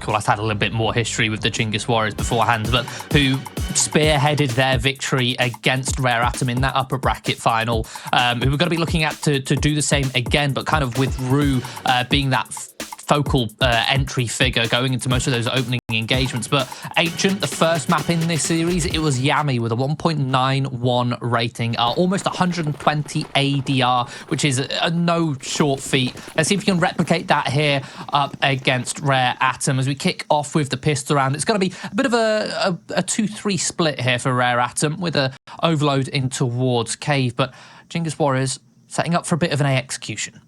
course, had a little bit more history with the Chinggis Warriors beforehand, but who spearheaded their victory against Rare Atom in that upper bracket final, who we're going to be looking at to do the same again, but kind of with ROUX being that focal entry figure going into most of those opening engagements. But Ancient, the first map in this series, it was Yami with a 1.91 rating, almost 120 ADR, which is a no short feat. Let's see if we can replicate that here up against Rare Atom as we kick off with the pistol round. It's going to be a bit of a 2-3 split here for Rare Atom with a overload in towards Cave, but Chinggis Warriors setting up for a bit of an A execution.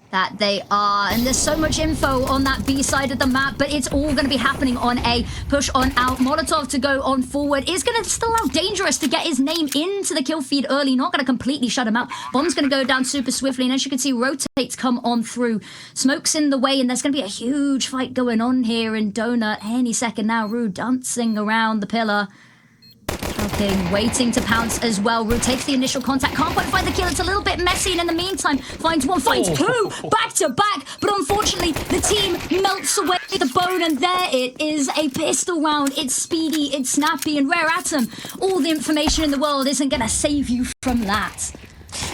That they are, and there's so much info on that B side of the map, but it's all going to be happening on A. Push on out, Molotov to go on forward. Is going to still allow Dangerous to get his name into the kill feed early, not going to completely shut him out. Bomb's going to go down super swiftly, and as you can see, rotates come on through. Smoke's in the way, and there's going to be a huge fight going on here in Donut any second now. ROUX dancing around the pillar. Waiting to pounce as well. ROUX takes the initial contact, can't quite find the kill. It's a little bit messy, and in the meantime finds one, finds two, back to back, but unfortunately the team melts away the bone, and there it is, a pistol round. It's speedy, it's snappy, and Rare Atom, all the information in the world isn't gonna save you from that.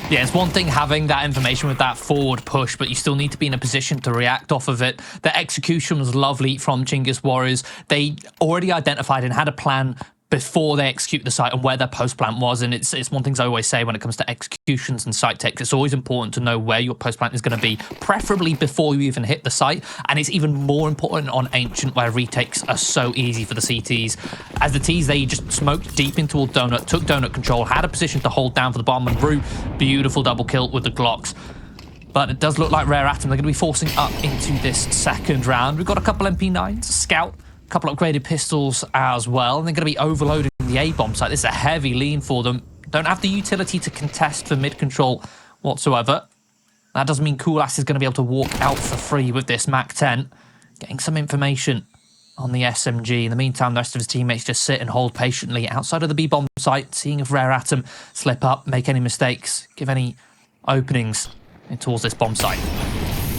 Yeah, it's one thing having that information with that forward push, but you still need to be in a position to react off of it. The execution was lovely from Chinggis Warriors. They already identified and had a plan before they execute the site and where their post plant was, and it's one thing I always say when it comes to executions and site takes. It's always important to know where your post plant is going to be, preferably before you even hit the site, and it's even more important on Ancient, where retakes are so easy for the CTs. As the Ts, they just smoked deep into Donut, took Donut control, had a position to hold down for the bomb, and ROUX, beautiful double kill with the Glocks. But it does look like Rare Atom, they're going to be forcing up into this second round. We've got a couple MP9s, Scout, couple upgraded pistols as well, and they're going to be overloading the A-bomb site. This is a heavy lean for them. Don't have the utility to contest for mid-control whatsoever. That doesn't mean coolAss is going to be able to walk out for free with this MAC-10. Getting some information on the SMG. In the meantime, the rest of his teammates just sit and hold patiently outside of the B-bomb site, seeing if Rare Atom slip up, make any mistakes, give any openings towards this bomb site.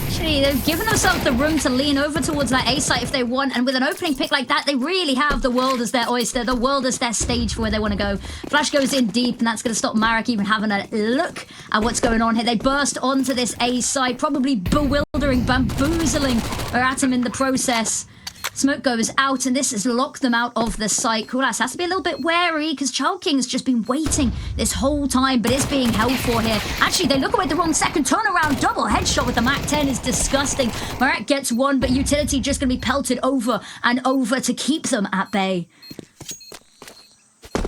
Actually, they've given themselves the room to lean over towards that A site if they want, and with an opening pick like that, they really have the world as their oyster, the world as their stage for where they want to go. Flash goes in deep, and that's going to stop Marek even having a look at what's going on here. They burst onto this A site, probably bewildering, bamboozling Rare Atom in the process. Smoke goes out, and this has locked them out of the site. coolAss has to be a little bit wary because Child King's just been waiting this whole time, but is being held for here. Actually, they look away the wrong second. Turnaround, double headshot with the MAC-10 is disgusting. Marek gets one, but Utility just going to be pelted over and over to keep them at bay.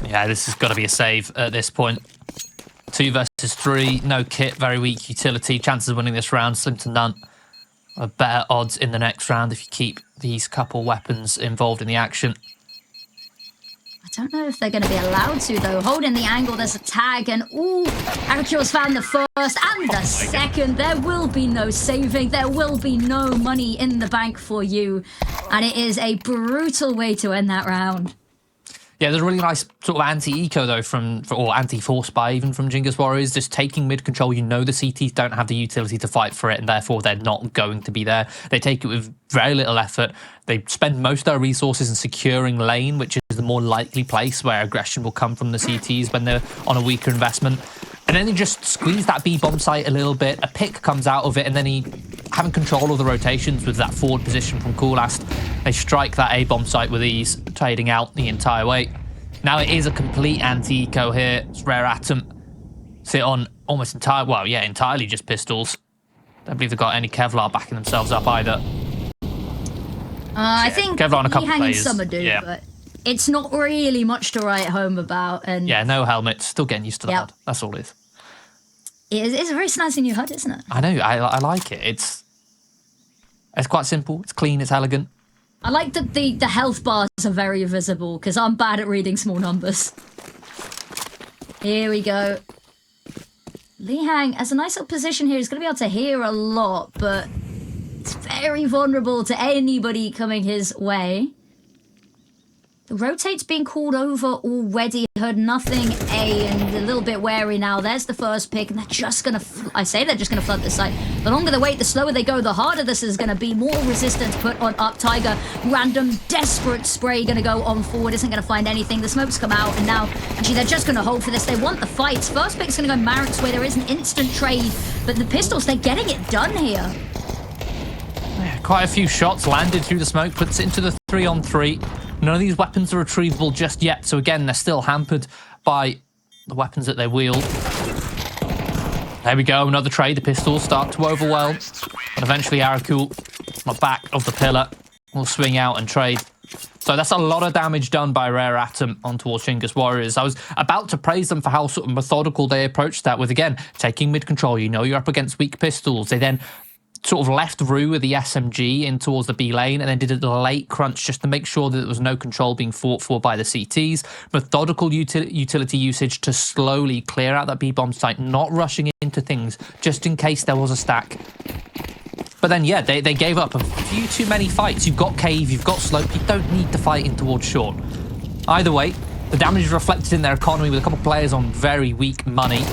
Yeah, this has got to be a save at this point. 2 versus 3, no kit, very weak Utility. Chances of winning this round, slim to none. Better odds in the next round if you keep these couple weapons involved in the action. I don't know if they're going to be allowed to, though. Holding the angle, there's a tag, and ooh, Aracure's found the first and the second. There will be no saving. There will be no money in the bank for you. And it is a brutal way to end that round. Yeah, there's a really nice sort of anti-eco, though, or anti-force buy even from Chinggis Warriors. Just taking mid-control, you know the CTs don't have the utility to fight for it, and therefore they're not going to be there. They take it with very little effort. They spend most of their resources in securing lane, which is the more likely place where aggression will come from the CTs when they're on a weaker investment. And then they just squeeze that B-bomb site a little bit. A pick comes out of it, and then he having control of the rotations with that forward position from coolAss. They strike that A-bomb site with ease, trading out the entire way. Now it is a complete anti-eco here. It's Rare Atom sit on almost entirely just pistols. Don't believe they've got any Kevlar backing themselves up either. I think Kevlar on a couple players. Summer do, yeah. But it's not really much to write home about. And yeah, no helmet. Still getting used to the HUD. That's all it is. It's a very snazzy new HUD, isn't it? I know. I like it. It's quite simple. It's clean. It's elegant. I like that the health bars are very visible because I'm bad at reading small numbers. Here we go. Lihang has a nice little position here. He's going to be able to hear a lot, but it's very vulnerable to anybody coming his way. The rotate's being called over already. Heard nothing, A, and a little bit wary now. There's the first pick, and they're just going to... I say they're just going to flood this site. The longer they wait, the slower they go, the harder this is going to be. More resistance put on up. Tiger, random, desperate spray going to go on forward. Isn't going to find anything. The smokes come out, and now, actually, they're just going to hold for this. They want the fights. First pick's going to go Marek's way. There is an instant trade, but the pistols, they're getting it done here. Yeah, quite a few shots landed through the smoke, puts it into the 3-on-3. None of these weapons are retrievable just yet, so again, they're still hampered by the weapons that they wield. There we go, another trade. The pistols start to overwhelm, but eventually Araku, on the back of the pillar, will swing out and trade. So that's a lot of damage done by Rare Atom on towards Chinggis Warriors. I was about to praise them for how sort of methodical they approached that with, again, taking mid-control. You know you're up against weak pistols. They then sort of left ROUX with the SMG in towards the B lane and then did a late crunch just to make sure that there was no control being fought for by the CTs. Methodical utility usage to slowly clear out that B-bomb site, not rushing into things just in case there was a stack. But then, yeah, they gave up a few too many fights. You've got Cave, you've got Slope, you don't need to fight in towards Short. Either way, the damage is reflected in their economy with a couple of players on very weak money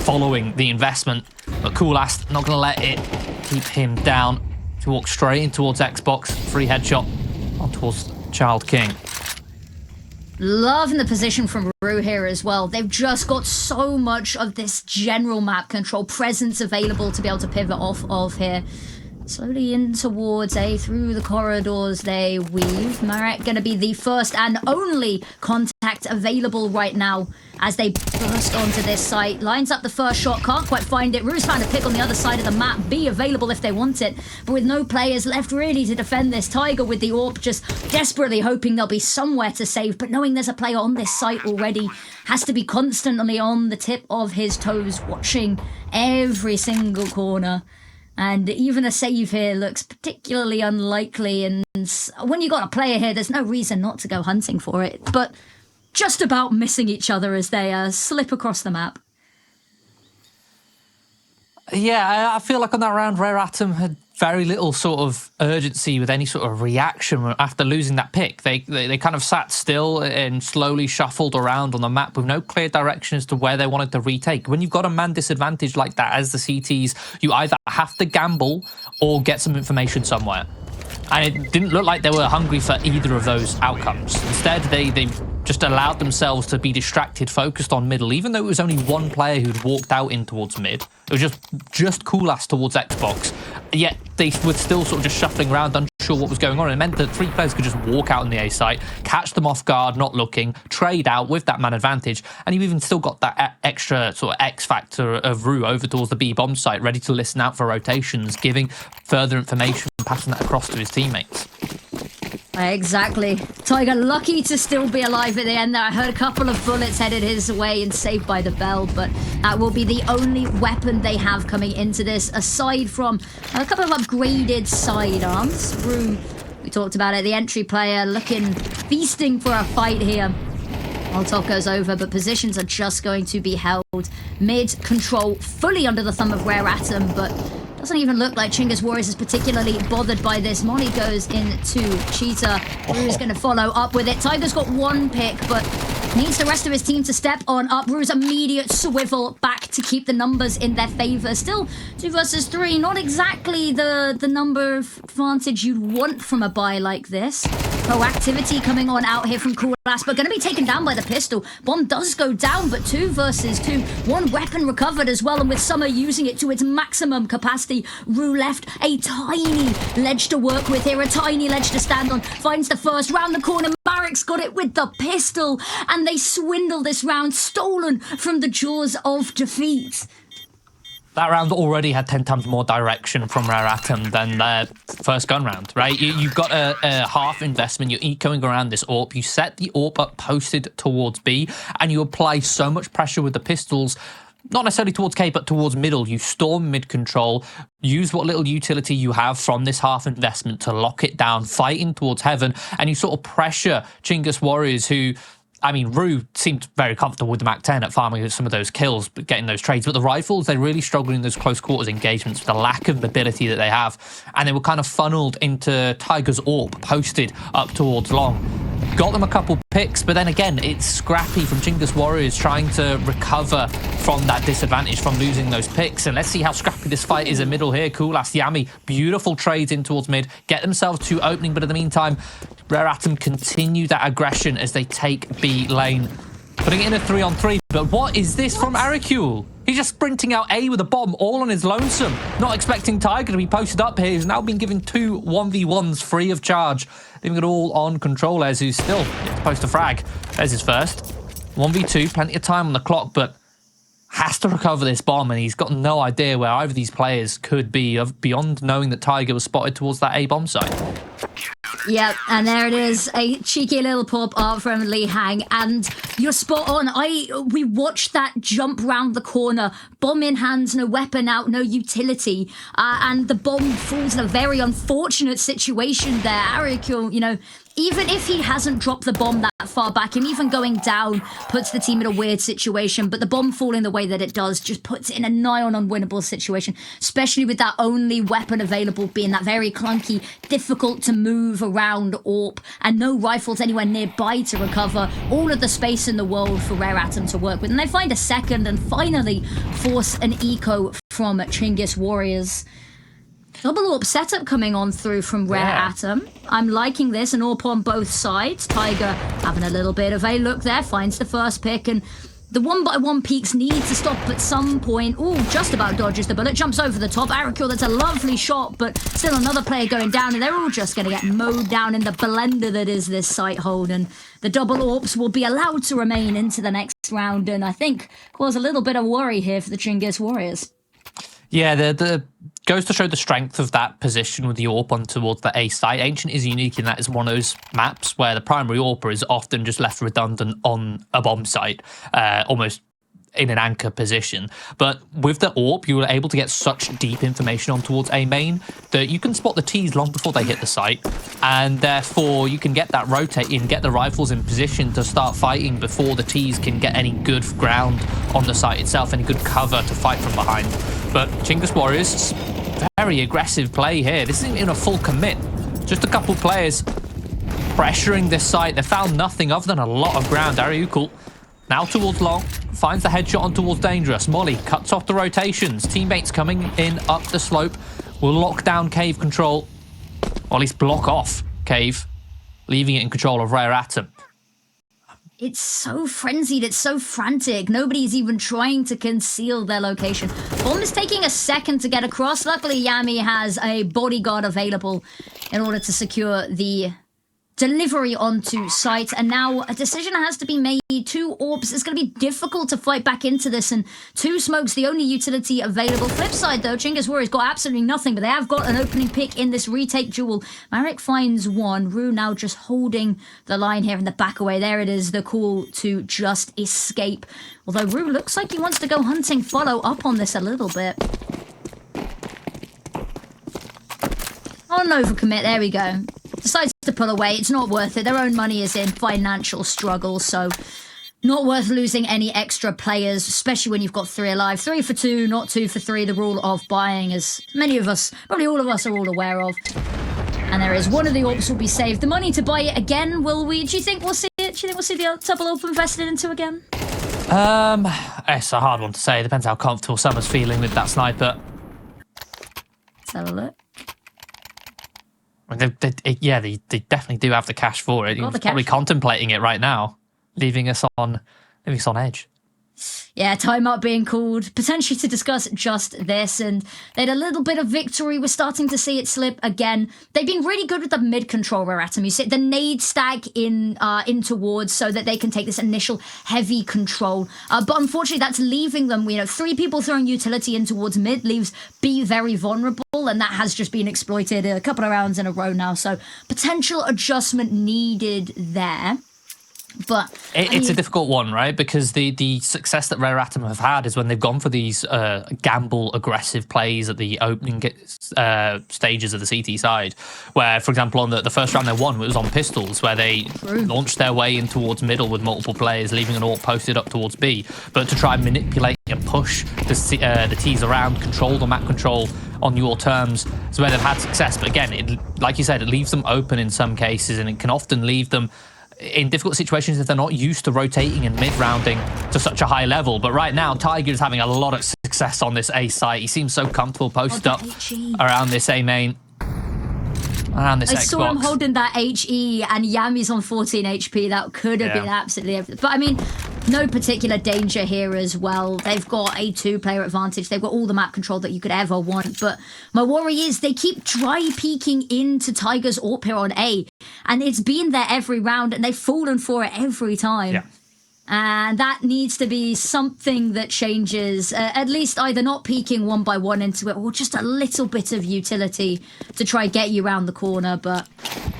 following the investment. But Coolast, not going to let it keep him down. To walk straight in towards Xbox. Free headshot on towards Child King. Loving the position from ROUX here as well. They've just got so much of this general map control presence available to be able to pivot off of here. Slowly in towards A, through the corridors they weave. Marek going to be the first and only contact available right now as they burst onto this site. Lines up the first shot, can't quite find it. ROUX found a pick on the other side of the map. B available if they want it, but with no players left really to defend this. Tiger with the AWP just desperately hoping there'll be somewhere to save, but knowing there's a player on this site already, has to be constantly on the tip of his toes, watching every single corner. And even a save here looks particularly unlikely. And when you got a player here, there's no reason not to go hunting for it. But just about missing each other as they slip across the map. Yeah, I feel like on that round, Rare Atom had very little sort of urgency with any sort of reaction after losing that pick. They kind of sat still and slowly shuffled around on the map with no clear direction as to where they wanted to retake. When you've got a man disadvantage like that as the CTs, you either have to gamble or get some information somewhere. And it didn't look like they were hungry for either of those outcomes. Instead, they just allowed themselves to be distracted, focused on middle, even though it was only one player who'd walked out in towards mid. It was just Coolast towards Xbox. Yet they were still sort of just shuffling around, unsure what was going on. It meant that three players could just walk out on the A site, catch them off guard, not looking, trade out with that man advantage, and you've even still got that extra sort of X factor of ROUX over towards the B bomb site, ready to listen out for rotations, giving further information, passing that across to his teammates. Exactly. Tiger lucky to still be alive at the end there. I heard a couple of bullets headed his way and saved by the bell, but that will be the only weapon they have coming into this, aside from a couple of upgraded sidearms. ROUX, we talked about it, the entry player feasting for a fight here. Molotov goes over, but positions are just going to be held. Mid control fully under the thumb of Rare Atom, but doesn't even look like Chinggis Warriors is particularly bothered by this. Molly goes into Cheetah. ROUX's going to follow up with it. Tiger's got one pick, but needs the rest of his team to step on up. ROUX's immediate swivel back to keep the numbers in their favor. Still 2 versus 3. Not exactly the number of advantage you'd want from a buy like this. Proactivity coming on out here from Coolast, but going to be taken down by the pistol. Bomb does go down, but 2 versus 2. One weapon recovered as well, and with Summer using it to its maximum capacity, ROUX left a tiny ledge to work with here, a tiny ledge to stand on. Finds the first, round the corner. Marek's got it with the pistol, and they swindle this round, stolen from the jaws of defeat. That round already had 10 times more direction from Rare Atom than their first gun round, right? You've got a half investment, you're ecoing around this AWP, you set the AWP up posted towards B, and you apply so much pressure with the pistols, not necessarily towards K, but towards middle. You storm mid control, use what little utility you have from this half investment to lock it down, fighting towards heaven, and you sort of pressure Chinggis Warriors who... I mean, ROUX seemed very comfortable with the Mac-10 at farming some of those kills, but getting those trades. But the rifles, they really struggled in those close quarters engagements with the lack of mobility that they have. And they were kind of funneled into Tiger's AWP, posted up towards long. got them a couple picks, but then again, it's scrappy from Chinggis Warriors trying to recover from that disadvantage from losing those picks. And let's see how scrappy this fight is in middle here. Cool-ass Yami, beautiful trades in towards mid, get themselves to opening, but in the meantime, Rare Atom continue that aggression as they take B lane. Putting it in a 3-on-3, but what is this from Aricule? He's just sprinting out A with a bomb, all on his lonesome. Not expecting Tiger to be posted up here. He's now been given 2 1v1s free of charge. Leaving it all on controlez, who's still yet to post a frag. There's his first. 1v2, plenty of time on the clock, but has to recover this bomb, and he's got no idea where either of these players could be, beyond knowing that Tiger was spotted towards that A bomb site. Yep, and there it is, a cheeky little pop art from Lee Hang, and you're spot on. We watched that jump round the corner, bomb in hands, no weapon out, no utility, and the bomb falls in a very unfortunate situation there. Aricule, you know, even if he hasn't dropped the bomb that far back, him even going down puts the team in a weird situation, but the bomb falling the way that it does just puts it in a nigh-on unwinnable situation, especially with that only weapon available being that very clunky, difficult to move around AWP, and no rifles anywhere nearby to recover all of the space in the world for Rare Atom to work with. And they find a second and finally force an eco from Chinggis Warriors. Double AWP setup coming on through from Rare Atom. I'm liking this, an AWP on both sides. Tiger having a little bit of a look there, finds the first pick, and the 1x1 peaks need to stop at some point. Ooh, just about dodges the bullet, jumps over the top. Aricule, that's a lovely shot, but still another player going down, and they're all just going to get mowed down in the blender that is this site hold. And the double AWPs will be allowed to remain into the next round, and I think cause a little bit of worry here for the Chinggis Warriors. Yeah, the goes to show the strength of that position with the AWP on towards the A site. Ancient is unique in that it's one of those maps where the primary AWPer is often just left redundant on a bomb site, almost in an anchor position. But with the AWP, you were able to get such deep information on towards A main that you can spot the T's long before they hit the site, and therefore you can get that rotate in, get the rifles in position to start fighting before the T's can get any good ground on the site itself, any good cover to fight from behind. But Chinggis Warriors, very aggressive play here. This isn't even a full commit. Just a couple players pressuring this site. They found nothing other than a lot of ground. Aricule now towards long, finds the headshot on towards dangerous. Molly cuts off the rotations. Teammates coming in up the slope will lock down cave control, or at least block off cave, leaving it in control of Rare Atom. It's so frenzied, it's so frantic. Nobody's even trying to conceal their location. Bomb is taking a second to get across. Luckily, Yami has a bodyguard available in order to secure the delivery onto site, and now a decision has to be made. 2 AWPs, it's going to be difficult to fight back into this, and 2 smokes, the only utility available. Flip side though, Chinggis Warriors got absolutely nothing, but they have got an opening pick in this retake duel. Marek finds one. ROUX now just holding the line here in the back away. There it is, the call to just escape. Although ROUX looks like he wants to go hunting follow up on this a little bit. On overcommit, there we go. Decides to pull away. It's not worth it. Their own money is in financial struggle, so not worth losing any extra players, especially when you've got 3 alive. 3 for 2, not 2 for 3. The rule of buying, as many of us, probably all of us, are all aware of. And there is one of the AWPs will be saved. The money to buy it again, will we? Do you think we'll see it? Do you think we'll see the double AWP invested into again? It's a hard one to say. Depends how comfortable Summer's feeling with that sniper. Let's have a look. They definitely do have the cash for it. He's probably contemplating it right now, leaving us on edge. Yeah, timeout being called, potentially to discuss just this, and they had a little bit of victory. We're starting to see it slip again. They've been really good with the mid control, Rare Atom. You see the nade stack in towards so that they can take this initial heavy control. But unfortunately, that's leaving them, 3 people throwing utility in towards mid leaves B very vulnerable, and that has just been exploited a couple of rounds in a row now. So potential adjustment needed there. But it's a difficult one, right? Because the success that Rare Atom have had is when they've gone for these gamble aggressive plays at the opening stages of the CT side, where, for example, on the first round they won, it was on pistols, where they launched their way in towards middle with multiple players, leaving an AWP posted up towards B. But to try and manipulate and push the T's around, control the map control on your terms, is where they've had success. But again, like you said, it leaves them open in some cases, and it can often leave them in difficult situations if they're not used to rotating and mid-rounding to such a high level. But right now, Tiger is having a lot of success on this A site. He seems so comfortable posted up around this A main. Around this Xbox. I saw him holding that HE and Yami's on 14 HP. That could have been absolutely everything. But I mean, no particular danger here as well. They've got a 2-player advantage. They've got all the map control that you could ever want. But my worry is they keep dry peeking into Tiger's AWP here on A. And it's been there every round and they've fallen for it every time. Yeah. And that needs to be something that changes, at least either not peeking one by one into it or just a little bit of utility to try get you around the corner. But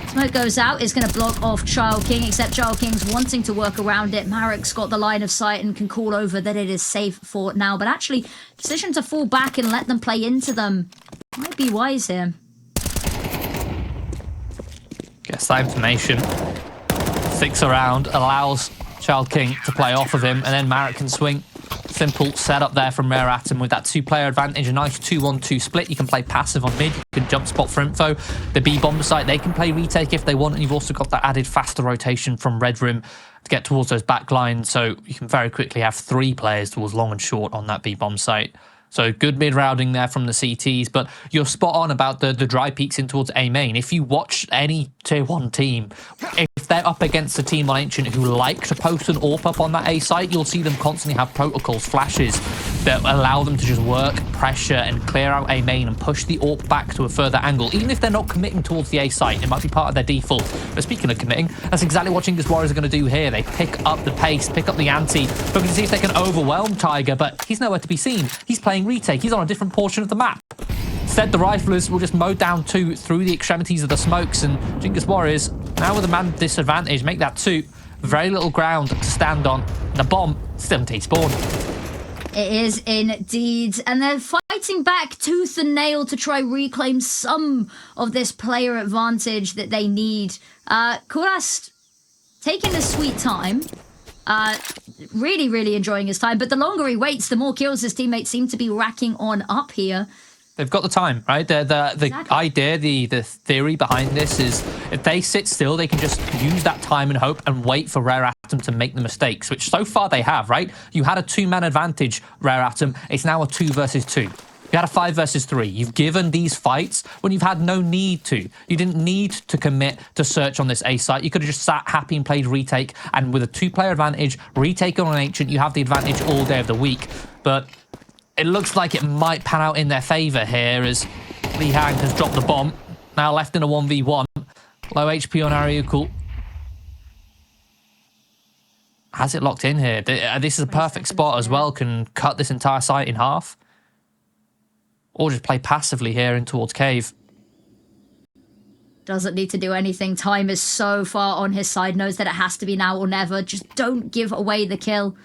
smoke goes out, it's going to block off Child King, except Child King's wanting to work around it. Marek's got the line of sight and can call over that it is safe for now. But actually, decision to fall back and let them play into them might be wise here. Gets that information. 6 around, allows Child King to play off of him, and then Marek can swing. Simple setup there from Rare Atom with that 2-player advantage, a nice 2-1-2 split. You can play passive on mid, you can jump spot for info. The B bomber site, they can play retake if they want, and you've also got that added faster rotation from Red Room to get towards those back lines, so you can very quickly have 3 players towards long and short on that B bomb site. So good mid-rounding there from the CTs, but you're spot on about the dry peaks in towards A main. If you watch any tier 1 team, if they're up against a team on Ancient who like to post an AWP up on that A site, you'll see them constantly have protocols, flashes that allow them to just work, pressure, and clear out A main and push the AWP back to a further angle. Even if they're not committing towards the A site, it might be part of their default. But speaking of committing, that's exactly what Chinggis Warriors are going to do here. They pick up the pace, pick up the ante, looking to see if they can overwhelm Tiger, but he's nowhere to be seen. He's playing retake. He's on a different portion of the map. Instead, the riflers will just mow down 2 through the extremities of the smokes, and Chinggis Warriors, now with a man disadvantage, make that 2. Very little ground to stand on. And the bomb still in T-spawn. It is indeed. And they're fighting back tooth and nail to try reclaim some of this player advantage that they need. Kurast taking his sweet time. Really, really enjoying his time. But the longer he waits, the more kills his teammates seem to be racking on up here. They've got the time, right? The idea, the theory behind this is if they sit still, they can just use that time and hope and wait for Rare Atom to make the mistakes, which so far they have, right? You had a 2-man advantage, Rare Atom. It's now a 2 versus 2. You had a 5 versus 3. You've given these fights when you've had no need to. You didn't need to commit to search on this A site. You could have just sat happy and played retake. And with a 2-player advantage, retake on an Ancient, you have the advantage all day of the week. But it looks like it might pan out in their favor here as Li Hang has dropped the bomb. Now left in a 1v1. Low HP on ROUX. Has it locked in here? This is a perfect spot as well. Can cut this entire site in half. Or just play passively here in towards cave. Doesn't need to do anything. Time is so far on his side. Knows that it has to be now or never. Just don't give away the kill.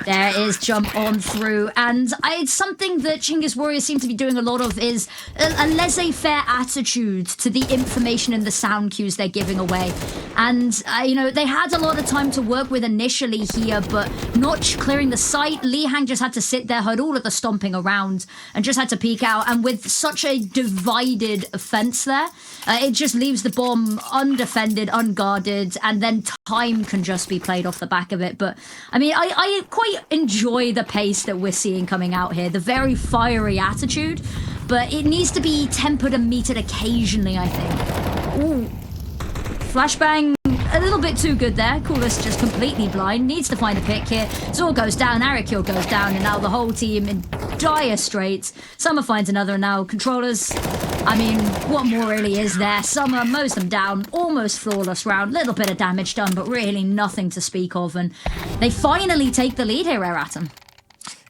There is jump on through, and it's something that Chinggis Warriors seem to be doing a lot of is a laissez-faire attitude to the information and the sound cues they're giving away. And, you know, they had a lot of time to work with initially here, but not clearing the site. Li Hang just had to sit there, heard all of the stomping around, and just had to peek out. And with such a divided offense there, it just leaves the bomb undefended, unguarded, and then time can just be played off the back of it. But, I mean, I quite enjoy the pace that we're seeing coming out here, the very fiery attitude, but it needs to be tempered and metered occasionally, I think. Ooh. Flashbang, a little bit too good there. Coolest just completely blind, needs to find a pick here. Zor goes down, Arakil goes down, and now the whole team in dire straits. Summer finds another, and now controllers. I mean, what more really is there? Summer mows them down, almost flawless round, little bit of damage done, but really nothing to speak of, and they finally take the lead here, Rare Atom.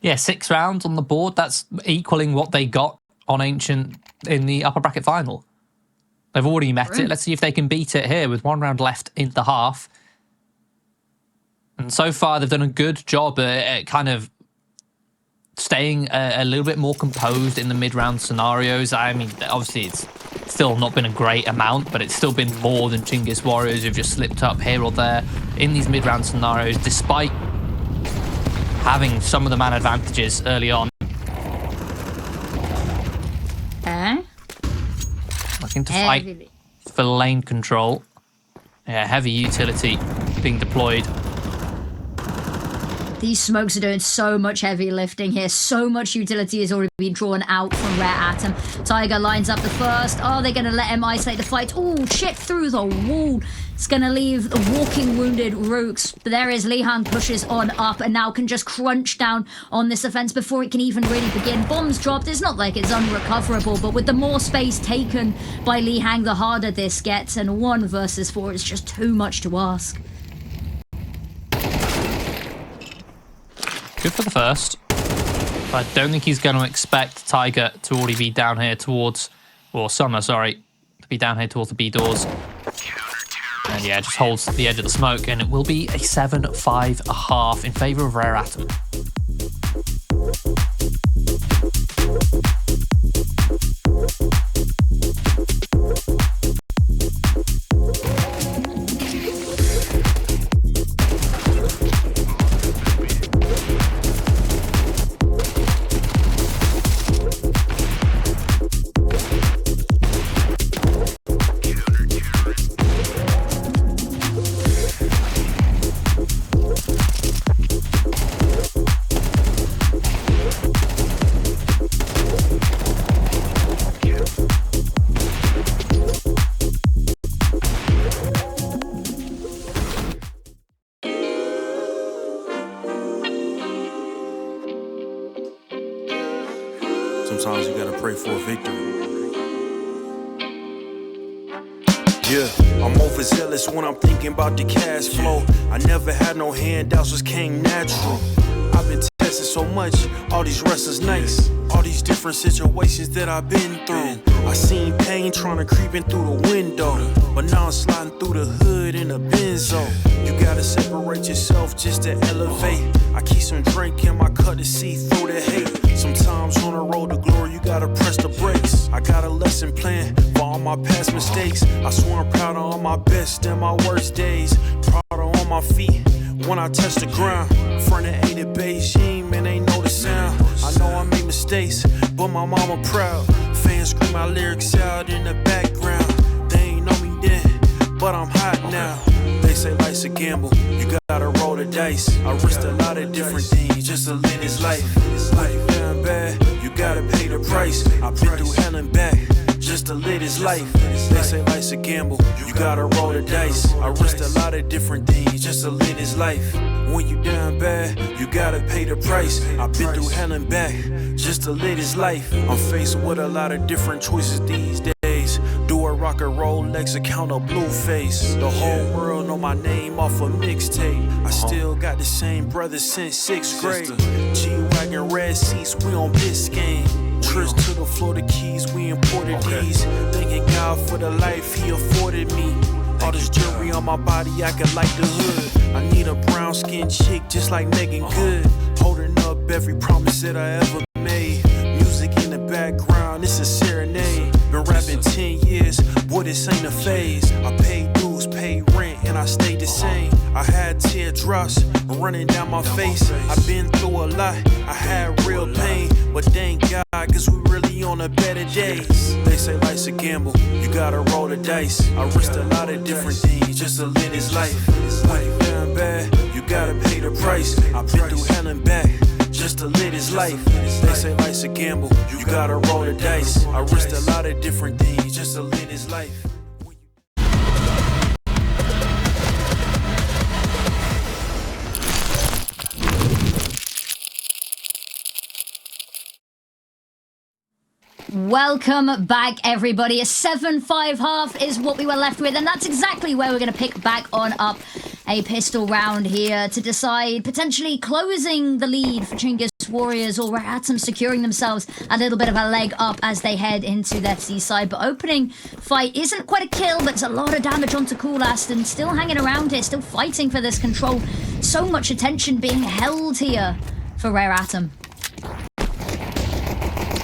Yeah, 6 rounds on the board. That's equaling what they got on Ancient in the upper bracket final. They've already met it. Let's see if they can beat it here with 1 round left in the half. And so far, they've done a good job at kind of staying a little bit more composed in the mid-round scenarios. I mean, obviously, it's still not been a great amount, but it's still been more than Chinggis Warriors who've just slipped up here or there in these mid-round scenarios, despite having some of the man advantages early on. Looking to fight for lane control. Yeah, heavy utility being deployed. These smokes are doing so much heavy lifting here. So much utility has already been drawn out from Rare Atom. Tiger lines up the first. Oh, they're going to let him isolate the fight. Oh, shit, through the wall. It's going to leave the walking wounded ROUX. But there is Lihang, pushes on up and now can just crunch down on this offense before it can even really begin. Bombs dropped. It's not like it's unrecoverable, but with the more space taken by Lihang, the harder this gets. And 1 versus 4 is just too much to ask. Good for the first. But I don't think he's going to expect Tiger to already be down here towards, or Summer, sorry, to be down here towards the B doors. And yeah, just holds the edge of the smoke, and it will be a 7-5-1/2 in favor of Rare Atom. Sometimes you gotta pray for a victory. Yeah, I'm overzealous when I'm thinking about the cash flow. I never had no handouts, just came natural. I've been tested so much, all these restless nights, all these different situations that I've been through. I seen pain trying to creep in through the window, but now I'm sliding through the hood in a benzo. You gotta separate yourself just to elevate. I keep some drink in my cup to see through the hate. Sometimes on the road to glory, you gotta press the brakes. I got a lesson plan for all my past mistakes. I swear I'm proud of all my best and my worst days. Proud of all my feet when I touch the ground. Front of 8 at Beijing, man, ain't know the sound. I know I made mistakes, but my mama proud. Fans scream my lyrics out in the background. They ain't know me then, but I'm hot now. They say life's a gamble, you gotta roll the dice. I risked a lot of different things just to live this life. Life down bad, you gotta pay the price. I've been through hell and back just to live this life. They say life's a gamble, you gotta roll the dice. I risked a lot of different things just to live this life. When you down bad, you gotta pay the price. I've been through hell and back just to live this life. I'm faced with a lot of different choices these days. Do a rock and roll Lex account of Blueface. The whole world know my name off a mixtape. I still got the same brothers since 6th grade. G-Wagon red seats, we on Biscayne. Trips to the Florida Keys, we imported these. Thanking God for the life he afforded me. All this jewelry on my body, I could light the hood. I need a brown skinned chick just like Megan Good. Holding up every promise that I ever made. Music in the background, it's a serenade. Been rapping 10 years, boy, this ain't a phase. I paid dues, paid rent, and I stayed the same. I had teardrops running down my face. I've been through a lot, I had real pain. But thank God, cause we really on a better days. They say life's a gamble, you gotta roll the dice. I risked a lot of different things just to live this life. When you down bad, you gotta pay the price. I've been through hell and back just to live this life. They say life's a gamble, you gotta roll the dice. I risked a lot of different things just to live this life. Welcome back, everybody. A 7-5-1/2 is what we were left with, and that's exactly where we're going to pick back on up a pistol round here to decide potentially closing the lead for Chinggis Warriors, or Rare Atom securing themselves a little bit of a leg up as they head into their seaside. But opening fight isn't quite a kill, but it's a lot of damage onto Coolast, and still hanging around here, still fighting for this control. So much attention being held here for Rare Atom.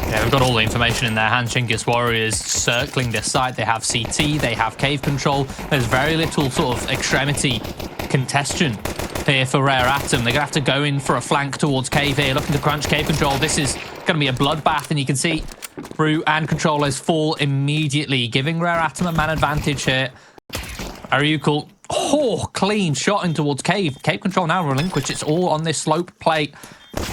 Yeah, we've got all the information in their hands. Chinggis Warriors circling this site. They have CT, they have cave control. There's very little sort of extremity congestion here for Rare Atom. They're going to have to go in for a flank towards cave here, looking to crunch cave control. This is going to be a bloodbath, and you can see ROUX and controlez fall immediately, giving Rare Atom a man advantage here. Very cool. Oh, clean shot in towards Cave. Cave control now relinquished. It's all on this slope plate.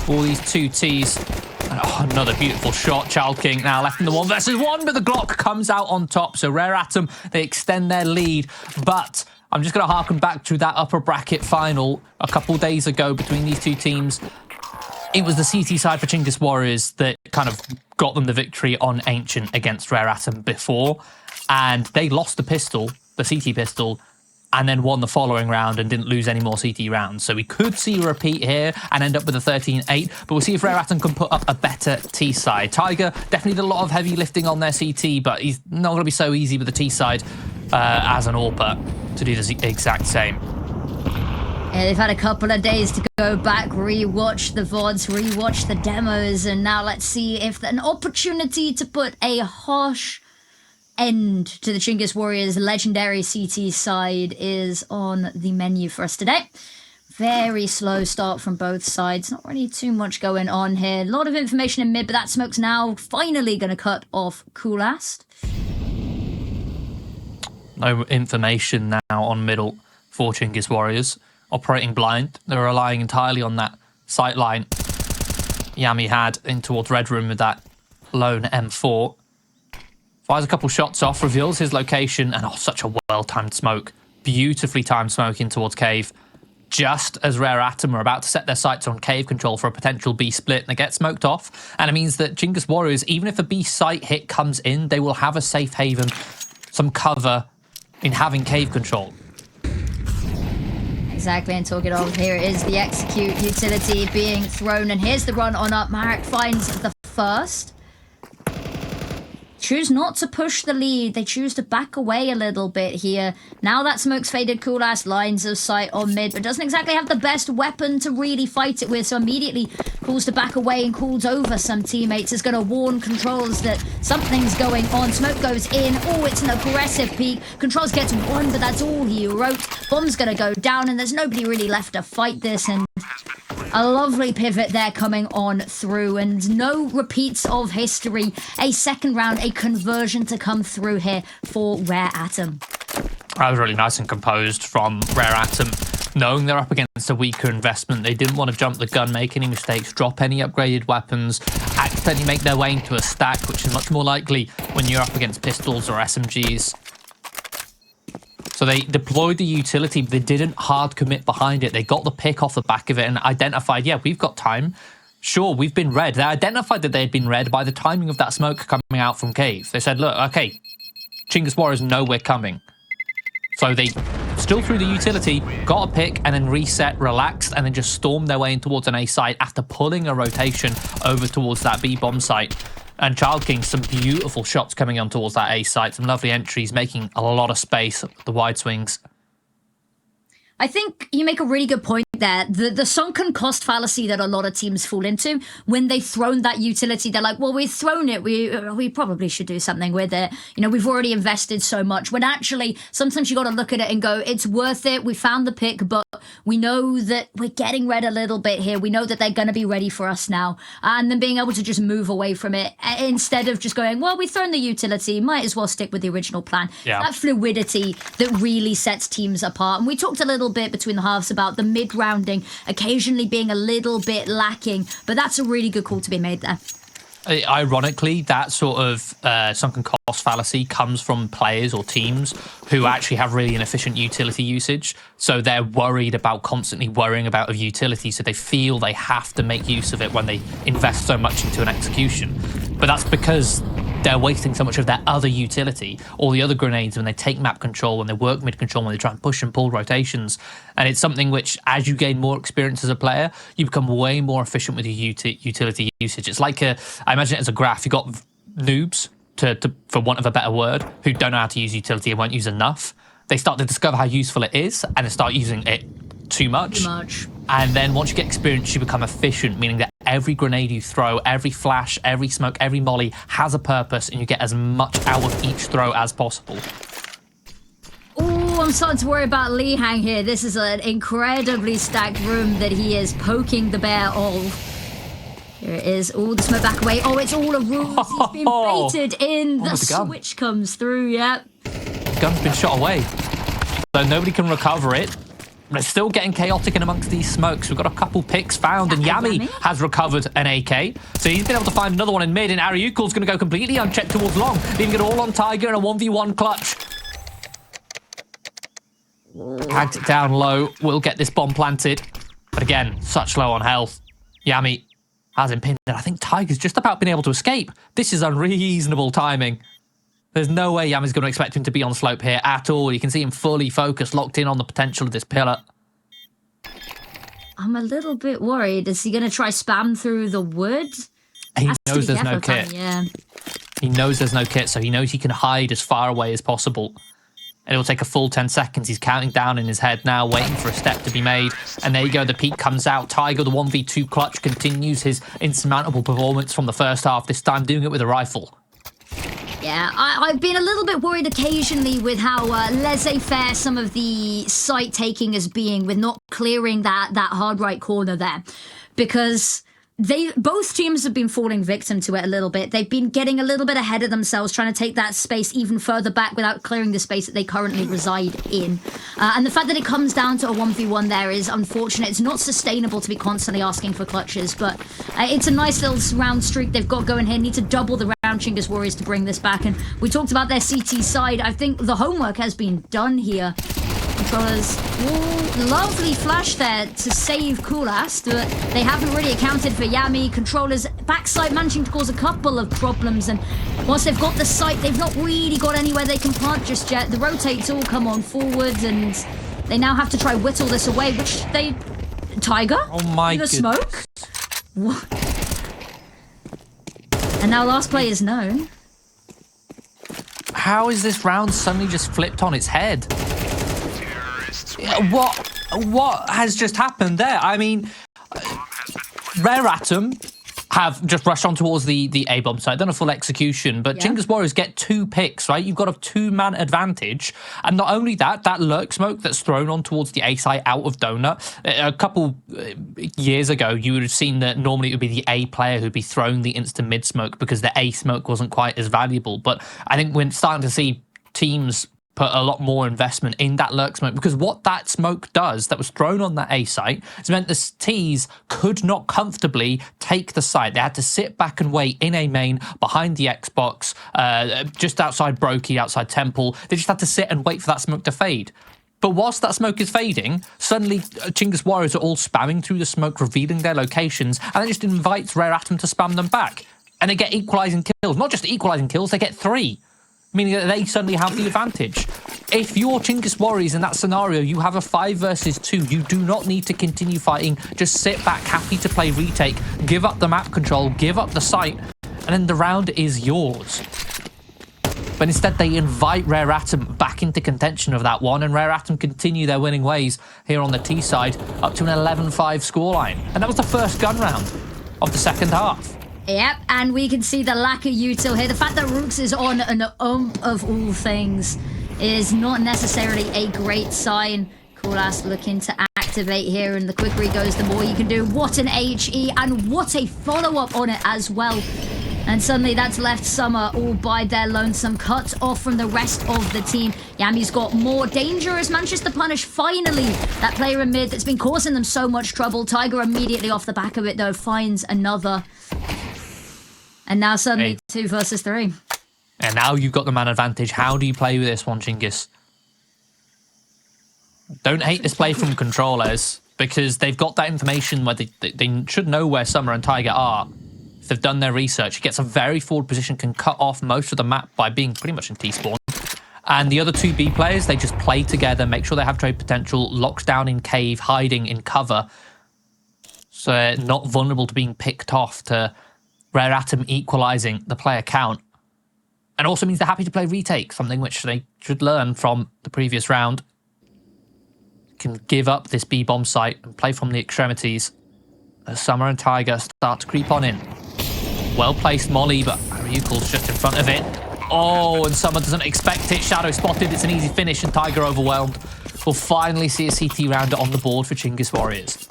All these 2Ts. And, oh, another beautiful shot. Child King now left in the 1 versus 1, but the Glock comes out on top. So Rare Atom, they extend their lead. But I'm just going to harken back to that upper bracket final a couple days ago between these two teams. It was the CT side for Chinggis Warriors that kind of got them the victory on Ancient against Rare Atom before. And they lost the pistol, the CT pistol, and then won the following round and didn't lose any more CT rounds. So we could see a repeat here and end up with a 13-8, but we'll see if Rare Atom can put up a better T side. Tiger definitely did a lot of heavy lifting on their CT, but he's not going to be so easy with the T side as an AWPer to do the exact same. Yeah, they've had a couple of days to go back, rewatch the VODs, rewatch the demos, and now let's see if an opportunity to put a harsh end to the Chinggis Warriors' legendary CT side is on the menu for us today. Very slow start from both sides. Not really too much going on here. A lot of information in mid, but that smoke's now finally going to cut off coolest. No information now on middle for Chinggis Warriors. Operating blind. They're relying entirely on that sight line Yami had in towards Red Room with that lone M4. Fires a couple shots off, reveals his location, and oh, such a well-timed smoke. Beautifully timed smoke in towards Cave. Just as Rare Atom are about to set their sights on Cave control for a potential B split, and they get smoked off. And it means that Chinggis Warriors, even if a B site hit comes in, they will have a safe haven, some cover in having Cave control. Exactly, and talking of, here is the execute utility being thrown, and here's the run on up. Marek finds the first. Choose not to push the lead. They choose to back away a little bit here. Now that smoke's faded, coolest lines of sight on mid, but doesn't exactly have the best weapon to really fight it with, so immediately calls to back away and calls over some teammates. Is going to warn controls that something's going on. Smoke goes in. Oh, it's an aggressive peek. Controls gets one, but that's all he wrote. Bomb's going to go down, and there's nobody really left to fight this, and a lovely pivot there coming on through, and no repeats of history. A second round, a conversion to come through here for Rare Atom. That was really nice and composed from Rare Atom. Knowing they're up against a weaker investment, they didn't want to jump the gun, make any mistakes, drop any upgraded weapons, accidentally make their way into a stack, which is much more likely when you're up against pistols or SMGs. So they deployed the utility, but they didn't hard commit behind it. They got the pick off the back of it and identified, yeah, we've got time. Sure, we've been read. They identified that they had been read by the timing of that smoke coming out from Cave. They said, look, okay, Chinggis Warriors know we're coming. So they still threw the utility, got a pick, and then reset, relaxed, and then just stormed their way in towards an A site after pulling a rotation over towards that B bomb site. And Child King, some beautiful shots coming on towards that A site, some lovely entries, making a lot of space, the wide swings. I think you make a really good point there. The sunken cost fallacy that a lot of teams fall into when they've thrown that utility, they're like, well, we've thrown it. We probably should do something with it. You know, we've already invested so much. When actually, sometimes you got to look at it and go, it's worth it. We found the pick, but we know that we're getting red a little bit here. We know that they're going to be ready for us now. And then being able to just move away from it instead of just going, well, we've thrown the utility. Might as well stick with the original plan. Yeah. That fluidity that really sets teams apart. And we talked a little bit between the halves about the mid-rounding occasionally being a little bit lacking, but that's a really good call to be made there. Ironically, that sort of sunken cost fallacy comes from players or teams who actually have really inefficient utility usage. So they're worried about constantly worrying about a utility, so they feel they have to make use of it when they invest so much into an execution. But that's because they're wasting so much of their other utility, all the other grenades, when they take map control, when they work mid control, when they try and push and pull rotations. And it's something which, as you gain more experience as a player, you become way more efficient with your utility usage. It's like I imagine it as a graph. You've got noobs, for want of a better word, who don't know how to use utility and won't use enough. They start to discover how useful it is, and they start using it too much. And then once you get experience, you become efficient, meaning that every grenade you throw, every flash, every smoke, every molly has a purpose, and you get as much out of each throw as possible. Oh, I'm starting to worry about Lee Hang here. This is an incredibly stacked room that he is poking the bear of. Here it is. All the smoke back away. Oh, it's all a ruse. He's been baited in. The switch comes through, yep. The gun's been shot away. so nobody can recover it. But it's still getting chaotic in amongst these smokes. We've got a couple picks found, and Yami has recovered an AK. So he's been able to find another one in mid, and ROUX's going to go completely unchecked towards long, leaving it all on Tiger in a 1v1 clutch. Hacked it down low, will get this bomb planted. But again, such low on health. Yami has him pinned, and I think Tiger's just about been able to escape. This is unreasonable timing. There's no way Yami's going to expect him to be on slope here at all. You can see him fully focused, locked in on the potential of this pillar. I'm a little bit worried. Is he going to try spam through the wood? He knows there's no kit. Yeah. He knows there's no kit, so he knows he can hide as far away as possible. And it'll take a full 10 seconds. He's counting down in his head now, waiting for a step to be made. And there you go, the peak comes out. Tiger, the 1v2 clutch, continues his insurmountable performance from the first half, this time doing it with a rifle. Yeah, I've been a little bit worried occasionally with how laissez-faire some of the site taking is being, with not clearing that hard right corner there. Because both teams have been falling victim to it a little bit. They've been getting a little bit ahead of themselves, trying to take that space even further back without clearing the space that they currently reside in. And the fact that it comes down to a 1v1 there is unfortunate. It's not sustainable to be constantly asking for clutches, but it's a nice little round streak they've got going here. Need to double the round, Chinggis Warriors, to bring this back. And we talked about their CT side. I think the homework has been done here. Controlez, lovely flash there to save Coolast, but they haven't really accounted for Yami. Controlez backside managing to cause a couple of problems, and once they've got the site, they've not really got anywhere they can plant just yet. The rotates all come on forwards, and they now have to try whittle this away, which they... Tiger? Oh my goodness. The smoke? What? And now last play is known. How is this round suddenly just flipped on its head? What has just happened there? I mean, Rare Atom have just rushed on towards the A-bomb site, done a full execution, but Chinggis Warriors get 2 picks, right? You've got a 2-man advantage, and not only that lurk smoke that's thrown on towards the A site out of Donut. A couple years ago, you would have seen that normally it would be the A player who'd be throwing the instant mid smoke because the A smoke wasn't quite as valuable, but I think we're starting to see teams put a lot more investment in that lurk smoke, because what that smoke does that was thrown on that A site has meant the T's could not comfortably take the site. They had to sit back and wait in A main behind the Xbox, just outside Brokey, outside Temple. They just had to sit and wait for that smoke to fade. But whilst that smoke is fading, suddenly Chinggis Warriors are all spamming through the smoke, revealing their locations, and it just invites Rare Atom to spam them back. And they get equalising kills. Not just equalising kills, they get 3. Meaning that they suddenly have the advantage. If you're Chinggis Warriors in that scenario, you have a 5 versus 2. You do not need to continue fighting. Just sit back, happy to play retake, give up the map control, give up the site, and then the round is yours. But instead, they invite Rare Atom back into contention of that one, and Rare Atom continue their winning ways here on the T side, up to an 11-5 scoreline. And that was the first gun round of the second half. Yep, and we can see the lack of util here. The fact that ROUX is on an of all things is not necessarily a great sign. Coolast looking to activate here, and the quicker he goes, the more you can do. What an HE, and what a follow-up on it as well. And suddenly that's left Summer all by their lonesome, cut off from the rest of the team. Yami's got more dangerous, manages to punish finally that player in mid that's been causing them so much trouble. Tiger immediately off the back of it though finds another. And now suddenly 2 versus 3. And now you've got the man advantage. How do you play with this one, Chinggis? Don't hate this play from controlez, because they've got that information where they should know where Summer and Tiger are. If they've done their research, he gets a very forward position, can cut off most of the map by being pretty much in T-spawn. And the other 2 B players, they just play together, make sure they have trade potential, locks down in cave, hiding in cover. So they're not vulnerable to being picked off, to Rare Atom equalising the player count. And also means they're happy to play retake, something which they should learn from the previous round. Can give up this B-bomb site and play from the extremities as Summer and Tiger start to creep on in. Well-placed molly, but ROUX's just in front of it. Oh, and Summer doesn't expect it. Shadow spotted. It's an easy finish, and Tiger overwhelmed. We'll finally see a CT rounder on the board for Chinggis Warriors.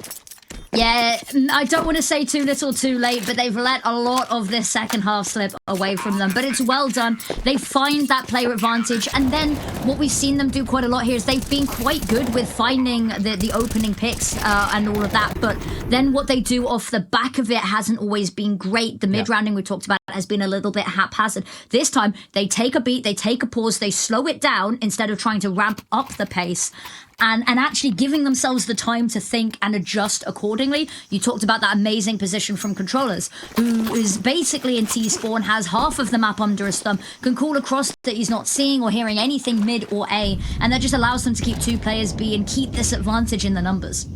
Yeah, I don't want to say too little too late, but they've let a lot of this second half slip away from them. But it's well done. They find that player advantage. And then what we've seen them do quite a lot here is they've been quite good with finding the opening picks and all of that. But then what they do off the back of it hasn't always been great. The mid-rounding we talked about has been a little bit haphazard. This time, they take a beat, they take a pause, they slow it down instead of trying to ramp up the pace. And actually giving themselves the time to think and adjust accordingly. You talked about that amazing position from controlez, who is basically in T-spawn, has half of the map under his thumb, can call across that he's not seeing or hearing anything mid or A, and that just allows them to keep 2 players B and keep this advantage in the numbers.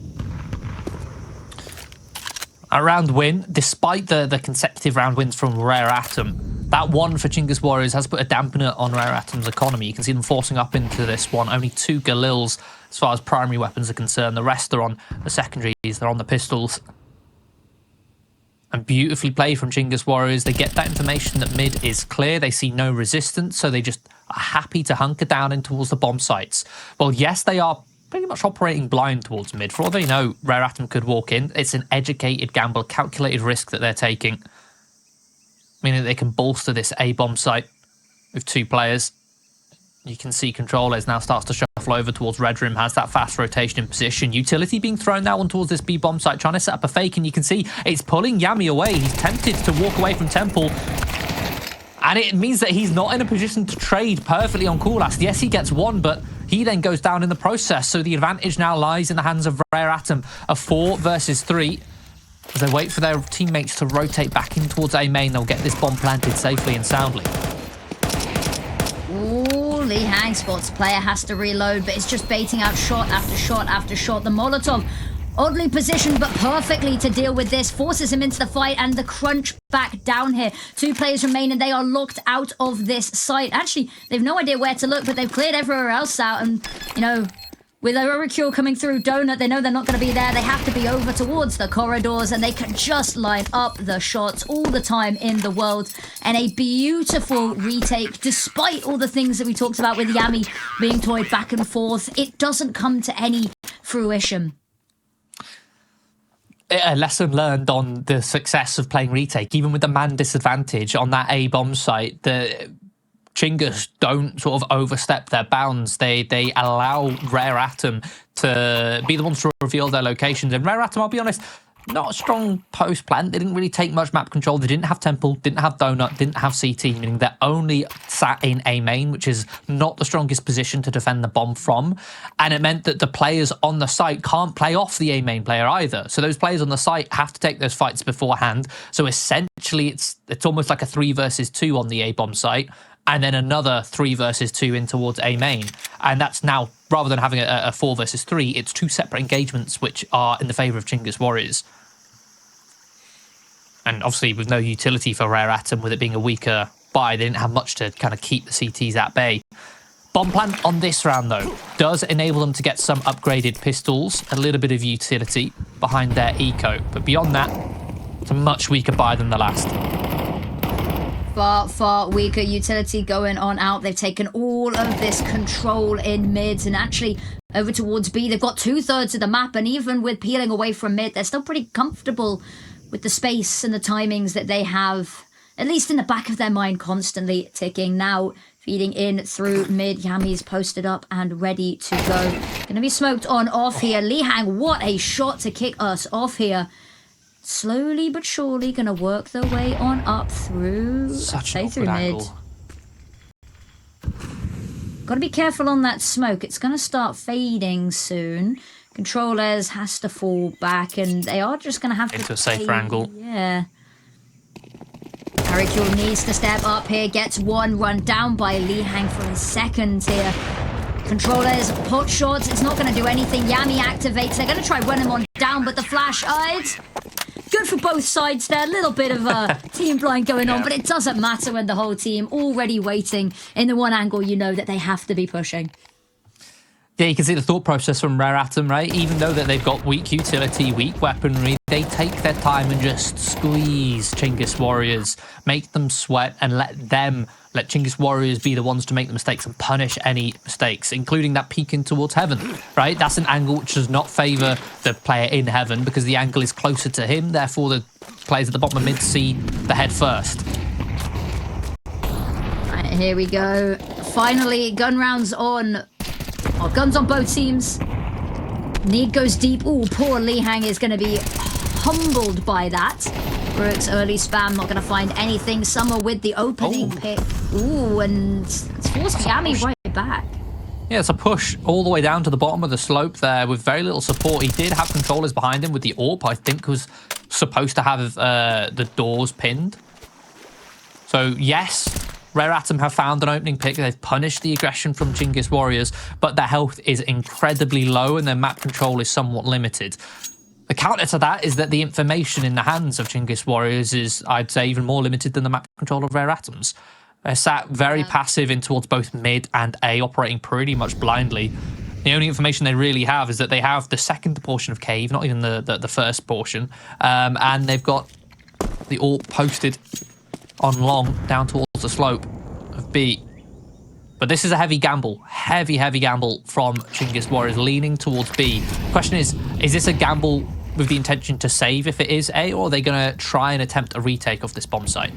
A round win, despite the consecutive round wins from Rare Atom. That one for Chinggis Warriors has put a dampener on Rare Atom's economy. You can see them forcing up into this one. Only 2 Galils as far as primary weapons are concerned. The rest are on the secondaries. They're on the pistols. And beautifully played from Chinggis Warriors. They get that information that mid is clear. They see no resistance, so they just are happy to hunker down in towards the bomb sites. Well, yes, they are pretty much operating blind towards mid. For all they know, Rare Atom could walk in. It's an educated gamble, calculated risk that they're taking, meaning that they can bolster this A bomb site with 2 players. You can see controlez now starts to shuffle over towards Red Room, has that fast rotation in position. Utility being thrown now on towards this B bomb site, trying to set up a fake, and you can see it's pulling Yami away. He's tempted to walk away from Temple, and it means that he's not in a position to trade perfectly on Coolast. Yes, he gets 1, but he then goes down in the process, so the advantage now lies in the hands of Rare Atom. A 4 versus 3. As they wait for their teammates to rotate back in towards A main, they'll get this bomb planted safely and soundly. Ooh, Lee Hang spots player has to reload, but it's just baiting out shot after shot after shot. The Molotov, oddly positioned but perfectly to deal with this, forces him into the fight, and the crunch back down here. 2 players remain, and they are locked out of this site. Actually, they've no idea where to look, but they've cleared everywhere else out, and, you know, with Auricule coming through Donut, they know they're not going to be there. They have to be over towards the corridors, and they can just line up the shots all the time in the world. And a beautiful retake, despite all the things that we talked about with Yami being toyed back and forth. It doesn't come to any fruition. A lesson learned on the success of playing retake, even with the man disadvantage on that A bomb site. The Chinggis don't sort of overstep their bounds. They allow Rare Atom to be the ones to reveal their locations. And Rare Atom, I'll be honest, not a strong post plan. They didn't really take much map control. They didn't have Temple, didn't have Donut, didn't have CT, meaning they're only sat in A main, which is not the strongest position to defend the bomb from. And it meant that the players on the site can't play off the A main player either. So those players on the site have to take those fights beforehand. So essentially, it's almost like a 3 versus 2 on the A bomb site, and then another 3 versus 2 in towards A main. And that's now, rather than having a 4 versus 3, it's 2 separate engagements which are in the favour of Chinggis Warriors. And obviously with no utility for Rare Atom, with it being a weaker buy, they didn't have much to kind of keep the CTs at bay. Bomb plant on this round, though, does enable them to get some upgraded pistols, a little bit of utility behind their eco. But beyond that, it's a much weaker buy than the last. Far weaker utility going on out. They've taken all of this control in mids, and actually over towards B, they've got 2/3 of the map, and even with peeling away from mid, they're still pretty comfortable with the space and the timings that they have, at least in the back of their mind, constantly ticking. Now feeding in through mid, Yami's posted up and ready to go. Gonna be smoked on off here. Lee Hang, what a shot to kick us off here. Slowly but surely gonna work their way on up through, through mid. Angle. Gotta be careful on that smoke. It's gonna start fading soon. controlez has to fall back, and they are just gonna have into a safer angle. Yeah. Auricule needs to step up here, gets 1 run down by Lee Hang for a second here. controlez pot shots, it's not going to do anything. Yami activates, they're going to try run him on down, but the flash, it's good for both sides there. A little bit of a team blind going on, but it doesn't matter when the whole team already waiting in the one angle you know that they have to be pushing. Yeah, you can see the thought process from Rare Atom, right? Even though that they've got weak utility, weak weaponry, they take their time and just squeeze Chinggis Warriors, make them sweat, and let Chinggis Warriors be the ones to make the mistakes and punish any mistakes, including that peeking towards heaven, right? That's an angle which does not favour the player in heaven because the angle is closer to him, therefore the players at the bottom of mid see the head first. Right, here we go. Finally, gun rounds on. Oh, guns on both teams. Need goes deep. Ooh, poor Lee Hang is going to be humbled by that. ROUX early spam, not going to find anything. Summer with the opening pick. Ooh, and it's forced Yami right back. Yeah, it's a push all the way down to the bottom of the slope there with very little support. He did have controllers behind him with the AWP, I think was supposed to have the doors pinned. So, yes, Rare Atom have found an opening pick. They've punished the aggression from Chinggis Warriors, but their health is incredibly low and their map control is somewhat limited. The counter to that is that the information in the hands of Chinggis Warriors is, I'd say, even more limited than the map control of Rare Atoms. They're sat very passive in towards both mid and A, operating pretty much blindly. The only information they really have is that they have the second portion of Cave, not even the first portion, and they've got the AWP posted on long down towards the slope of B. But this is a heavy gamble, heavy gamble from Chinggis Warriors leaning towards B. Question is this a gamble with the intention to save if it is A, or are they going to try and attempt a retake of this bomb site?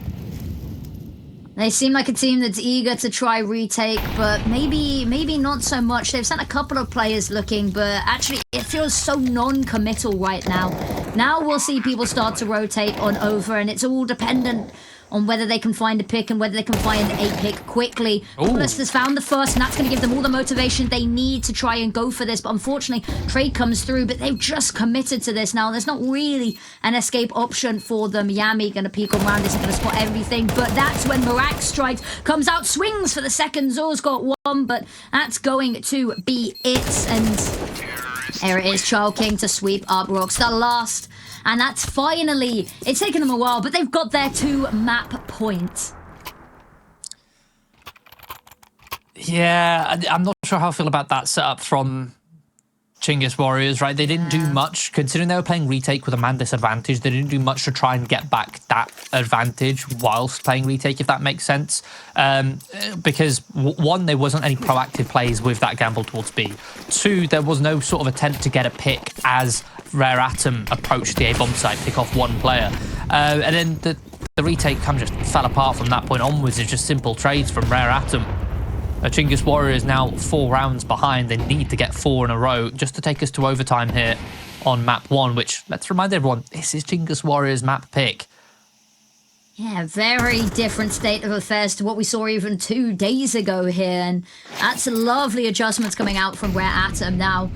They seem like a team that's eager to try retake, but maybe not so much. They've sent a couple of players looking, but actually it feels so non-committal right now. Now we'll see people start to rotate on over, and it's all dependent on whether they can find a pick and whether they can find a pick quickly. Plus has found the first, and that's going to give them all the motivation they need to try and go for this. But unfortunately, trade comes through, but they've just committed to this now. There's not really an escape option for them. Yami going to peek around, isn't going to spot everything, but that's when Mirage strikes, comes out, swings for the second. Zor's got one, but that's going to be it. And there it is, Child King to sweep up ROUX, the last. And that's finally, it's taken them a while, but they've got their 2 map points. Yeah, I'm not sure how I feel about that setup from Chinggis Warriors, right? They didn't do much, considering they were playing retake with a man disadvantage. They didn't do much to try and get back that advantage whilst playing retake, if that makes sense. Because one, there wasn't any proactive plays with that gamble towards B. 2, there was no sort of attempt to get a pick as Rare Atom approached the A bomb site, pick off one player. And then the retake kind of just fell apart from that point onwards. It's just simple trades from Rare Atom. Chinggis Warriors now 4 rounds behind. They need to get 4 in a row just to take us to overtime here on map 1, which, let's remind everyone, this is Chinggis Warriors map pick. Yeah, very different state of affairs to what we saw even 2 days ago here, and that's lovely adjustments coming out from Rare Atom now.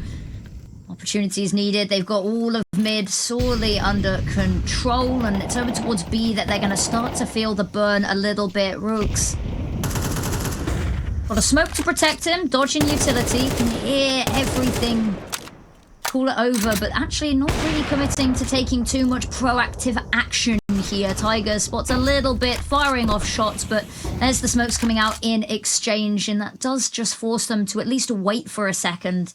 Opportunities needed. They've got all of mid sorely under control, and it's over towards B that they're going to start to feel the burn a little bit. ROUX got a smoke to protect him, dodging utility, can hear everything, call it over, but actually not really committing to taking too much proactive action here. Tiger spots a little bit, firing off shots, but there's the smokes coming out in exchange, and that does just force them to at least wait for a second.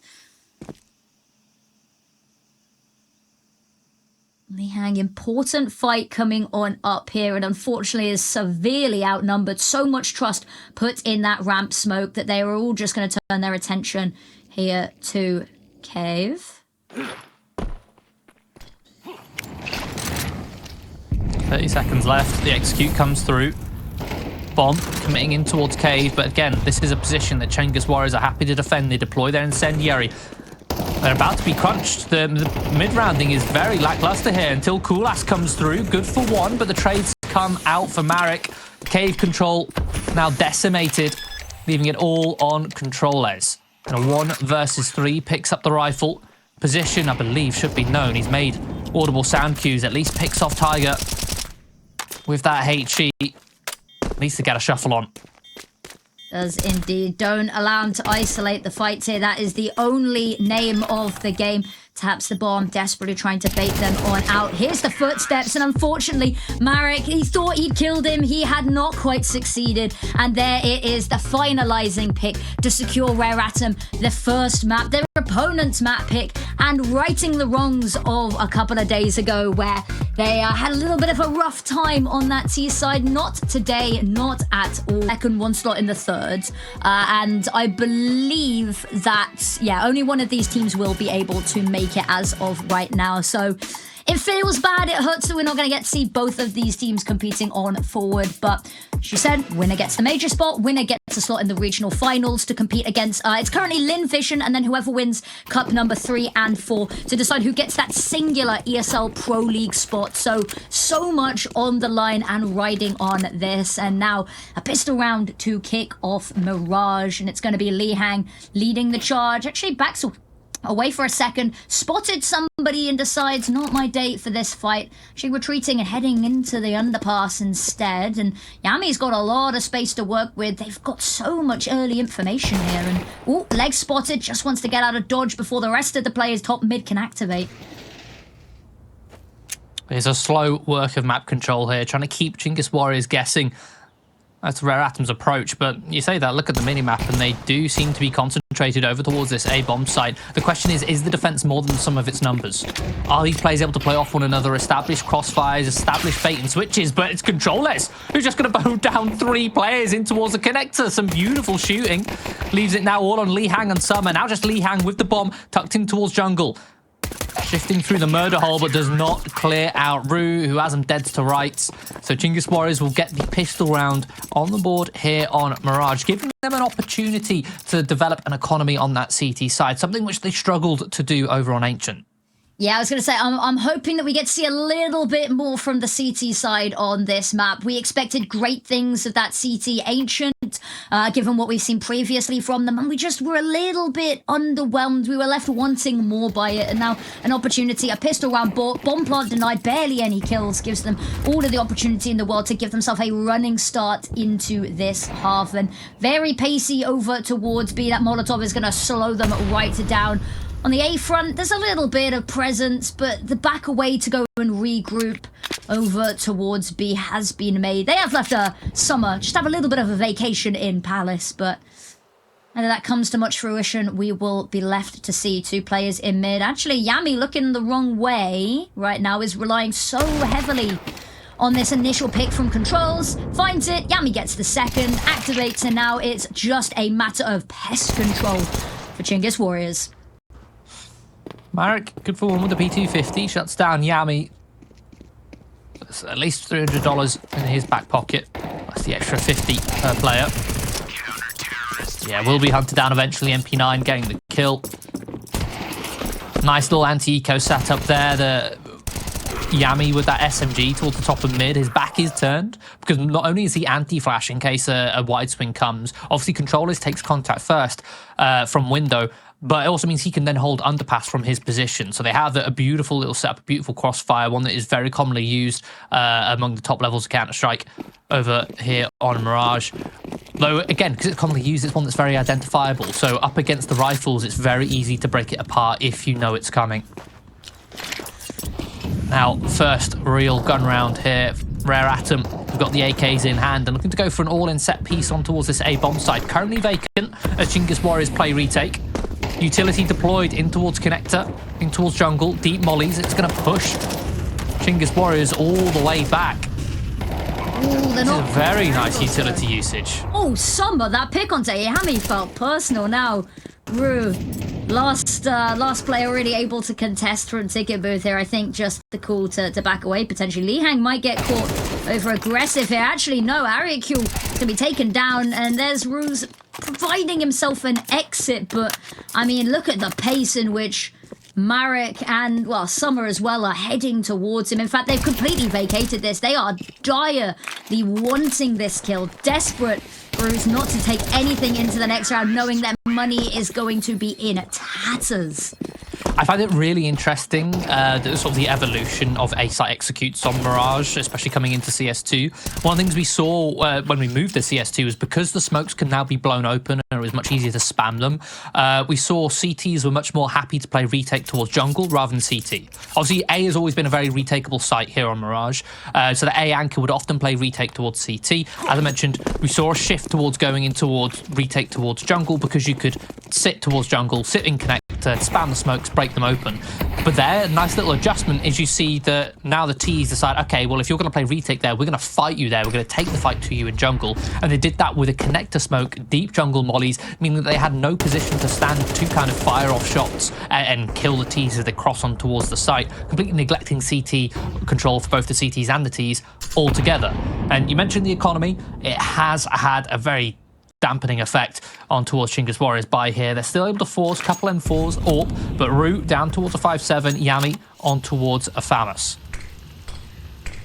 Lee Hang, important fight coming on up here, and unfortunately is severely outnumbered. So much trust put in that ramp smoke that they are all just going to turn their attention here to Cave. 30 seconds left. The execute comes through. Bomb committing in towards Cave, but again, this is a position that Chinggis Warriors are happy to defend. They deploy their incendiary. They're about to be crunched. The mid-rounding is very lackluster here until Coolass comes through. Good for 1, but the trades come out for Marek. Cave control now decimated, leaving it all on controlez. And a 1 versus 3 picks up the rifle. Position, I believe, should be known. He's made audible sound cues, at least picks off Tiger with that HE. Needs to get a shuffle on. Does indeed. Don't allow him to isolate the fight here. That is the only name of the game. taps the bomb, desperately trying to bait them on out. Here's the footsteps, and unfortunately, Marek, he thought he'd killed him. He had not quite succeeded, and there it is, the finalizing pick to secure ROUX the first map, their opponent's map pick, and righting the wrongs of a couple of days ago where they had a little bit of a rough time on that T side. Not today, not at all. Second, one slot in the third, and I believe that, yeah, only one of these teams will be able to make it as of right now. So it feels bad, it hurts that we're not going to get to see both of these teams competing on forward, but she said winner gets the major spot, winner gets a slot in the regional finals to compete against, it's currently Lin Vision, and then whoever wins cup number 3 and 4 to decide who gets that singular ESL Pro League spot. So much on the line and riding on this, and now a pistol round to kick off Mirage, and it's going to be Li Hang leading the charge. Actually backs away for a second, spotted somebody and decides, not my date for this fight. She retreating and heading into the underpass instead, and Yami's got a lot of space to work with. They've got so much early information here, and ooh, leg spotted, just wants to get out of dodge before the rest of the players top mid can activate. There's a slow work of map control here, trying to keep Chinggis Warriors guessing. That's ROUX's approach, but you say that, look at the minimap, and they do seem to be concentrated over towards this A-bomb site. The question is the defense more than some of its numbers? Are these players able to play off one another, establish crossfires, establish bait and switches? But it's controlez who's just going to bow down 3 players in towards the connector. Some beautiful shooting. Leaves it now all on Li Hang and Summer. Now just Li Hang with the bomb, tucked in towards jungle. Shifting through the murder hole, but does not clear out ROUX, who has him dead to rights. So Chinggis Warriors will get the pistol round on the board here on Mirage, giving them an opportunity to develop an economy on that CT side, something which they struggled to do over on Ancient. Yeah, I was going to say, I'm hoping that we get to see a little bit more from the CT side on this map. We expected great things of that CT Ancient, given what we've seen previously from them, and we just were a little bit underwhelmed. We were left wanting more by it, and now an opportunity, a pistol round, bomb plant denied, barely any kills, gives them all of the opportunity in the world to give themselves a running start into this half, and very pacey over towards B. That Molotov is going to slow them right down. On the A front, there's a little bit of presence, but the back away to go and regroup over towards B has been made. They have left a summer, just have a little bit of a vacation in Palace, but whether that comes to much fruition, we will be left to see. 2 players in mid. Actually, Yami looking the wrong way right now, is relying so heavily on this initial pick from controlez. Finds it, Yami gets the second, activates, and now it's just a matter of pest control for Chinggis Warriors. Marek, good for one with the P250, shuts down Yami. That's at least $300 in his back pocket. That's the extra 50 per player. Yeah, will be hunted down eventually. MP9 getting the kill. Nice little anti-eco setup there. The Yami with that SMG towards the top of mid. His back is turned because not only is he anti-flash in case a wide swing comes, obviously controlez takes contact first from window, but it also means he can then hold underpass from his position. So they have a beautiful little setup, a beautiful crossfire, one that is very commonly used among the top levels of Counter-Strike over here on Mirage. Though, again, because it's commonly used, it's one that's very identifiable. So up against the rifles, it's very easy to break it apart if you know it's coming. Now, first real gun round here. ROUX, we've got the AKs in hand and looking to go for an all-in set piece on towards this A-bomb site. Currently vacant as Chinggis Warriors play retake. Utility deployed in towards connector, in towards jungle, deep mollies. It's going to push Chinggis Warriors all the way back. Ooh, they're not... This is a very nice utility usage. Oh, Summer, that pick onto Yami felt personal now. ROUX, last player really able to contest from ticket booth here. I think just the call to back away. Potentially Li Hang might get caught over aggressive here. Actually, no, Ariaku to be taken down, and there's ROUX providing himself an exit. But, I mean, look at the pace in which Marek and, well, Summer as well are heading towards him. In fact, they've completely vacated this. They are direly wanting this kill. Desperate for ROUX not to take anything into the next round, knowing that money is going to be in tatters. I find it really interesting, sort of the evolution of A-site executes on Mirage, especially coming into CS2. One of the things we saw when we moved to CS2 is because the smokes can now be blown open and it was much easier to spam them, we saw CTs were much more happy to play retake towards jungle rather than CT. Obviously, A has always been a very retakeable site here on Mirage, so the A anchor would often play retake towards CT. As I mentioned, we saw a shift towards going in towards retake towards jungle because you could sit towards jungle, sit in connector, spam the smokes, break them open. But there, a nice little adjustment is you see that now the T's decide, okay, well, if you're going to play retake there, we're going to fight you there. We're going to take the fight to you in jungle. And they did that with a connector smoke, deep jungle mollies, meaning that they had no position to stand to kind of fire off shots and kill the T's as they cross on towards the site, completely neglecting CT control for both the CTs and the T's altogether. And you mentioned the economy. It has had a very dampening effect on towards Chinggis Warriors by here. They're still able to force a couple M4s, AWP, but ROUX down towards a 5-7, Yami on towards a FAMAS.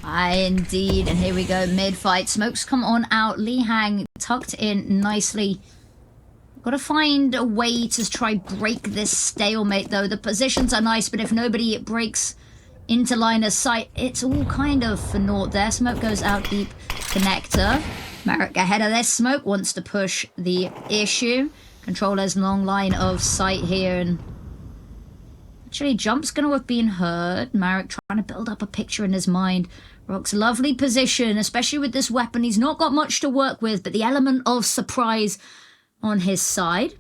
Aye, indeed. And here we go, mid-fight. Smokes come on out. Lihang tucked in nicely. Got to find a way to try break this stalemate, though. The positions are nice, but if nobody breaks into line of sight, it's all kind of for naught there. Smoke goes out deep. Connector. Marek ahead of this. Smoke wants to push the issue. Controller's long line of sight here, and actually jump's going to have been heard. Marek trying to build up a picture in his mind. ROUX lovely position, especially with this weapon. He's not got much to work with, but the element of surprise on his side.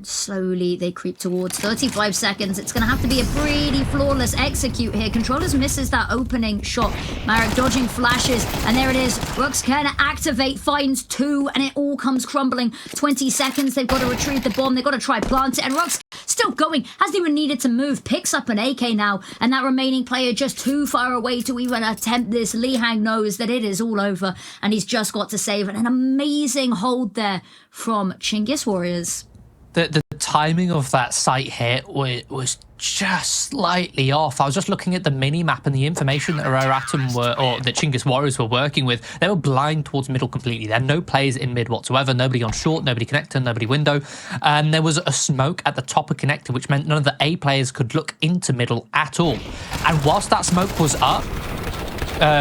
Slowly they creep towards 35 seconds. It's going to have to be a pretty flawless execute here. Controllers misses that opening shot. Marek dodging flashes, and there it is. ROUX can activate, finds two, and it all comes crumbling. 20 seconds, they've got to retrieve the bomb. They've got to try plant it, and ROUX still going. Hasn't even needed to move. Picks up an AK now, and that remaining player just too far away to even attempt this. Lihang knows that it is all over, and he's just got to save it. An amazing hold there from Chinggis Warriors. The timing of that site hit was just slightly off. I was just looking at the mini-map and the information that that Chinggis Warriors were working with. They were blind towards middle completely. There are no players in mid whatsoever. Nobody on short, nobody connector, nobody window. And there was a smoke at the top of connector, which meant none of the A players could look into middle at all. And whilst that smoke was up,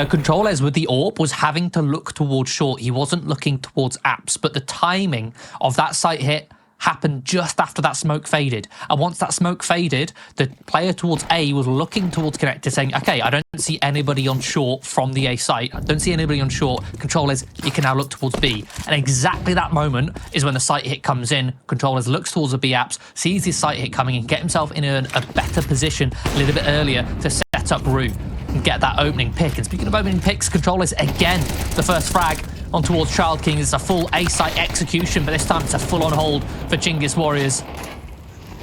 controlez with the AWP was having to look towards short. He wasn't looking towards apps, but the timing of that site hit happened just after that smoke faded. And once that smoke faded, the player towards A was looking towards connector saying, okay, I don't see anybody on short from the A site. I don't see anybody on short. controlez, you can now look towards B. And exactly that moment is when the site hit comes in. controlez looks towards the B apps, sees his site hit coming and get himself in a better position a little bit earlier to set up ROUX and get that opening pick. And speaking of opening picks, controlez again, the first frag on towards Child King. It's a full A-site execution, but this time it's a full-on hold for Chinggis Warriors.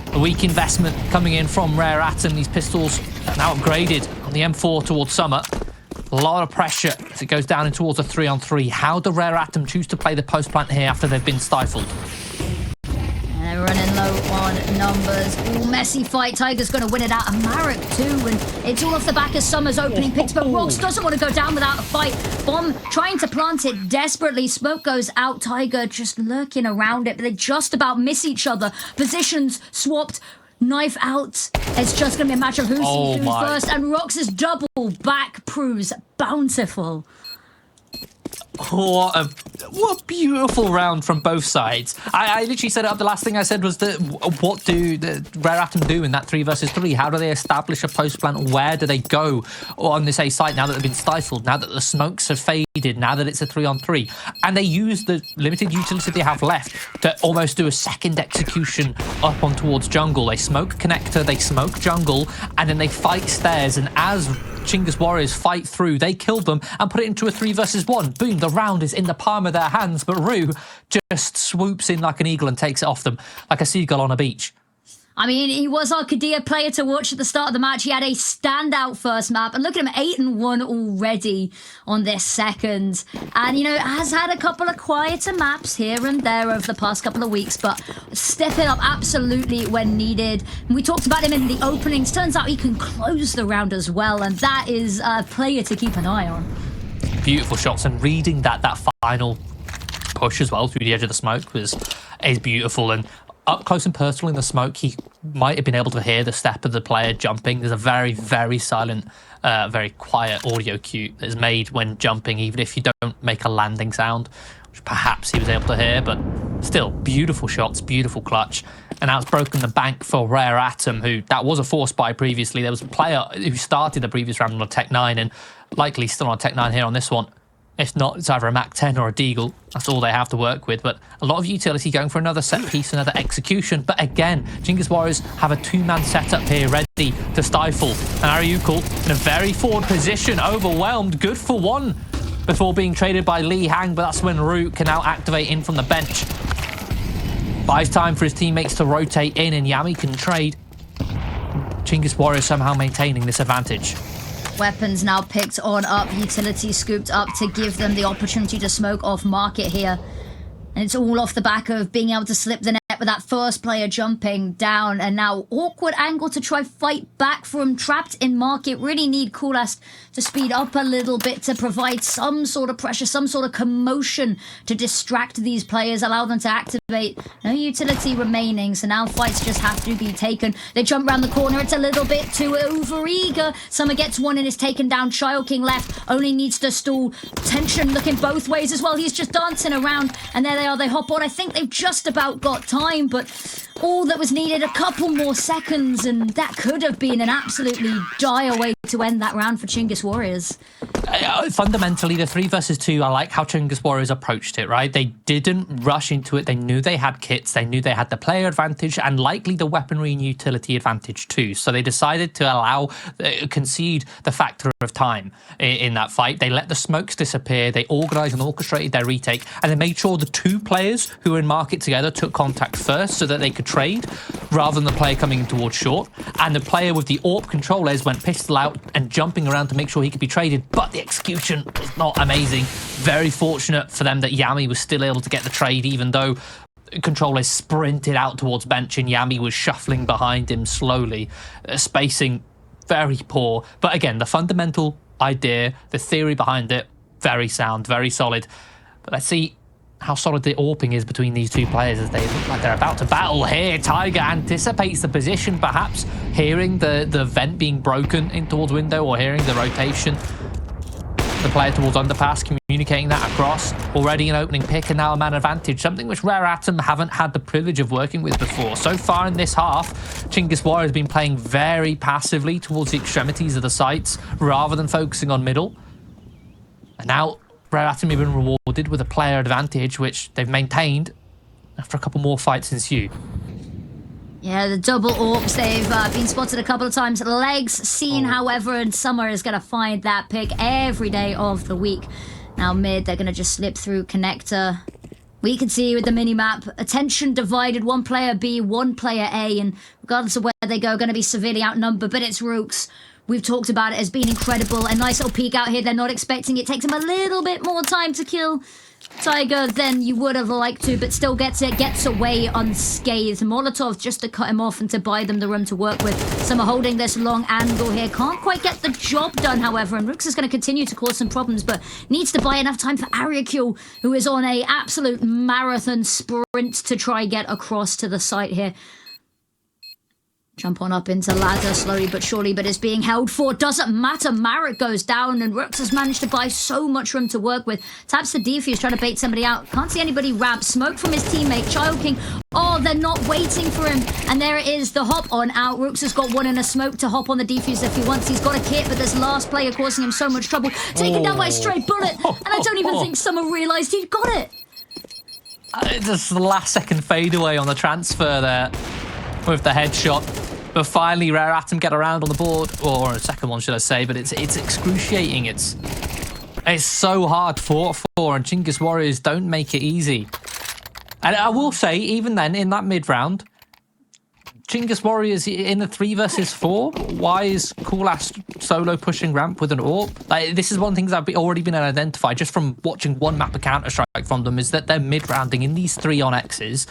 A weak investment coming in from Rare Atom. These pistols are now upgraded on the M4 towards Summer. A lot of pressure as it goes down in towards a 3-on-3. How do Rare Atom choose to play the post-plant here after they've been stifled? And they're running low on numbers. All messy fight. Tiger's going to win it out. And Marek too. And it's all off the back of Summer's opening picks. But ROUX doesn't want to go down without a fight. Bomb trying to plant it desperately. Smoke goes out. Tiger just lurking around it. But they just about miss each other. Positions swapped. Knife out. It's just going to be a matter of who's first. And ROUX's double back proves bountiful. What a beautiful round from both sides. I literally said it up. The last thing I said was that what do the Rare Atom do in that 3 versus 3? How do they establish a post plant? Where do they go on this A site now that they've been stifled? Now that the smokes have faded? Now that it's a 3-on-3? And they use the limited utility they have left to almost do a second execution up on towards jungle. They smoke connector, they smoke jungle, and then they fight stairs. And as Chinggis Warriors fight through, they kill them and put it into a 3 versus 1. Boom, the round is in the palm of their hands, but ROUX just swoops in like an eagle and takes it off them like a seagull on a beach. I mean, he was our Kadir player to watch at the start of the match. He had a standout first map. And look at him, 8-1 already on this second. And, you know, has had a couple of quieter maps here and there over the past couple of weeks, but stepping up absolutely when needed. And we talked about him in the openings. Turns out he can close the round as well. And that is a player to keep an eye on. Beautiful shots, and reading that final push as well through the edge of the smoke is beautiful. And up close and personal in the smoke, he might have been able to hear the step of the player jumping. There's a very, very silent, very quiet audio cue that is made when jumping, even if you don't make a landing sound, which perhaps he was able to hear, but still, beautiful shots, beautiful clutch. And now it's broken the bank for Rare Atom, who that was a force buy previously. There was a player who started the previous round on a Tech 9 and likely still on a Tech 9 here on this one. If not, it's either a Mac 10 or a Deagle. That's all they have to work with. But a lot of utility going for another set piece, another execution. But again, Chinggis Warriors have a two-man setup here ready to stifle. And ROUX in a very forward position, overwhelmed, good for one before being traded by Lee Hang. But that's when ROUX can now activate in from the bench. Buys time for his teammates to rotate in and Yami can trade. Chinggis Warriors somehow maintaining this advantage. Weapons now picked on up, utility scooped up to give them the opportunity to smoke off market here. And it's all off the back of being able to slip the net with that first player jumping down. And now awkward angle to try fight back from trapped in market. Really need controlez to speed up a little bit to provide some sort of pressure, some sort of commotion to distract these players, allow them to activate. No utility remaining, so now fights just have to be taken. They jump around the corner, it's a little bit too over-eager. Summer gets one and is taken down. Child King left, only needs to stall. Tension looking both ways as well. He's just dancing around, and there they are, they hop on. I think they've just about got time, but all that was needed, a couple more seconds, and that could have been an absolutely dire way to end that round for Chinggis Warriors. Fundamentally, the 3 versus 2, I like how Chinggis Warriors approached it, right? They didn't rush into it. They knew they had kits. They knew they had the player advantage and likely the weaponry and utility advantage too. So they decided to concede the factor of time in that fight. They let the smokes disappear. They organized and orchestrated their retake, and they made sure the 2 players who were in market together took contact first so that they could trade rather than the player coming in towards short. And the player with the AWP controlez went pistol out and jumping around to make sure he could be traded, but the execution was not amazing. Very fortunate for them that Yami was still able to get the trade, even though controlez sprinted out towards bench and Yami was shuffling behind him slowly. Spacing very poor, but again, the fundamental idea, the theory behind it, very sound, very solid. But let's see how solid the AWPing is between these 2 players as they look like they're about to battle here. Tiger anticipates the position, perhaps hearing the vent being broken in towards window or hearing the rotation. The player towards underpass, communicating that across. Already an opening pick and now a man advantage, something which Rare Atom haven't had the privilege of working with before. So far in this half, Chinggis Warriors has been playing very passively towards the extremities of the sites rather than focusing on middle. And now Rare Atom have been rewarded with a player advantage, which they've maintained after a couple more fights ensue. Yeah, the double AWPs, they've been spotted a couple of times. Legs seen, however, and Summer is going to find that pick every day of the week. Now mid, they're going to just slip through connector. We can see with the mini-map, attention divided, 1 player B, 1 player A, and regardless of where they go, going to be severely outnumbered, but it's ROUX. We've talked about it as being incredible. A nice little peek out here. They're not expecting it. Takes them a little bit more time to kill Tiger than you would have liked to, but still gets away unscathed. Molotov just to cut him off and to buy them the room to work with. Some are holding this long angle here. Can't quite get the job done, however, and ROUX is going to continue to cause some problems, but needs to buy enough time for ROUX, who is on a absolute marathon sprint to try get across to the site here. Jump on up into ladder slowly but surely, but it's being held for. Doesn't matter. Marek goes down, and ROUX has managed to buy so much room to work with. Taps the defuse, trying to bait somebody out. Can't see anybody ramp. Smoke from his teammate, Child King. Oh, they're not waiting for him. And there it is, the hop on out. ROUX has got one in a smoke to hop on the defuse if he wants. He's got a kit, but this last player causing him so much trouble. Taken down by a stray bullet, and I don't even think Summer realised he'd got it. Just the last second fadeaway on the transfer there with the headshot. But finally, Rare Atom get around on the board, or a second one, should I say, but it's excruciating. It's so hard fought for, and Chinggis Warriors don't make it easy. And I will say, even then, in that mid-round, Chinggis Warriors in the 3 versus 4, why is controlez solo pushing ramp with an AWP? Like, this is one of the things I've already been identified just from watching one map of Counter-Strike from them, is that they're mid-rounding in these 3 on X's.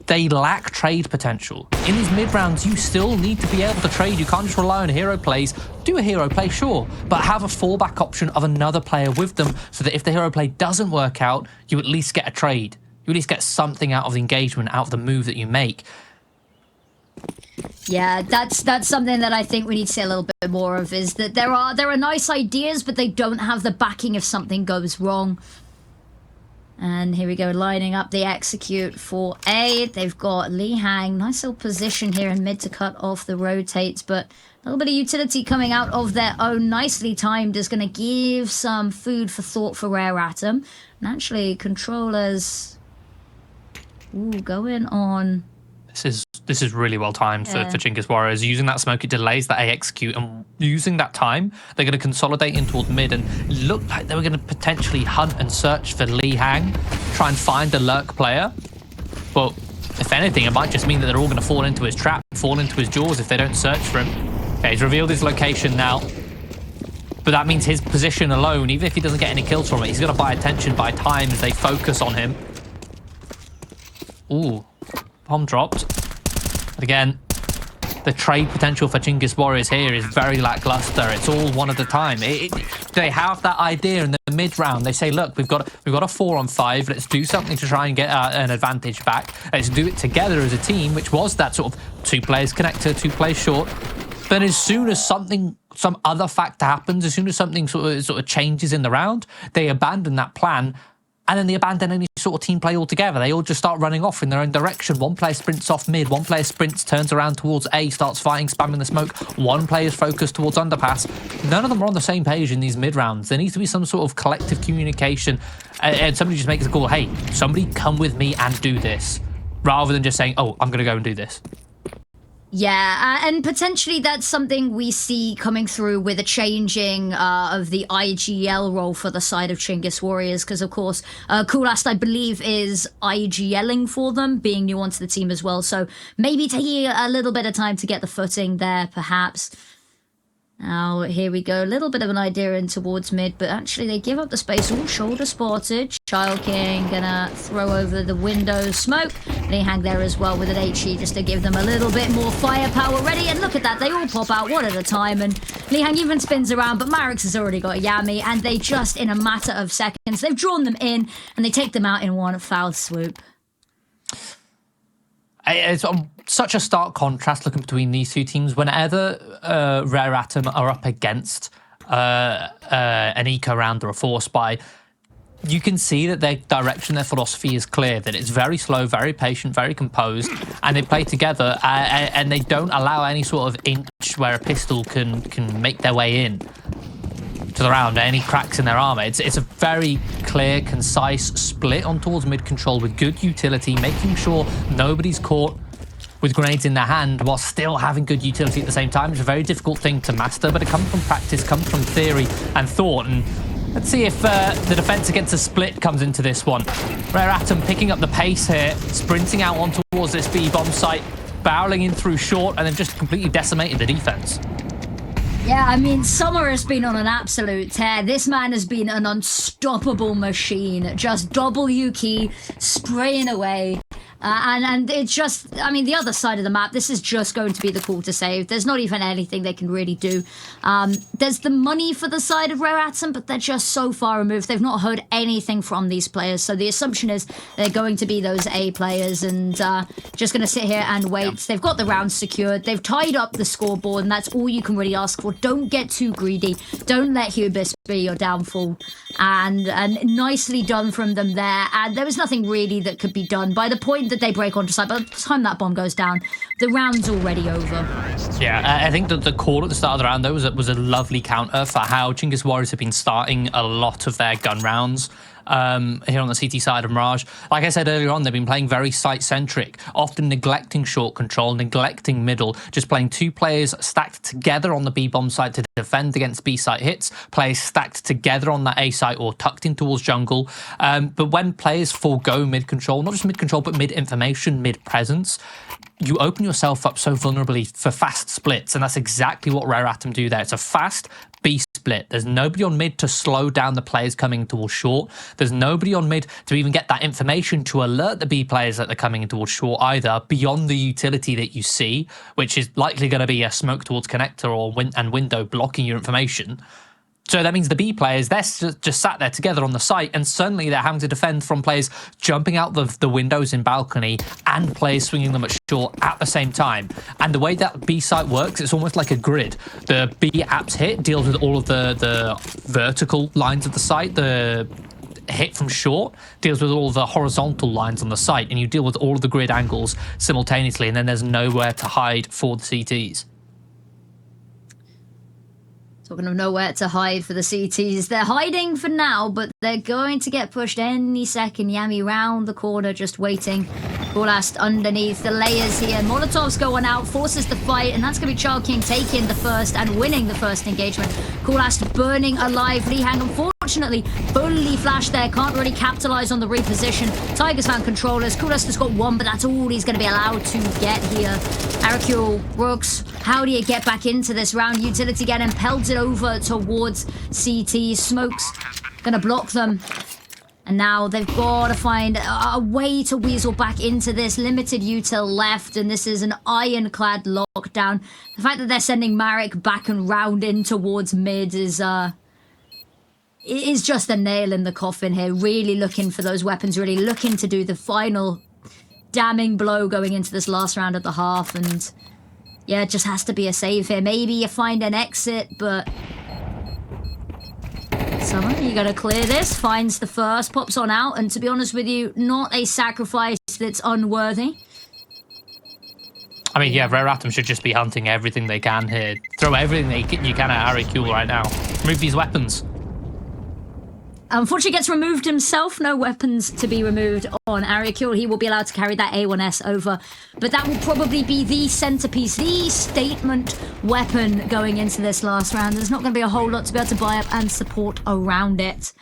They lack trade potential. In these mid-rounds, you still need to be able to trade. You can't just rely on hero plays. Do a hero play, sure, but have a fallback option of another player with them so that if the hero play doesn't work out, you at least get a trade. You at least get something out of the engagement, out of the move that you make. Yeah, that's something that I think we need to see a little bit more of, is that there are nice ideas, but they don't have the backing if something goes wrong. And here we go, lining up the execute for A. They've got Li Hang. Nice little position here in mid to cut off the rotates, but a little bit of utility coming out of their own. Nicely timed is going to give some food for thought for Rare Atom. And actually, controllers... Ooh, going on... This is really well timed for Chinggis Warriors. Using that smoke, it delays that A execute, and using that time, they're going to consolidate in towards mid, and it looked like they were going to potentially hunt and search for Li Hang, try and find a lurk player. But if anything, it might just mean that they're all going to fall into his trap, fall into his jaws if they don't search for him. Okay, he's revealed his location now. But that means his position alone, even if he doesn't get any kills from it, he's going to buy attention, buy time as they focus on him. Ooh. Bomb dropped. But again, the trade potential for Chinggis Warriors here is very lackluster. It's all one at a time. They have that idea in the mid round. They say, look, we've got a 4-on-5. Let's do something to try and get an advantage back. Let's do it together as a team, which was that sort of 2 players connector, 2 players short. But as soon as some other factor happens, as soon as something sort of changes in the round, they abandon that plan. And then they abandon any sort of team play altogether. They all just start running off in their own direction. One player sprints off mid, one player sprints, turns around towards A, starts fighting, spamming the smoke. One player's focused towards underpass. None of them are on the same page in these mid rounds. There needs to be some sort of collective communication. And somebody just makes a call, hey, somebody come with me and do this. Rather than just saying, oh, I'm going to go and do this. Yeah, and potentially that's something we see coming through with a changing of the IGL role for the side of Chinggis Warriors, because of course Kulast, I believe, is IGLing for them, being new onto the team as well, so maybe taking a little bit of time to get the footing there, perhaps. Now, here we go. A little bit of an idea in towards mid, but actually they give up the space. All shoulder spotted. Child King gonna throw over the window smoke. They hang there as well with an HE just to give them a little bit more firepower ready. And look at that. They all pop out one at a time. And Li Hang even spins around, but Marix has already got a Yami. And they just, in a matter of seconds, they've drawn them in and they take them out in one foul swoop. It's such a stark contrast looking between these two teams. Whenever Rare Atom are up against an eco round or a force buy, you can see that their direction, their philosophy is clear, that it's very slow, very patient, very composed, and they play together and they don't allow any sort of inch where a pistol can make their way in to the round, any cracks in their armor. It's a very clear, concise split on towards mid control with good utility, making sure nobody's caught with grenades in their hand while still having good utility at the same time. It's a very difficult thing to master, but it comes from practice, comes from theory and thought. And let's see if the defense against a split comes into this one. Rare Atom picking up the pace here, sprinting out on towards this B bomb site, barreling in through short, and they've just completely decimated the defense. Yeah, I mean, Summer has been on an absolute tear. This man has been an unstoppable machine. Just W key, spraying away. And it's just, I mean, the other side of the map, this is just going to be the call to save. There's not even anything they can really do. There's the money for the side of Rare Atom, but they're just so far removed. They've not heard anything from these players. So the assumption is they're going to be those A players and just going to sit here and wait. Yeah. They've got the round secured. They've tied up the scoreboard, and that's all you can really ask for. Don't get too greedy. Don't let hubris be your downfall. And nicely done from them there. And there was nothing really that could be done. By the point that they break onto site, by the time that bomb goes down, the round's already over. Yeah, I think that the call at the start of the round, though, was a lovely counter for how Chinggis Warriors have been starting a lot of their gun rounds. Here on the CT side of Mirage. Like I said earlier on, they've been playing very site-centric, often neglecting short control, neglecting middle, just playing 2 players stacked together on the B-bomb site to defend against B-site hits, players stacked together on that A site or tucked in towards jungle. But when players forego mid-control, not just mid-control, but mid-information, mid-presence, you open yourself up so vulnerably for fast splits, and that's exactly what Rare Atom do there. It's a fast B split. There's nobody on mid to slow down the players coming towards short. There's nobody on mid to even get that information to alert the B players that they're coming towards short either, beyond the utility that you see, which is likely going to be a smoke towards connector or window blocking your information. So that means the B players, they're just sat there together on the site, and suddenly they're having to defend from players jumping out the windows in balcony and players swinging them at short at the same time. And the way that B site works, it's almost like a grid. The B apps hit deals with all of the vertical lines of the site. The hit from short deals with all the horizontal lines on the site, and you deal with all of the grid angles simultaneously, and then there's nowhere to hide for the CTs. Talking of nowhere to hide for the CTs. They're hiding for now, but they're going to get pushed any second. Yami round the corner, just waiting. Coolast underneath the layers here. Molotov's going out, forces the fight, and that's going to be Child King taking the first and winning the first engagement. Coolast burning alive. Liihang, unfortunately, fully flashed there. Can't really capitalize on the reposition. Tigers found controllers. Coolast has got one, but that's all he's going to be allowed to get here. Aracule, ROUX, how do you get back into this round? Utility getting pelted over towards CT. Smokes gonna block them. And now they've got to find a way to weasel back into this. Limited util left, and this is an ironclad lockdown. The fact that they're sending Marek back and round in towards mid is just a nail in the coffin here. Really looking for those weapons, really looking to do the final damning blow going into this last round of the half. And yeah, it just has to be a save here. Maybe you find an exit, but Summer, you gotta clear this. Finds the first, pops on out, and to be honest with you, not a sacrifice that's unworthy. I mean, yeah, Rare Atom should just be hunting everything they can here. Throw everything you can at Aracule right now. Remove these weapons. Unfortunately, gets removed himself. No weapons to be removed on Aracule. He will be allowed to carry that A1S over. But that will probably be the centerpiece, the statement weapon going into this last round. There's not going to be a whole lot to be able to buy up and support around it.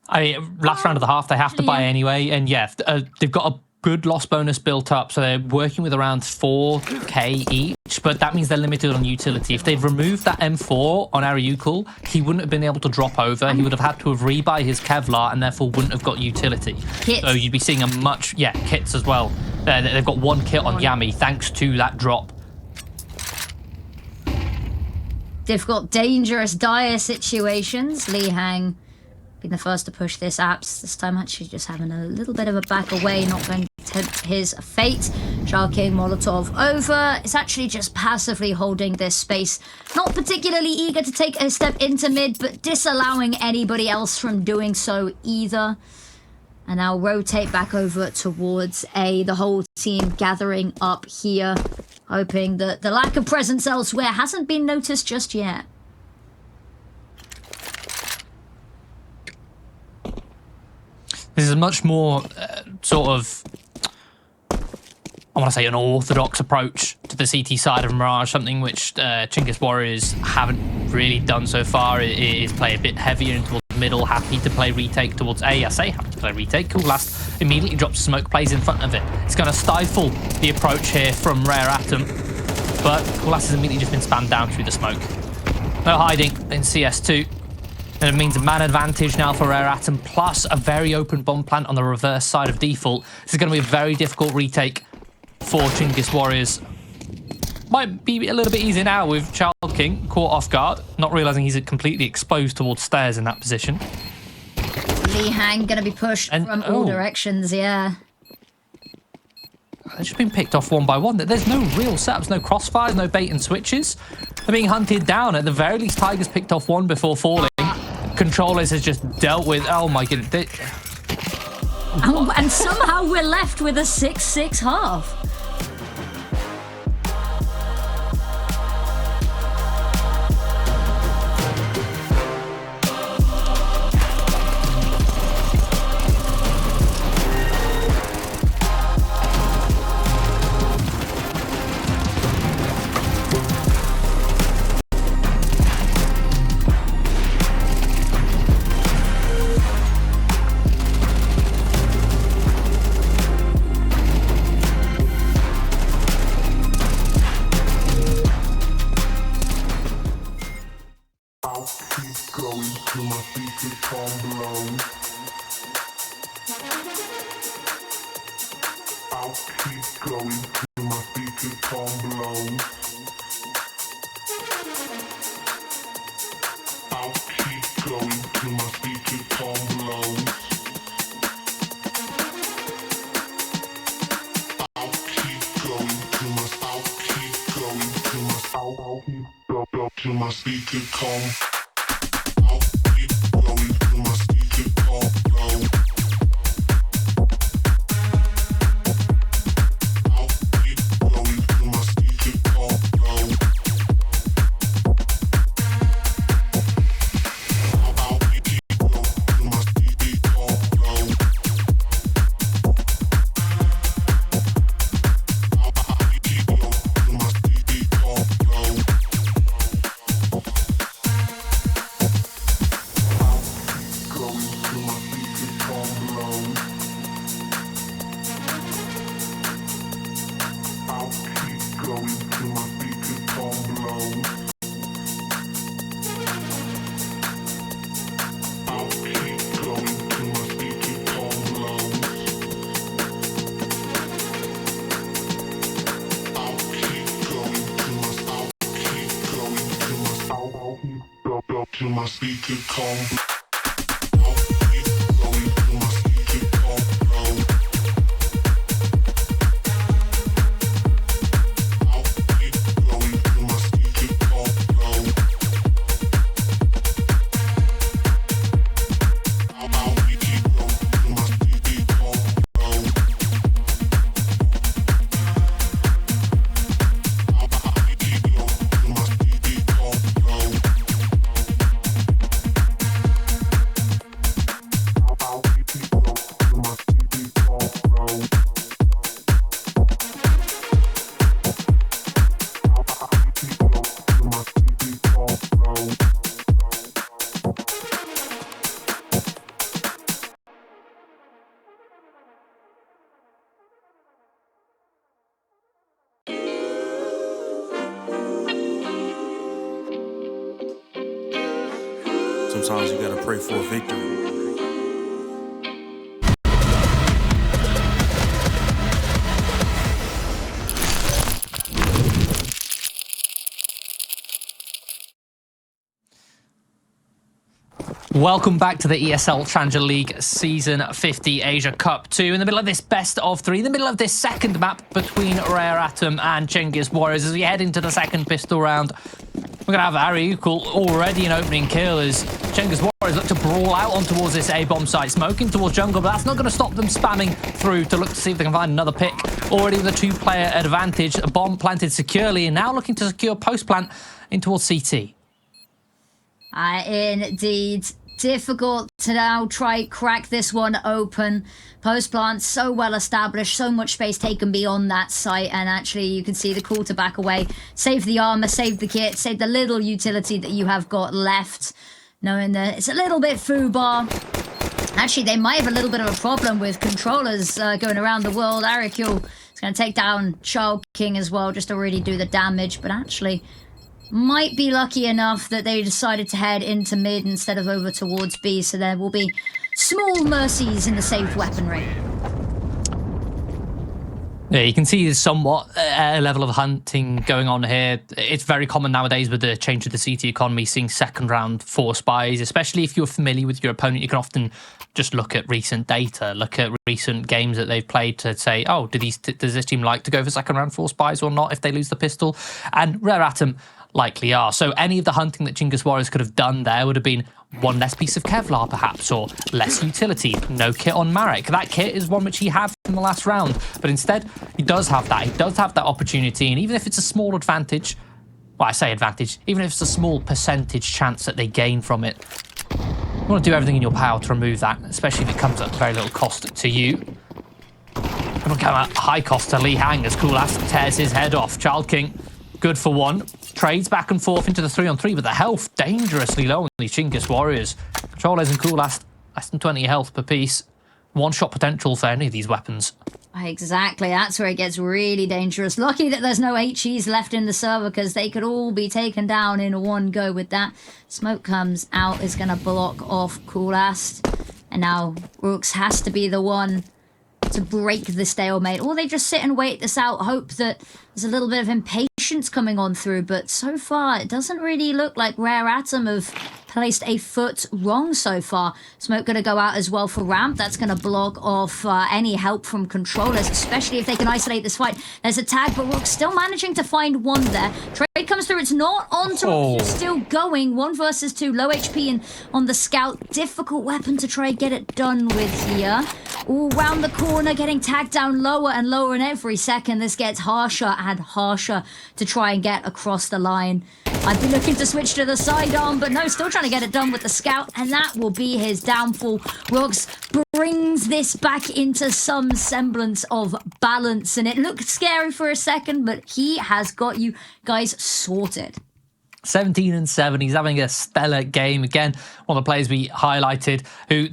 I mean, last round of the half, they have to buy anyway. And yeah, they've got a good loss bonus built up, so they're working with around 4k each, but that means they're limited on utility. If they'd removed that M4 on Aracule, he wouldn't have been able to drop over. He would have had to have rebuy his Kevlar and therefore wouldn't have got utility. Kits. So you'd be seeing a much, kits as well. They've got one kit on Yami thanks to that drop. Difficult, dangerous, dire situations. Liihang being the first to push this apps. This time actually just having a little bit of a back away, not going to tempt his fate. Child King Molotov over. It's actually just passively holding this space. Not particularly eager to take a step into mid, but disallowing anybody else from doing so either. And now rotate back over towards A. The whole team gathering up here, hoping that the lack of presence elsewhere hasn't been noticed just yet. This is a much more sort of, I want to say, an orthodox approach to the CT side of Mirage, something which Chinggis Warriors haven't really done so far. It is play a bit heavier into the middle, happy to play retake towards A. I say happy to play retake. Coolast immediately drops smoke, plays in front of it. It's going to stifle the approach here from Rare Atom, but Coolast has immediately just been spammed down through the smoke. No hiding in CS2. And it means a man advantage now for Rare Atom, plus a very open bomb plant on the reverse side of default. This is going to be a very difficult retake for Chinggis Warriors. Might be a little bit easy now with Child King caught off guard, not realizing he's completely exposed towards stairs in that position. Liihang going to be pushed from all directions, yeah. They've just been picked off one by one. There's no real setups, no crossfires, no bait and switches. They're being hunted down. At the very least, Tigers picked off one before falling. Controlez has just dealt with, oh my goodness. And somehow we're left with a 6-6 half. I'll till my speaker calm. I'll keep going till my speaker calm low. I'll keep going till my speaker calm low. I'll keep going till my speaker calm low. Till my speaker calm. I'll keep going till my speaker calm low. I'll keep going till my speaker calm low. I'll keep going till my speaker calm low. I'll keep going till my speaker calm low. Sometimes you gotta pray for a victory. Welcome back to the ESL Challenger League Season 50 Asia Cup 2. In the middle of this best of 3, in the middle of this second map between Rare Atom and Chinggis Warriors as we head into the second pistol round. We're going to have ROUX already an opening kill as Chinggis Warriors look to brawl out on towards this A-bomb site, smoking towards jungle, but that's not going to stop them spamming through to look to see if they can find another pick. Already with a 2-player advantage, a bomb planted securely, and now looking to secure post-plant in towards CT. Indeed. Difficult to now try crack this one open. Post plant so well established, so much space taken beyond that site, and actually you can see the call to back away. Save the armor, save the kit, save the little utility that you have got left, knowing that it's a little bit foobar. Actually, they might have a little bit of a problem with controllers going around the world. ROUX is going to take down Child King as well, just to really do the damage, but actually might be lucky enough that they decided to head into mid instead of over towards B, so there will be small mercies in the saved weaponry. Yeah, you can see there's somewhat a level of hunting going on here. It's very common nowadays with the change of the CT economy, seeing second round 4 spies, especially if you're familiar with your opponent. You can often just look at recent data, look at recent games that they've played to say, oh, does this team like to go for second round 4 spies or not if they lose the pistol? And Rare Atom likely are. So any of the hunting that Chinggis Warriors could have done there would have been one less piece of Kevlar perhaps, or less utility, no kit on Marek. That kit is one which he had in the last round, but instead he does have that. He does have that opportunity, and even if it's a small advantage, well, I say advantage, even if it's a small percentage chance that they gain from it, you want to do everything in your power to remove that, especially if it comes at very little cost to you. It'll come at high cost to Lee Hang as controlez tears his head off. Child King, good for one. Trades back and forth into the 3-on-3, but the health dangerously low on these Chinggis Warriors. controlez and controlez, less than 20 health per piece. One-shot potential for any of these weapons. Exactly, that's where it gets really dangerous. Lucky that there's no HEs left in the server, because they could all be taken down in one go with that. Smoke comes out, is going to block off controlez. And now ROUX has to be the one to break the stalemate. Or they just sit and wait this out, hope that there's a little bit of impatience patience coming on through, but so far it doesn't really look like Rare Atom have placed a foot wrong so far. Smoke going to go out as well for Ramp. That's going to block off any help from controllers, especially if they can isolate this fight. There's a tag, but ROUX still managing to find one there. Trade comes through. It's not onto ROUX. Still going. 1 versus 2. Low HP and on the scout. Difficult weapon to try and get it done with here. All round the corner, getting tagged down lower and lower, and every second this gets harsher and harsher to try and get across the line. I'd be looking to switch to the sidearm, but no, still trying to get it done with the scout, and that will be his downfall. ROUX brings this back into some semblance of balance, and it looked scary for a second, but he has got you guys sorted. 17-7. He's having a stellar game. Again, one of the players we highlighted who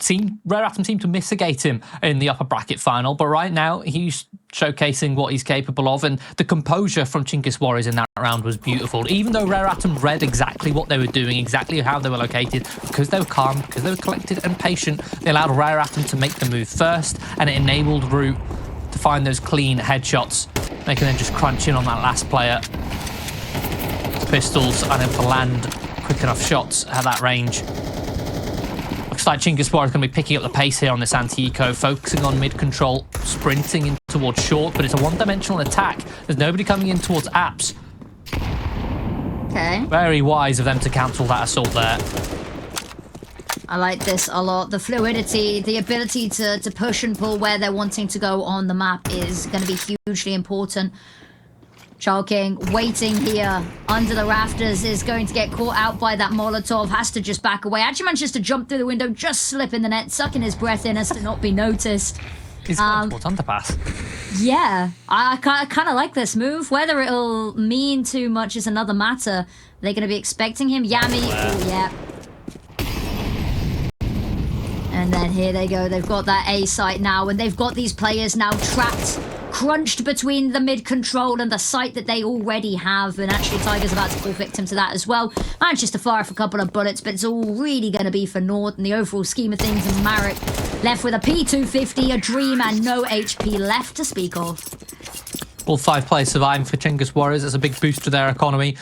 Rare Atom seemed to mitigate him in the upper bracket final. But right now, he's showcasing what he's capable of. And the composure from Chinggis Warriors in that round was beautiful. Even though Rare Atom read exactly what they were doing, exactly how they were located, because they were calm, because they were collected and patient, they allowed Rare Atom to make the move first. And it enabled ROUX to find those clean headshots. They can then just crunch in on that last player. Pistols unable to land quick enough shots at that range. Looks like Chinggis Warriors going to be picking up the pace here on this anti-eco, focusing on mid-control, sprinting in towards short, but it's a one-dimensional attack. There's nobody coming in towards apps. Okay. Very wise of them to cancel that assault there. I like this a lot. The fluidity, the ability to push and pull where they're wanting to go on the map is going to be hugely important. King waiting here under the rafters is going to get caught out by that Molotov, has to just back away. Actually manages to jump through the window, just slip in the net, sucking his breath in as to not be noticed. He's gone towards underpass. Yeah, I kind of like this move. Whether it'll mean too much is another matter. They're going to be expecting him. Yami, oh, yeah. And then here they go. They've got that A site now, and they've got these players now trapped, crunched between the mid-control and the site that they already have. And actually, Tiger's about to fall victim to that as well. Manages to fire off a couple of bullets, but it's all really going to be for naught in the overall scheme of things. And Marek left with a P250, a dream, and no HP left to speak of. All 5 players surviving for Chinggis Warriors. It's a big boost to their economy.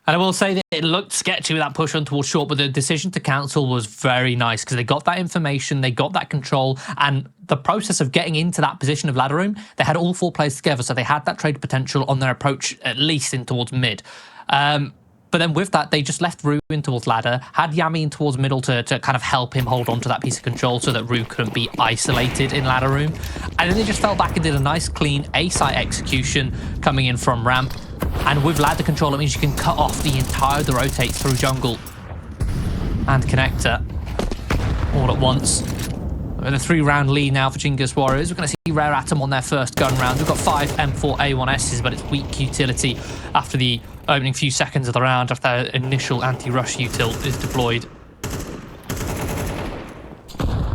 And I will say that it looked sketchy with that push on towards short, but the decision to cancel was very nice because they got that information, they got that control, and the process of getting into that position of ladder room, they had all 4 players together, so they had that trade potential on their approach, at least in towards mid. But then with that, they just left ROUX in towards ladder, had Yami in towards middle to kind of help him hold on to that piece of control so that ROUX couldn't be isolated in ladder room. And then they just fell back and did a nice clean A-site execution coming in from ramp. And with ladder control, it means you can cut off the entire rotate through jungle and connector all at once. We're in a 3-round lead now for Chinggis Warriors. We're going to see Rare Atom on their first gun round. We've got 5 M4A1Ss, but it's weak utility after the opening few seconds of the round, after their initial anti-rush util is deployed.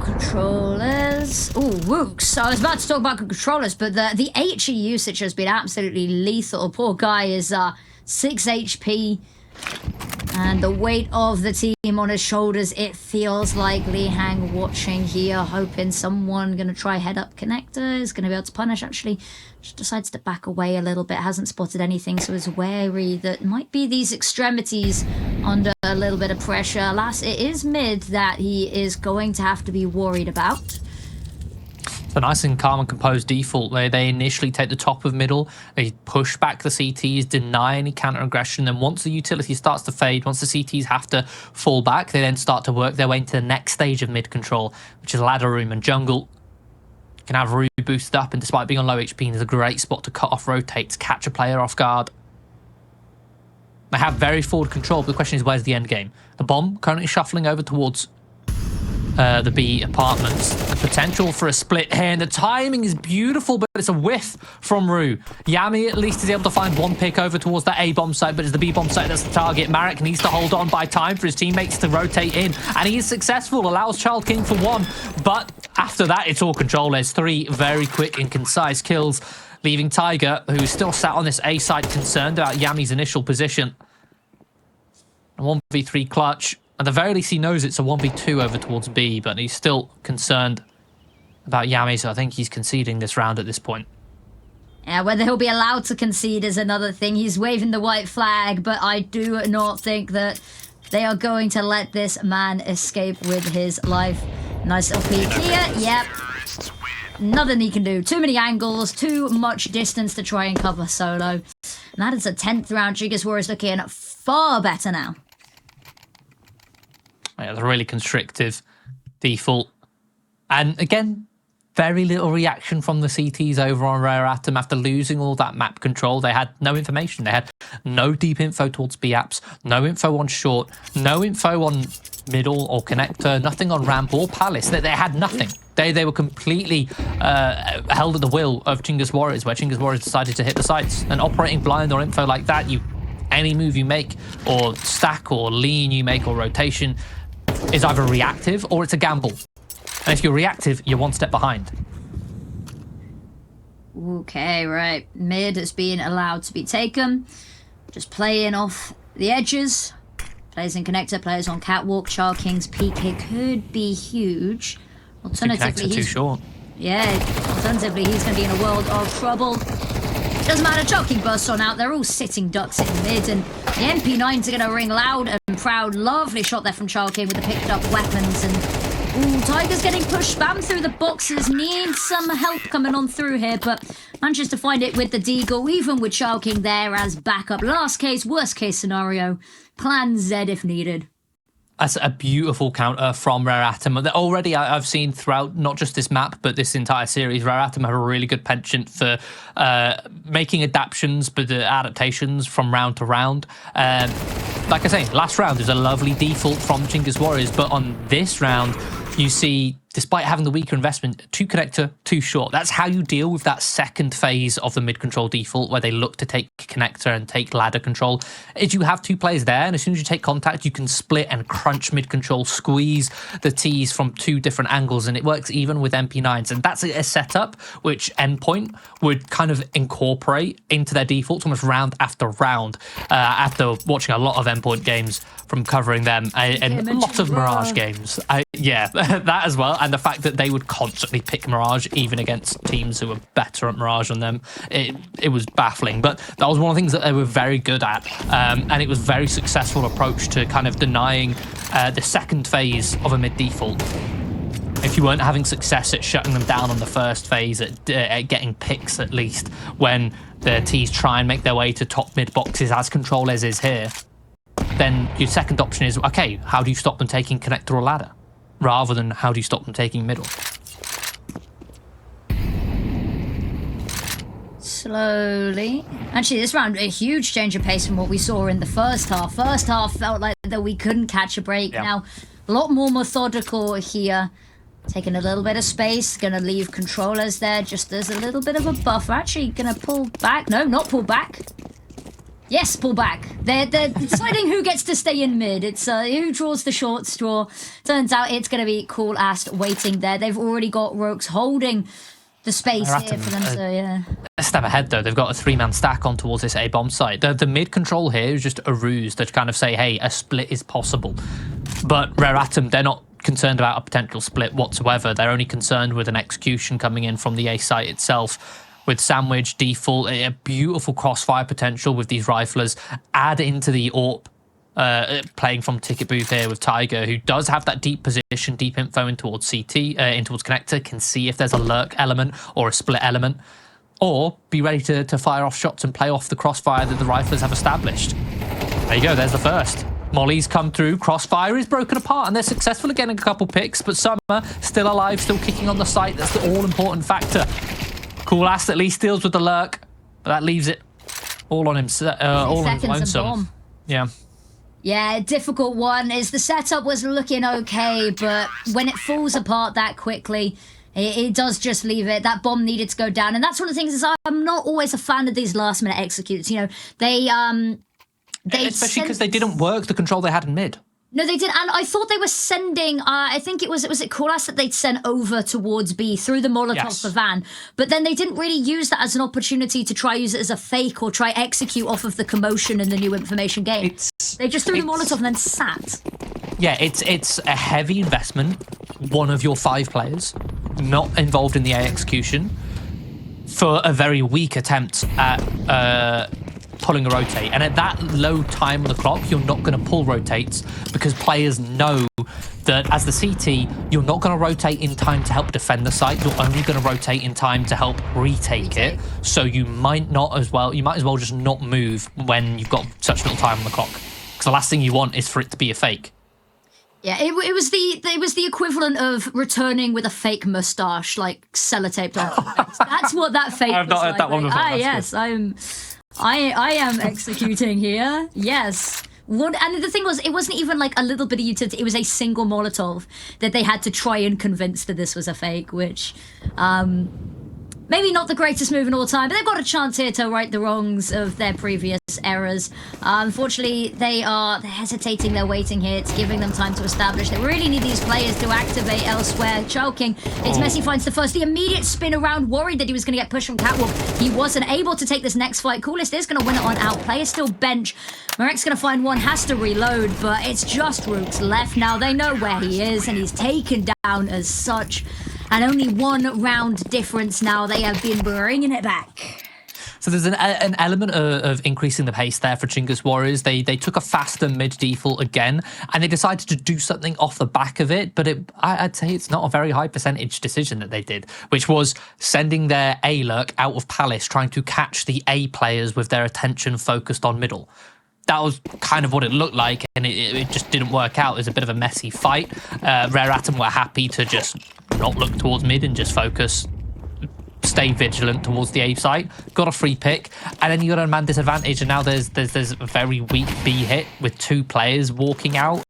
Controllers. Oh, ROUX. I was about to talk about controllers, but the HE usage has been absolutely lethal. Poor guy is 6 HP. And the weight of the team on his shoulders, it feels like Li Hang watching here, hoping someone going to try head up connector, is going to be able to punish. Actually, just decides to back away a little bit, hasn't spotted anything, so is wary that might be these extremities under a little bit of pressure. Alas, it is mid that he is going to have to be worried about. So nice and calm and composed default. They initially take the top of middle, they push back the CTs, deny any counter-aggression, and once the utility starts to fade, once the CTs have to fall back, they then start to work their way into the next stage of mid-control, which is ladder room and jungle. You can have ROUX boosted up, and despite being on low HP, it's a great spot to cut off rotates, catch a player off guard. They have very forward control, but the question is, where's the end game? The bomb currently shuffling over towards the B apartments. The potential for a split here, and the timing is beautiful, but it's a whiff from ROUX. Yami at least is able to find one pick over towards that A bomb site, but it's the B bomb site that's the target. Marek needs to hold on by time for his teammates to rotate in, and he is successful, allows Child King for 1, but after that it's all controlez. 3 very quick and concise kills, leaving Tiger, who's still sat on this A side, concerned about Yami's initial position. A 1v3 clutch. At the very least, he knows it's a 1v2 over towards B, but he's still concerned about Yami, so I think he's conceding this round at this point. Yeah, whether he'll be allowed to concede is another thing. He's waving the white flag, but I do not think that they are going to let this man escape with his life. Nice little peek here. Yep. Nothing he can do. Too many angles, too much distance to try and cover solo. And that is a 10th round. Chinggis Warriors looking far better now. Yeah, it's a really constrictive default. And again, very little reaction from the CTs over on Rare Atom after losing all that map control. They had no information. They had no deep info towards B apps, no info on short, no info on middle or connector, nothing on ramp or palace. They had nothing. They were completely held at the will of Chinggis Warriors, where Chinggis Warriors decided to hit the sites. And operating blind or info like that, any move you make or stack or lean you make or rotation is either reactive or it's a gamble. And if you're reactive, you're one step behind. Okay, right. Mid is being allowed to be taken. Just playing off the edges. Players in connector, players on catwalk. Char King's peak here could be huge. Alternatively, he's too short. Yeah, alternatively, he's going to be in a world of trouble. Doesn't matter, Char King bursts on out. They're all sitting ducks in mid, and the MP9s are going to ring loud and proud. Lovely shot there from Char King with the picked up weapons, and ooh, Tiger's getting pushed, spam through the boxes, needs some help coming on through here, but manages to find it with the Deagle, even with Char King there as backup. Last case, worst case scenario, plan Z if needed. That's a beautiful counter from Rare Atom. Already I've seen throughout not just this map, but this entire series, Rare Atom have a really good penchant for making adaptations, but the adaptations from round to round. Like I say, last round is a lovely default from Chinggis Warriors, but on this round, you see, despite having the weaker investment, 2 connector, 2 short. That's how you deal with that second phase of the mid-control default, where they look to take connector and take ladder control. Is you have 2 players there, and as soon as you take contact, you can split and crunch mid-control, squeeze the Ts from 2 different angles, and it works even with MP9s. And that's a setup which Endpoint would kind of incorporate into their defaults almost round after round, after watching a lot of Endpoint games from covering them, and lots of Mirage games. Yeah, that as well. And the fact that they would constantly pick Mirage, even against teams who were better at Mirage than them, it was baffling. But that was one of the things that they were very good at. And it was a very successful approach to kind of denying the second phase of a mid-default. If you weren't having success at shutting them down on the first phase, at getting picks at least, when the Ts try and make their way to top mid boxes, as controlez is here, then your second option is, okay, how do you stop them taking connector or ladder? Rather than how do you stop them taking middle? Slowly. Actually, this round, a huge change of pace from what we saw in the first half. First half felt like that we couldn't catch a break. Yeah. Now, a lot more methodical here. Taking a little bit of space. Going to leave controlez there just as a little bit of a buffer. Actually, going to pull back. No, not pull back. Yes, pull back. They're deciding who gets to stay in mid. It's who draws the short straw. Turns out it's going to be Cool Ast waiting there. They've already got ROUX holding the space here for them to, yeah. A step ahead, though. They've got a 3-man stack on towards this A-bomb site. The mid control here is just a ruse to kind of say, hey, a split is possible. But Rare Atom, they're not concerned about a potential split whatsoever. They're only concerned with an execution coming in from the A site itself. With Sandwich, default, a beautiful crossfire potential with these riflers. Add into the AWP, playing from ticket booth here with Tiger, who does have that deep position, deep info in towards CT, in towards connector, can see if there's a lurk element or a split element, or be ready to fire off shots and play off the crossfire that the riflers have established. There you go, there's the first. Molly's come through, crossfire is broken apart, and they're successful at getting a couple picks, but Summer still alive, still kicking on the site. That's the all-important factor. Cool Ast at least deals with the lurk, but that leaves it all on him, all on his lonesome. Yeah. Yeah, difficult one. Is the setup was looking okay, but when it falls apart that quickly, it does just leave it. That bomb needed to go down, and that's one of the things is I'm not always a fan of these last-minute executes. You know, they especially because they didn't work the control they had in mid. No, they did, and I thought they were sending, I think it was Cool Ast that they'd sent over towards B through the Molotov for Van, but then they didn't really use that as an opportunity to try use it as a fake or try execute off of the commotion in the new information game. They just threw the Molotov and then sat. Yeah, it's a heavy investment, one of your 5 players, not involved in the A execution, for a very weak attempt at pulling a rotate. And at that low time on the clock, you're not going to pull rotates because players know that as the CT, you're not going to rotate in time to help defend the site. You're only going to rotate in time to help retake it. So you might as well just not move when you've got such little time on the clock. Because the last thing you want is for it to be a fake. Yeah, it was the equivalent of returning with a fake mustache, like sellotaped off. That's what that fake. I've not heard that one before. Yes, good. I am executing here. Yes. And the thing was, it wasn't even like a little bit of utility. It was a single Molotov that they had to try and convince that this was a fake, which maybe not the greatest move in all time, but they've got a chance here to right the wrongs of their previous errors. Unfortunately, they're hesitating, they're waiting here. It's giving them time to establish. They really need these players to activate elsewhere. Choking. It's Messi finds the first. The immediate spin around, worried that he was going to get pushed from Catwalk. He wasn't able to take this next fight. Coolest is going to win it on out. Player still bench. Marek's going to find one, has to reload, but it's just ROUX left now. They know where he is, and he's taken down as such. And only 1 round difference now. They have been bringing it back. So there's an element of increasing the pace there for Chinggis Warriors. They took a faster mid default again, and they decided to do something off the back of it. But I'd say it's not a very high percentage decision that they did, which was sending their A lurk out of Palace, trying to catch the A players with their attention focused on middle. That was kind of what it looked like, and it just didn't work out. It was a bit of a messy fight. Rare Atom were happy to just not look towards mid and just focus, stay vigilant towards the A site. Got a free pick, and then you got a man disadvantage, and now there's a very weak B hit with 2 players walking out.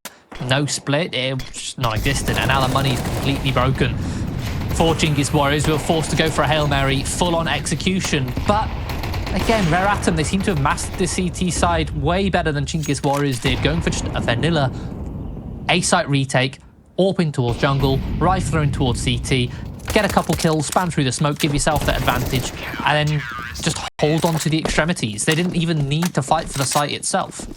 No split, it's non-existent, and now the money's completely broken. For Chinggis Warriors, we were forced to go for a Hail Mary, full-on execution, but again, Rare Atom, they seem to have mastered the CT side way better than Chinggis Warriors did, going for just a vanilla A-site retake, AWP towards jungle, rifler in towards CT, get a couple kills, spam through the smoke, give yourself that advantage, and then just hold on to the extremities. They didn't even need to fight for the site itself.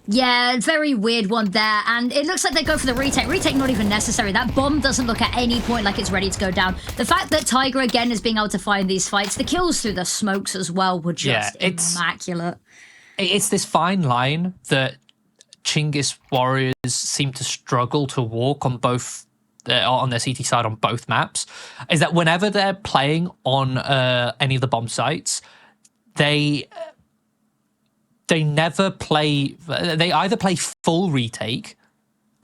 Yeah, very weird one there, and it looks like they go for the retake. Retake not even necessary. That bomb doesn't look at any point like it's ready to go down. The fact that Tiger again is being able to find these fights, the kills through the smokes as well were just immaculate. It's this fine line that Chinggis Warriors seem to struggle to walk on both on their CT side on both maps, is that whenever they're playing on any of the bomb sites, they never play. They either play full retake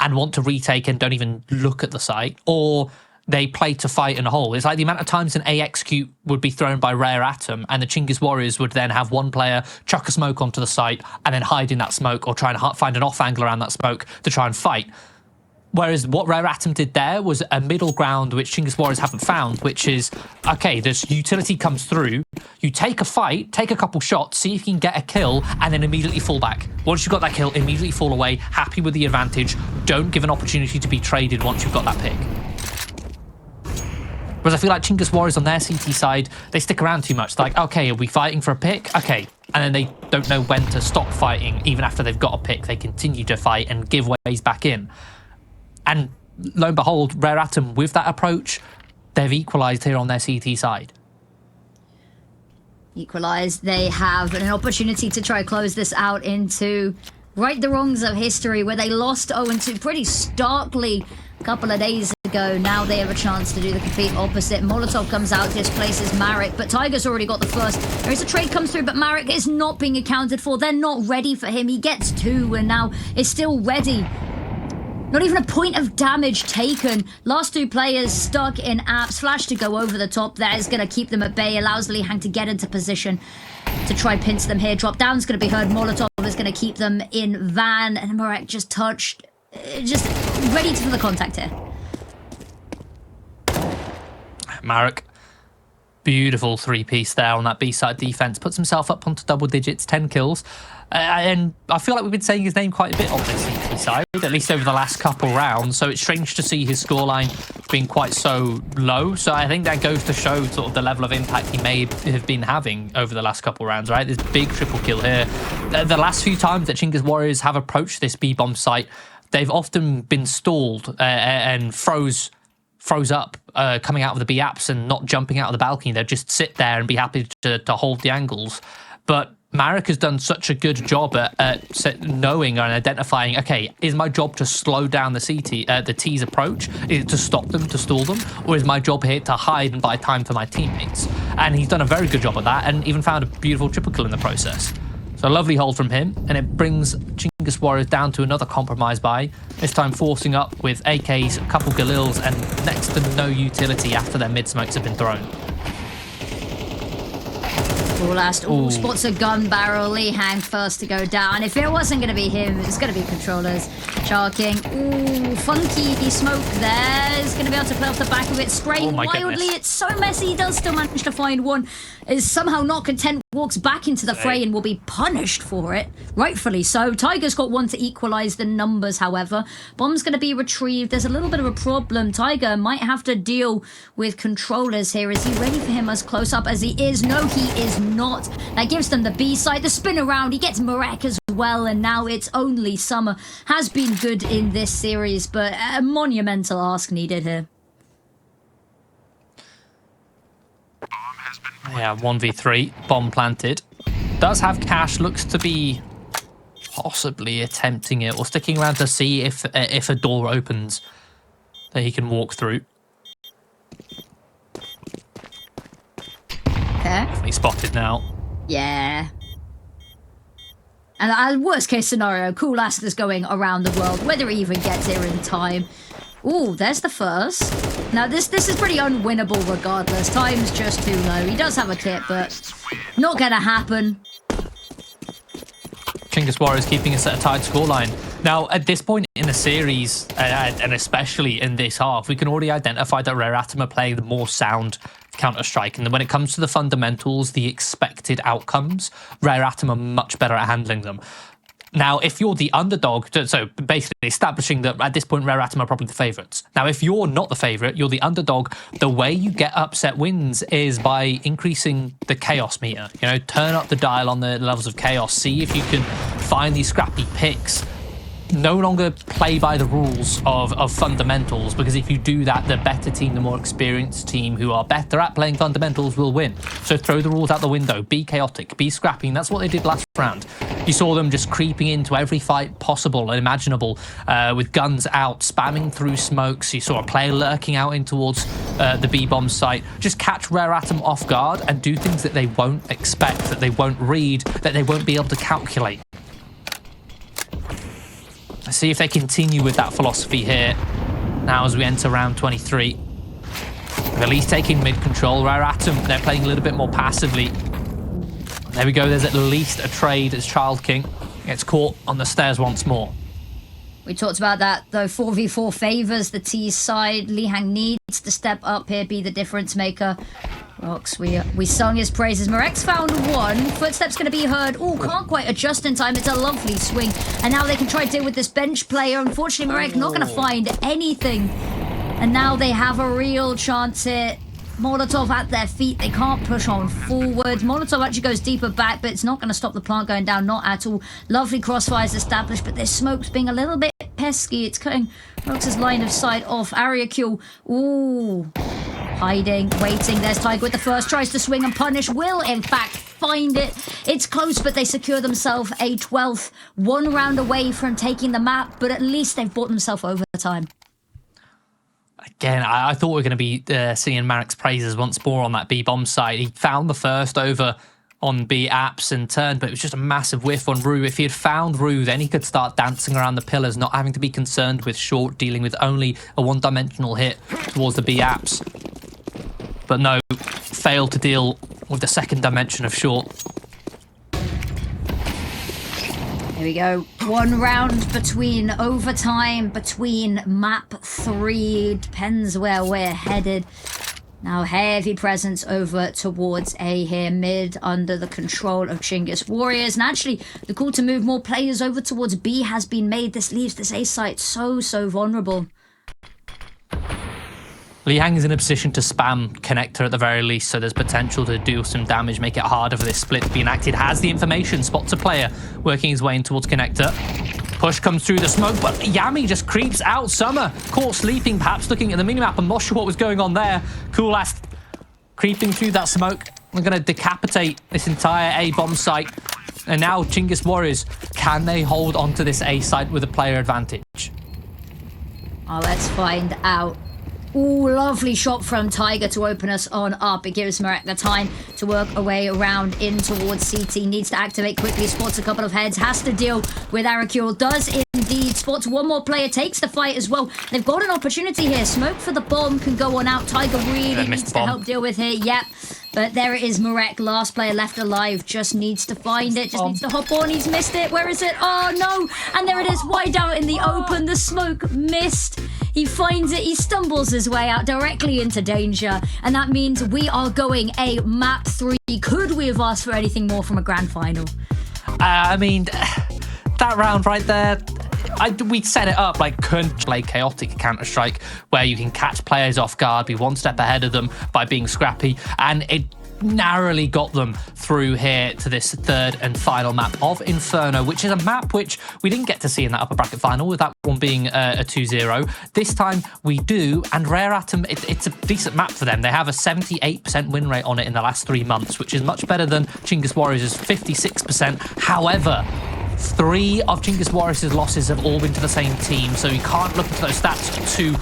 and want to retake and don't even look at the site, or they play to fight in a hole. It's like the amount of times an A execute would be thrown by Rare Atom, and the Chinggis Warriors would then have one player chuck a smoke onto the site and then hide in that smoke, or try and find an off angle around that smoke to try and fight. Whereas what Rare Atom did there was a middle ground which Chinggis Warriors haven't found, which is, okay, this utility comes through, you take a fight, take a couple shots, see if you can get a kill, and then immediately fall back. Once you've got that kill, immediately fall away, happy with the advantage, don't give an opportunity to be traded once you've got that pick. Whereas I feel like Chinggis Warriors on their CT side, they stick around too much. They're like, okay, are we fighting for a pick? Okay. And then they don't know when to stop fighting, even after they've got a pick. They continue to fight and give ways back in. And lo and behold, Rare Atom, with that approach, they've equalised here on their CT side. Equalised. They have an opportunity to try to close this out into right the wrongs of history, where they lost 0-2 pretty starkly a couple of days ago. Now they have a chance to do the complete opposite. Molotov comes out, displaces Marek, but Tiger's already got the first. There is a trade comes through, but Marek is not being accounted for. They're not ready for him. He gets 2 and now is still ready. Not even a point of damage taken. Last 2 players stuck in apps. Flash to go over the top. That is going to keep them at bay. Allows Lihang to get into position to try pinch them here. Drop down is going to be heard. Molotov is going to keep them in van. And Marek just touched. Just ready for the contact here. Marek, beautiful 3-piece there on that B-side defense. Puts himself up onto double digits, 10 kills. And I feel like we've been saying his name quite a bit on this CT side, at least over the last couple rounds. So it's strange to see his scoreline being quite so low. So I think that goes to show sort of the level of impact he may have been having over the last couple rounds, right? This big triple kill here. The last few times that Chinggis Warriors have approached this B-bomb site, they've often been stalled and froze froze up coming out of the B apps and not jumping out of the balcony. They'd just sit there and be happy to hold the angles. But Marek has done such a good job at knowing and identifying, okay, is my job to slow down the T's approach? Is it to stop them, to stall them? Or is my job here to hide and buy time for my teammates? And he's done a very good job at that and even found a beautiful triple kill in the process. So a lovely hold from him, and it brings Chinggis Warriors down to another compromise buy, this time forcing up with AKs, a couple Galils, and next to no utility after their mid-smokes have been thrown. Last spots a gun barrel. Lihang first to go down. If it wasn't going to be him, it's going to be controllers. Charking. Ooh, funky smoke there. Is going to be able to play off the back of it. Spraying wildly. It's so messy. He does still manage to find one. Is somehow not content. Walks back into the fray and will be punished for it. Rightfully so. Tiger's got one to equalize the numbers, however. Bomb's going to be retrieved. There's a little bit of a problem. Tiger might have to deal with controllers here. Is he ready for him as close up as he is? No, he is not. That gives them the B side. The spin around. He gets Mirage as well. And now it's only Summer. Has been good in this series, but a monumental ask needed here. Yeah, 1v3, bomb planted. Does have cash, looks to be possibly attempting it or sticking around to see if a door opens that he can walk through. Okay. Definitely spotted now. Yeah. And worst case scenario, Cool Aster's going around the world, whether he even gets here in time. Ooh, there's the first. Now, this is pretty unwinnable regardless. Time's just too low. He does have a kit, but not going to happen. Chinggis Warriors keeping us at a tied scoreline. Now, at this point in the series, and especially in this half, we can already identify that Rare Atom are playing the more sound Counter-Strike. And when it comes to the fundamentals, the expected outcomes, Rare Atom are much better at handling them. Now, if you're the underdog, so basically establishing that at this point, Rare Atom are probably the favourites. Now, if you're not the favourite, you're the underdog, the way you get upset wins is by increasing the chaos meter. You know, turn up the dial on the levels of chaos, see if you can find these scrappy picks. No longer play by the rules of fundamentals, because if you do that, the better team, the more experienced team who are better at playing fundamentals will win. So throw the rules out the window, be chaotic, be scrappy, and that's what they did last round. You saw them just creeping into every fight possible and imaginable with guns out, spamming through smokes. You saw a player lurking out in towards the B-bomb site. Just catch Rare Atom off guard and do things that they won't expect, that they won't read, that they won't be able to calculate. Let's see if they continue with that philosophy here now as we enter round 23. At least taking mid-control. Rare Atom, they're playing a little bit more passively. There we go, there's at least a trade as Child King gets caught on the stairs once more. We talked about that, though. 4v4 favours the T side. Lihang needs to step up here, be the difference maker. ROUX, we sung his praises. Marek's found one. Footsteps going to be heard. Oh, can't quite adjust in time. It's a lovely swing. And now they can try to deal with this bench player. Unfortunately, Marek not going to find anything. And now they have a real chance here. Molotov at their feet. They can't push on forward. Molotov actually goes deeper back, but it's not going to stop the plant going down. Not at all. Lovely crossfires established, but this smoke's being a little bit pesky. It's cutting ROUX's line of sight off. Ariakul. Ooh. Hiding, waiting. There's Tiger with the first. Tries to swing and punish. Will, in fact, find it. It's close, but they secure themselves a 12th. 1 round away from taking the map, but at least they've bought themselves overtime. Again, I thought we were going to be singing Marek's praises once more on that B-bomb side. He found the first over on B apps and turned, but it was just a massive whiff on ROUX. If he had found ROUX, then he could start dancing around the pillars, not having to be concerned with short, dealing with only a one-dimensional hit towards the B apps. But no, failed to deal with the second dimension of short. Here we go. 1 round between overtime, between map 3. Depends where we're headed. Now heavy presence over towards A here, mid, under the control of Chinggis Warriors. And actually, the call to move more players over towards B has been made. This leaves this A site so vulnerable. Lihang is in a position to spam connector at the very least, so there's potential to do some damage, make it harder for this split to be enacted. Has the information, spots a player working his way in towards connector. Push comes through the smoke, but Yami just creeps out. Summer caught sleeping, perhaps looking at the minimap. I'm not sure what was going on there. Coolast creeping through that smoke. We're going to decapitate this entire A bomb site. And now Chinggis Warriors, can they hold onto this A site with a player advantage? Oh, let's find out. Ooh, lovely shot from Tiger to open us on up. It gives Mirage the time to work a way around in towards CT. Needs to activate quickly, spots a couple of heads, has to deal with Aracule. Does indeed, spots one more player, takes the fight as well. They've got an opportunity here. Smoke for the bomb can go on out. Tiger really needs to help deal with here. Yep. But there it is, Mirage, last player left alive, just needs to find it, just needs to hop on. He's missed it. Where is it? Oh, no. And there it is, wide out in the open. The smoke missed. He finds it. He stumbles his way out directly into danger. And that means we are going a map 3. Could we have asked for anything more from a grand final? I mean, that round right there, we set it up like play chaotic Counter-Strike, where you can catch players off guard, be one step ahead of them by being scrappy, and it narrowly got them through here to this third and final map of Inferno, which is a map which we didn't get to see in that upper bracket final, with that one being a 2-0. This time we do, and Rare Atom, it's a decent map for them. They have a 78% win rate on it in the last 3 months, which is much better than Chinggis Warriors' 56%. However, 3 of Chinggis Warriors' losses have all been to the same team, so you can't look at those stats too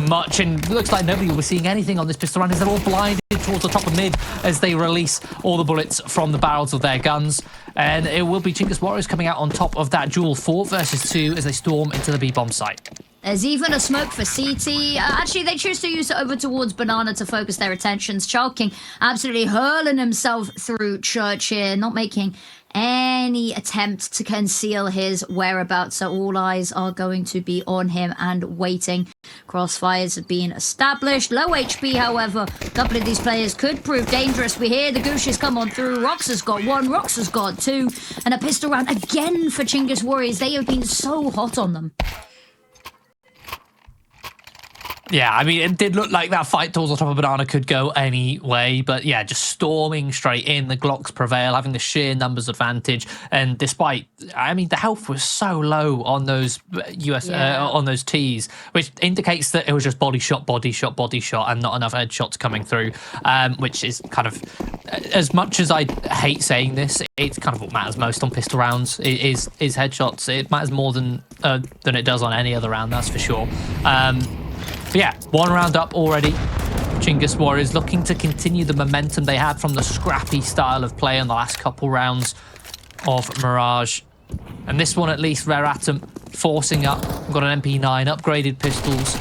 much, and it looks like nobody will be seeing anything on this pistol round, as they're all blinded towards the top of mid as they release all the bullets from the barrels of their guns. And it will be Chinggis Warriors coming out on top of that duel 4 versus 2 as they storm into the B-bomb site. There's even a smoke for CT. Actually, they choose to use it over towards Banana to focus their attentions. Chalking absolutely hurling himself through Church here, not making any attempt to conceal his whereabouts, so all eyes are going to be on him and waiting. Crossfires have been established. Low HP, however, a couple of these players could prove dangerous. We hear the Gooshes come on through. ROUX has got 1, ROUX has got 2, and a pistol round again for Chinggis Warriors. They have been so hot on them. Yeah, I mean, it did look like that fight towards the top of Banana could go any way, but yeah, just storming straight in. The Glocks prevail, having the sheer numbers advantage, and despite, I mean, the health was so low on those on those Ts, which indicates that it was just body shot, and not enough headshots coming through, which is kind of, as much as I hate saying this, it's kind of what matters most on pistol rounds is headshots. It matters more than it does on any other round, that's for sure. But yeah, 1 round up already. Chinggis Warriors looking to continue the momentum they had from the scrappy style of play in the last couple rounds of Mirage. And this one, at least, Rare Atom forcing up. We've got an MP9, upgraded pistols.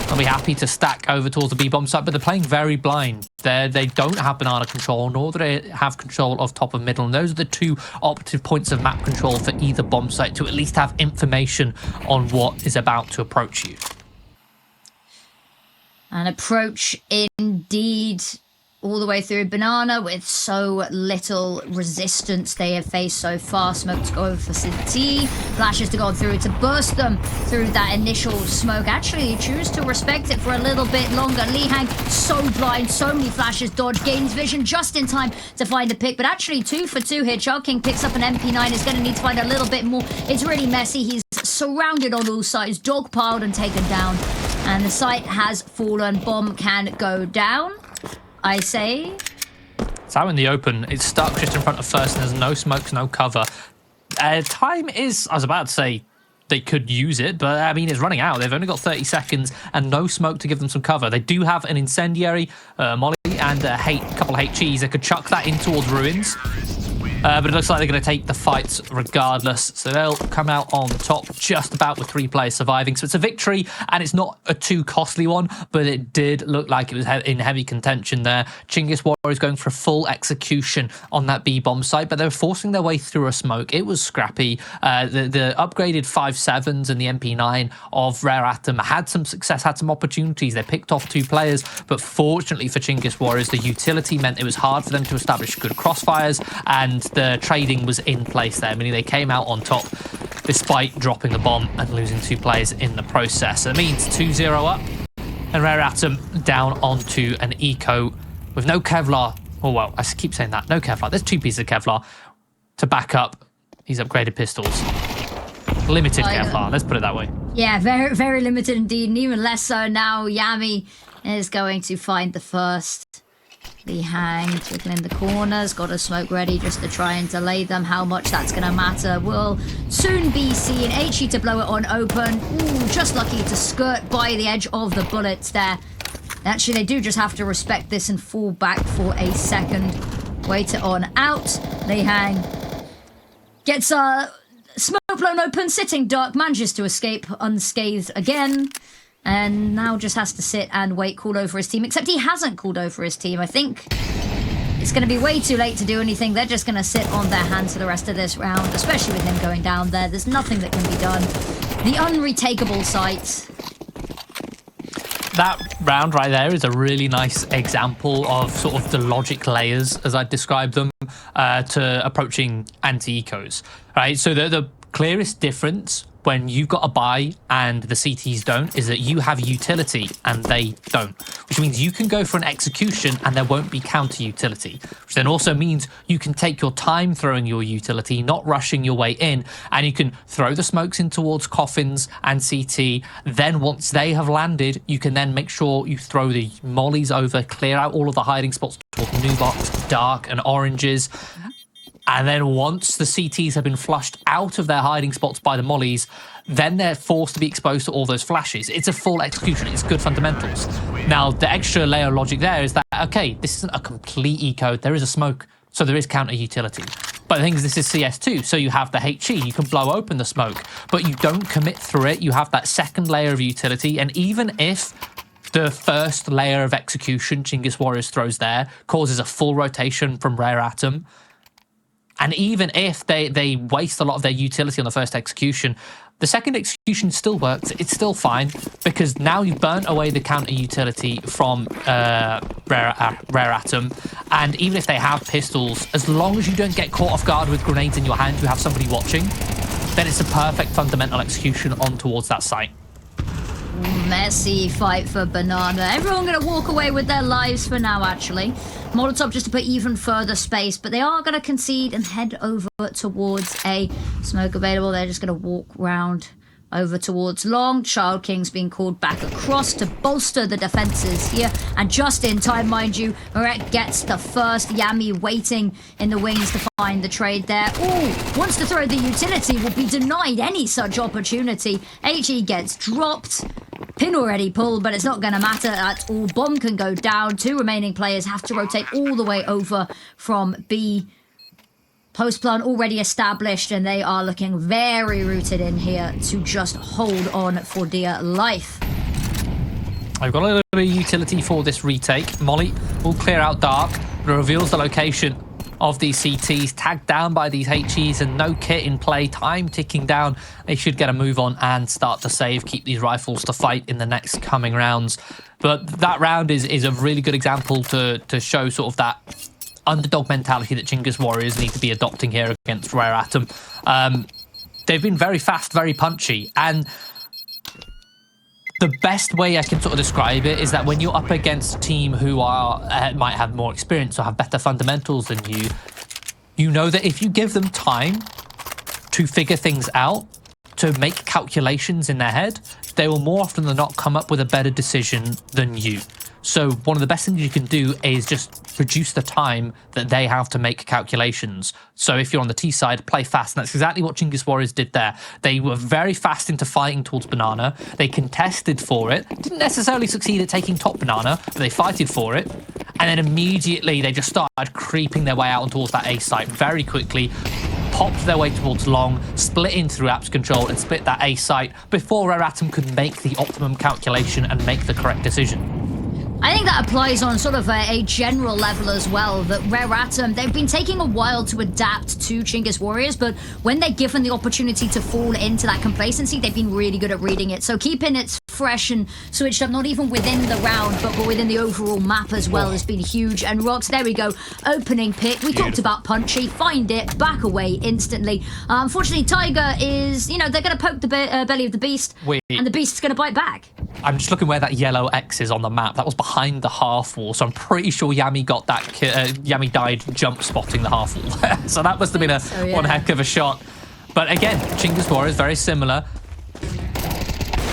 They'll be happy to stack over towards the B-bomb site, but they're playing very blind. They don't have Banana control, nor do they have control of top of middle. And those are the 2 operative points of map control for either bomb site, to at least have information on what is about to approach you. An approach indeed all the way through Banana with so little resistance they have faced so far. Smoke to go over for CT, flashes to go through to burst them through that initial smoke. Actually, you choose to respect it for a little bit longer. Lihang so blind, so many flashes, dodge, gains vision just in time to find a pick, but actually 2 for 2 here. King picks up an MP9, is going to need to find a little bit more. It's really messy. He's surrounded on all sides, dogpiled and taken down. And the site has fallen. Bomb can go down, I say. It's out in the open. It's stuck just in front of first, and there's no smokes, no cover. Time is, I was about to say, they could use it, but I mean, it's running out. They've only got 30 seconds and no smoke to give them some cover. They do have an incendiary, molly, and a couple of HEs. They could chuck that in towards ruins. But it looks like they're going to take the fights regardless. So they'll come out on top just about with 3 players surviving. So it's a victory, and it's not a too costly one, but it did look like it was in heavy contention there. Chinggis Warriors going for a full execution on that B-bomb site, but they were forcing their way through a smoke. It was scrappy. The upgraded 5.7s and the MP9 of Rare Atom had some success, had some opportunities. They picked off 2 players, but fortunately for Chinggis Warriors, the utility meant it was hard for them to establish good crossfires, and the trading was in place there, meaning they came out on top despite dropping the bomb and losing 2 players in the process. So it means 2-0 up, and Rare Atom down onto an eco with no Kevlar. Oh, well, I keep saying that. No Kevlar. There's 2 pieces of Kevlar to back up these upgraded pistols. Limited Kevlar, let's put it that way. Yeah, very, very limited indeed, and even less so now. Yami is going to find the first. The hang, twiggling the corners, got a smoke ready just to try and delay them. How much that's going to matter will soon be seen. HE to blow it on open. Ooh, just lucky to skirt by the edge of the bullets there. Actually, they do just have to respect this and fall back for a second. Wait it on out. They hang. Gets smoke blown open, sitting dark, manages to escape unscathed again. And now just has to sit and wait, call over his team. Except he hasn't called over his team. I think it's going to be way too late to do anything. They're just going to sit on their hands for the rest of this round, especially with him going down there. There's nothing that can be done. The unretakeable site. That round right there is a really nice example of sort of the logic layers, as I described them, to approaching anti-ecos. Right, so the clearest difference when you've got a buy and the CTs don't is that you have utility and they don't, which means you can go for an execution and there won't be counter utility, which then also means you can take your time throwing your utility, not rushing your way in, and you can throw the smokes in towards coffins and CT. Then once they have landed, you can then make sure you throw the mollies over, clear out all of the hiding spots towards new box, dark and oranges. And then once the CTs have been flushed out of their hiding spots by the mollies, then they're forced to be exposed to all those flashes. It's a full execution. It's good fundamentals. Now, the extra layer of logic there is that, okay, this isn't a complete eco. There is a smoke, so there is counter utility. But the thing is, this is CS2, so you have the HE. You can blow open the smoke, but you don't commit through it. You have that second layer of utility, and even if the first layer of execution Chinggis Warriors throws there causes a full rotation from Rare Atom, and even if they waste a lot of their utility on the first execution, the second execution still works. It's still fine because now you've burnt away the counter utility from Rare Atom. And even if they have pistols, as long as you don't get caught off guard with grenades in your hand, you have somebody watching, then it's a perfect fundamental execution on towards that site. Messy fight for Banana. Everyone going to walk away with their lives for now, actually. Molotov just to put even further space, but they are going to concede and head over towards a smoke available. They're just going to walk round over towards long. Child King's being called back across to bolster the defenses here. And just in time, mind you, Marek gets the first. Yami waiting in the wings to find the trade there. Ooh, wants to throw the utility, will be denied any such opportunity. HE gets dropped. Pin already pulled, but it's not going to matter at all. Bomb can go down. Two remaining players have to rotate all the way over from B. Post plan already established, and they are looking very rooted in here to just hold on for dear life. I've got a little bit of utility for this retake. Molly will clear out dark, but it reveals the location of these CTs, tagged down by these HEs, and no kit in play, time ticking down. They should get a move on and start to save, keep these rifles to fight in the next coming rounds. But that round is a really good example to show sort of that underdog mentality that Chinggis Warriors need to be adopting here against Rare Atom. They've been very fast, very punchy, and the best way I can sort of describe it is that when you're up against a team who are might have more experience or have better fundamentals than you, you know that if you give them time to figure things out, to make calculations in their head, they will more often than not come up with a better decision than you. So one of the best things you can do is just reduce the time that they have to make calculations. So if you're on the T side, play fast. And that's exactly what Chinggis Warriors did there. They were very fast into fighting towards Banana. They contested for it. Didn't necessarily succeed at taking top Banana, but they fighted for it. And then immediately they just started creeping their way out towards that A site very quickly. Popped their way towards long, split in through apps control and split that A site before Rare Atom could make the optimum calculation and make the correct decision. I think that applies on sort of a general level as well, that Rare Atom, they've been taking a while to adapt to Chinggis Warriors, but when they're given the opportunity to fall into that complacency, they've been really good at reading it. So keeping it fresh and switched up, not even within the round, but within the overall map as well, has been huge. And ROUX, there we go, opening pick. We talked about punchy, find it, back away instantly. Unfortunately, Tiger is, you know, they're going to poke the belly of the beast, and the beast's going to bite back. I'm just looking where that yellow X is on the map. That was behind the half wall, so I'm pretty sure Yami got that. Yami died jump spotting the half wall. So that must have been one heck of a shot. But again, Chinggis Warriors, very similar.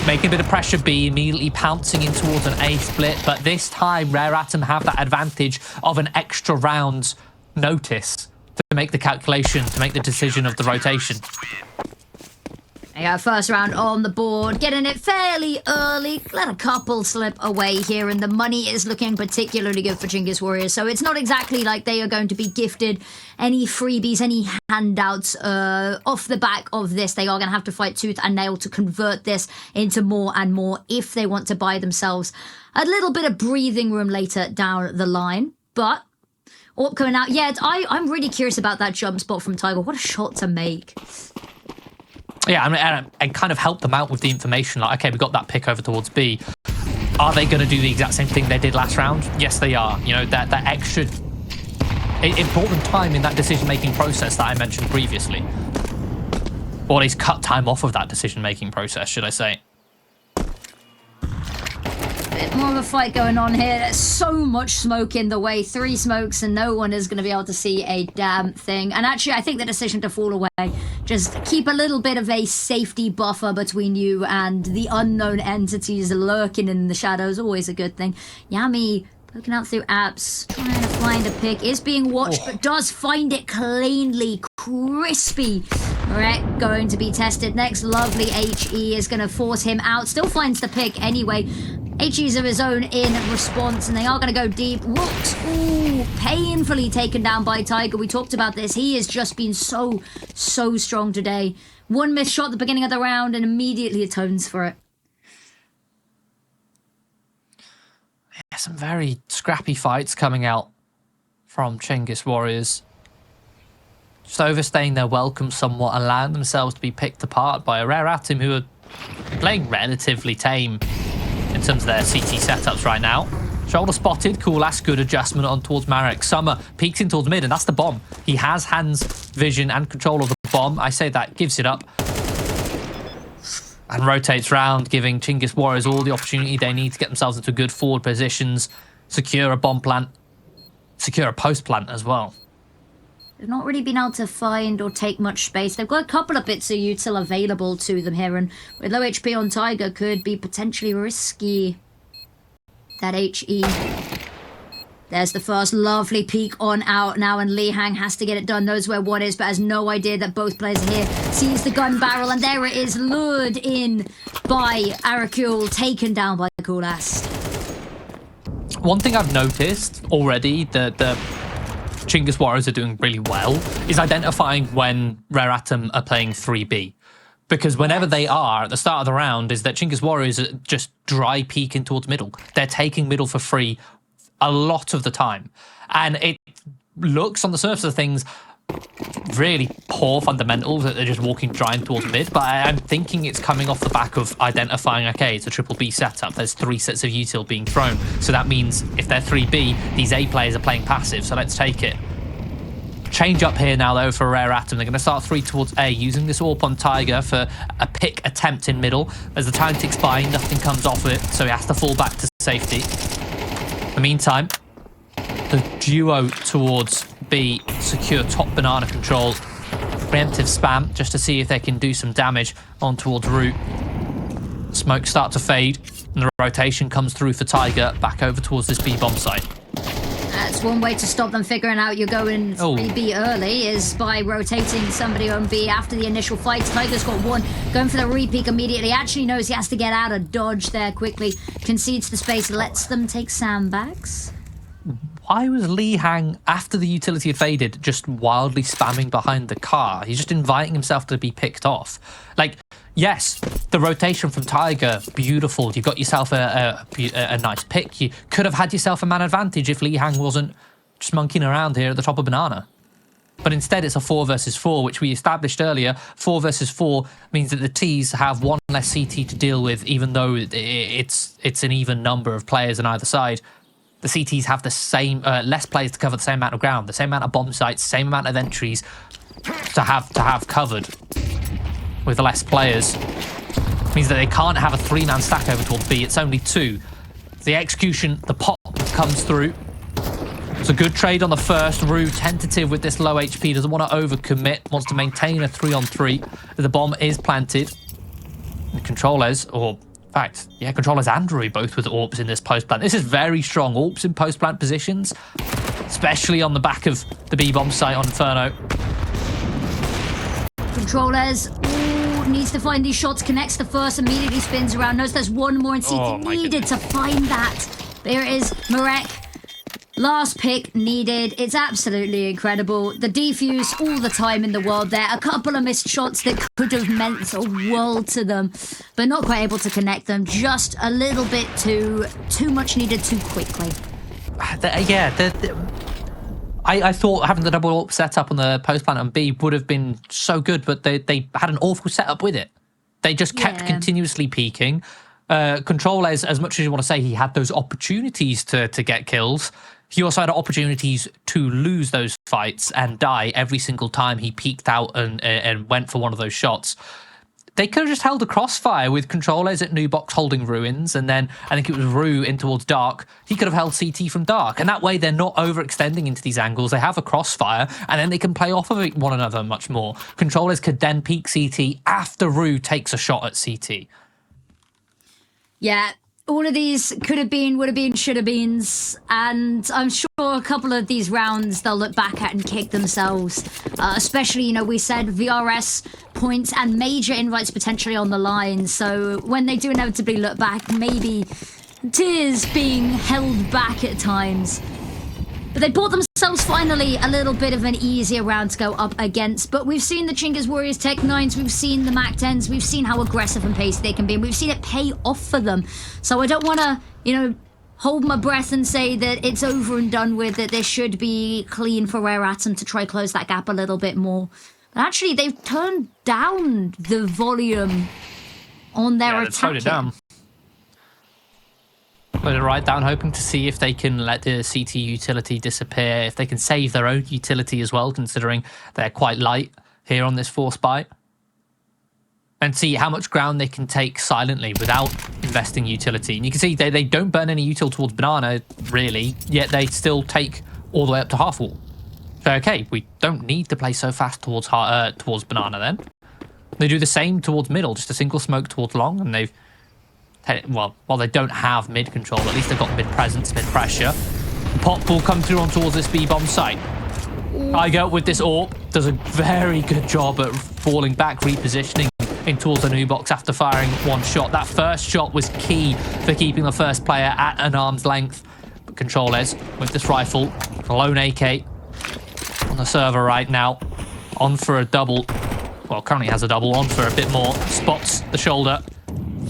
Making a bit of pressure B, immediately pouncing in towards an A split. But this time, Rare Atom have that advantage of an extra round's notice to make the calculation, to make the decision of the rotation. Yeah, first round on the board, getting it fairly early. Let a couple slip away here, and the money is looking particularly good for Chinggis Warriors. So it's not exactly like they are going to be gifted any freebies, any handouts off the back of this. They are going to have to fight tooth and nail to convert this into more and more if they want to buy themselves a little bit of breathing room later down the line. But Orp coming out. Yeah, I'm really curious about that jump spot from Tiger. What a shot to make. Yeah, I mean, and kind of help them out with the information. Like, okay, we got that pick over towards B. Are they going to do the exact same thing they did last round? Yes, they are. You know, that extra... It brought them time in that decision-making process that I mentioned previously. Or at least cut time off of that decision-making process, should I say. Bit more of a fight going on here. There's so much smoke in the way. 3 smokes and no one is going to be able to see a damn thing. And actually, I think the decision to fall away, just keep a little bit of a safety buffer between you and the unknown entities lurking in the shadows. Always a good thing. Yami poking out through apps, trying to find a pick. Is being watched, but does find it cleanly. Crispy. Right, going to be tested next. Lovely HE is going to force him out. Still finds the pick anyway. HE's of his own in response, and they are going to go deep. ROUX, ooh, painfully taken down by Tiger. We talked about this. He has just been so strong today. One missed shot at the beginning of the round and immediately atones for it. Yeah, some very scrappy fights coming out from Chinggis Warriors. Just overstaying their welcome somewhat, allowing themselves to be picked apart by a Rare Atom who are playing relatively tame in terms of their CT setups right now. Shoulder spotted, cool, that's good adjustment on towards Marek. Summer peeks in towards mid, and that's the bomb. He has hands, vision, and control of the bomb. I say that, gives it up. And rotates round, giving Chinggis Warriors all the opportunity they need to get themselves into good forward positions, secure a bomb plant, secure a post plant as well. They've not really been able to find or take much space. They've got a couple of bits of util available to them here, and with low HP on Tiger could be potentially risky. That HE. There's the first lovely peek on out now, and Li Hang has to get it done, knows where one is, but has no idea that both players are here. Sees the gun barrel, and there it is, lured in by Arakul, taken down by the Coolast. One thing I've noticed already, the Chinggis Warriors are doing really well, is identifying when Rare Atom are playing 3B. Because whenever they are, at the start of the round, is that Chinggis Warriors are just dry peeking towards middle. They're taking middle for free a lot of the time. And it looks, on the surface of things, really poor fundamentals that they're just walking dry towards mid. But I'm thinking it's coming off the back of identifying, okay, it's a triple B setup. There's 3 sets of util being thrown. So that means if they're 3B, these A players are playing passive. So let's take it. Change up here now, though, for Rare Atom. They're going to start 3 towards A, using this AWP on Tiger for a pick attempt in middle. As the time ticks by, nothing comes off it, so he has to fall back to safety. In the meantime, the duo towards B secure top banana control. Preemptive spam, just to see if they can do some damage on towards ROUX. Smoke start to fade, and the rotation comes through for Tiger, back over towards this B bomb site. That's one way to stop them figuring out you're going 3B early, is by rotating somebody on B after the initial fight. Tiger's got one, going for the re-peek immediately. Actually knows he has to get out of dodge there quickly. Concedes the space, lets them take sandbags. Why was Li Hang, after the utility had faded, just wildly spamming behind the car? He's just inviting himself to be picked off. Like, yes, the rotation from Tiger, beautiful. You got yourself a nice pick. You could have had yourself a man advantage if Li Hang wasn't just monkeying around here at the top of banana. But instead, it's a 4 versus 4, which we established earlier. 4 versus 4 means that the Ts have one less CT to deal with, even though it's an even number of players on either side. The CTs have the same, less players to cover the same amount of ground, the same amount of bomb sites, same amount of entries to have covered with less players. Means that they can't have a 3-man stack over towards B. It's only 2. The execution, the pop comes through. It's a good trade on the first. ROUX tentative with this low HP, doesn't want to overcommit, wants to maintain a 3-on-3. The bomb is planted. And controlez, or in fact, yeah, controlez and ROUX both with AWPs in this post plant. This is very strong AWPs in post plant positions, especially on the back of the B-bomb site on Inferno. controlez, ooh, needs to find these shots, connects the first, immediately spins around, knows there's one more in CT, Oh, my needed to find that. There it is, Mirage. Last pick needed. It's absolutely incredible. The defuse, all the time in the world there. A couple of missed shots that could have meant a world to them, but not quite able to connect them. Just a little bit too much needed too quickly. I thought having the double AWP setup on the post plant on B would have been so good, but they had an awful setup with it. They just kept continuously peaking. controlez, as much as you want to say he had those opportunities to get kills, he also had opportunities to lose those fights and die every single time he peeked out and went for one of those shots. They could have just held a crossfire with controlez at new box holding ruins, and then I think it was ROUX in towards dark. He could have held CT from dark, and that way they're not overextending into these angles. They have a crossfire, and then they can play off of one another much more. Controlez could then peek CT after ROUX takes a shot at CT. Yeah, all of these could have been, would have been, should have beens, and I'm sure a couple of these rounds they'll look back at and kick themselves. Especially, you know, we said VRS points and major invites potentially on the line, so when they do inevitably look back, maybe tears being held back at times. But they bought themselves finally a little bit of an easier round to go up against. But we've seen the Chinggis Warriors Tech 9s, we've seen the Mac 10s, we've seen how aggressive and pacey they can be, and we've seen it pay off for them. So I don't want to, you know, hold my breath and say that it's over and done with, that this should be clean for Rare Atom to try close that gap a little bit more. But actually, they've turned down the volume on their attack. Slowed it down. Put it right down, hoping to see if they can let the CT utility disappear, if they can save their own utility as well, considering they're quite light here on this force buy. And see how much ground they can take silently without investing utility. And you can see they don't burn any util towards banana, really, yet they still take all the way up to half wall. So, okay, we don't need to play so fast towards banana then. They do the same towards middle, just a single smoke towards long, and they've... Well, while they don't have mid control, at least they've got mid presence, mid pressure. Pop will come through on towards this B-bomb site. Tiger with this AWP does a very good job at falling back, repositioning in towards the new box after firing one shot. That first shot was key for keeping the first player at an arm's length. But controlez with this rifle, lone AK on the server right now, on for a double. Well, currently has a double, on for a bit more. Spots the shoulder.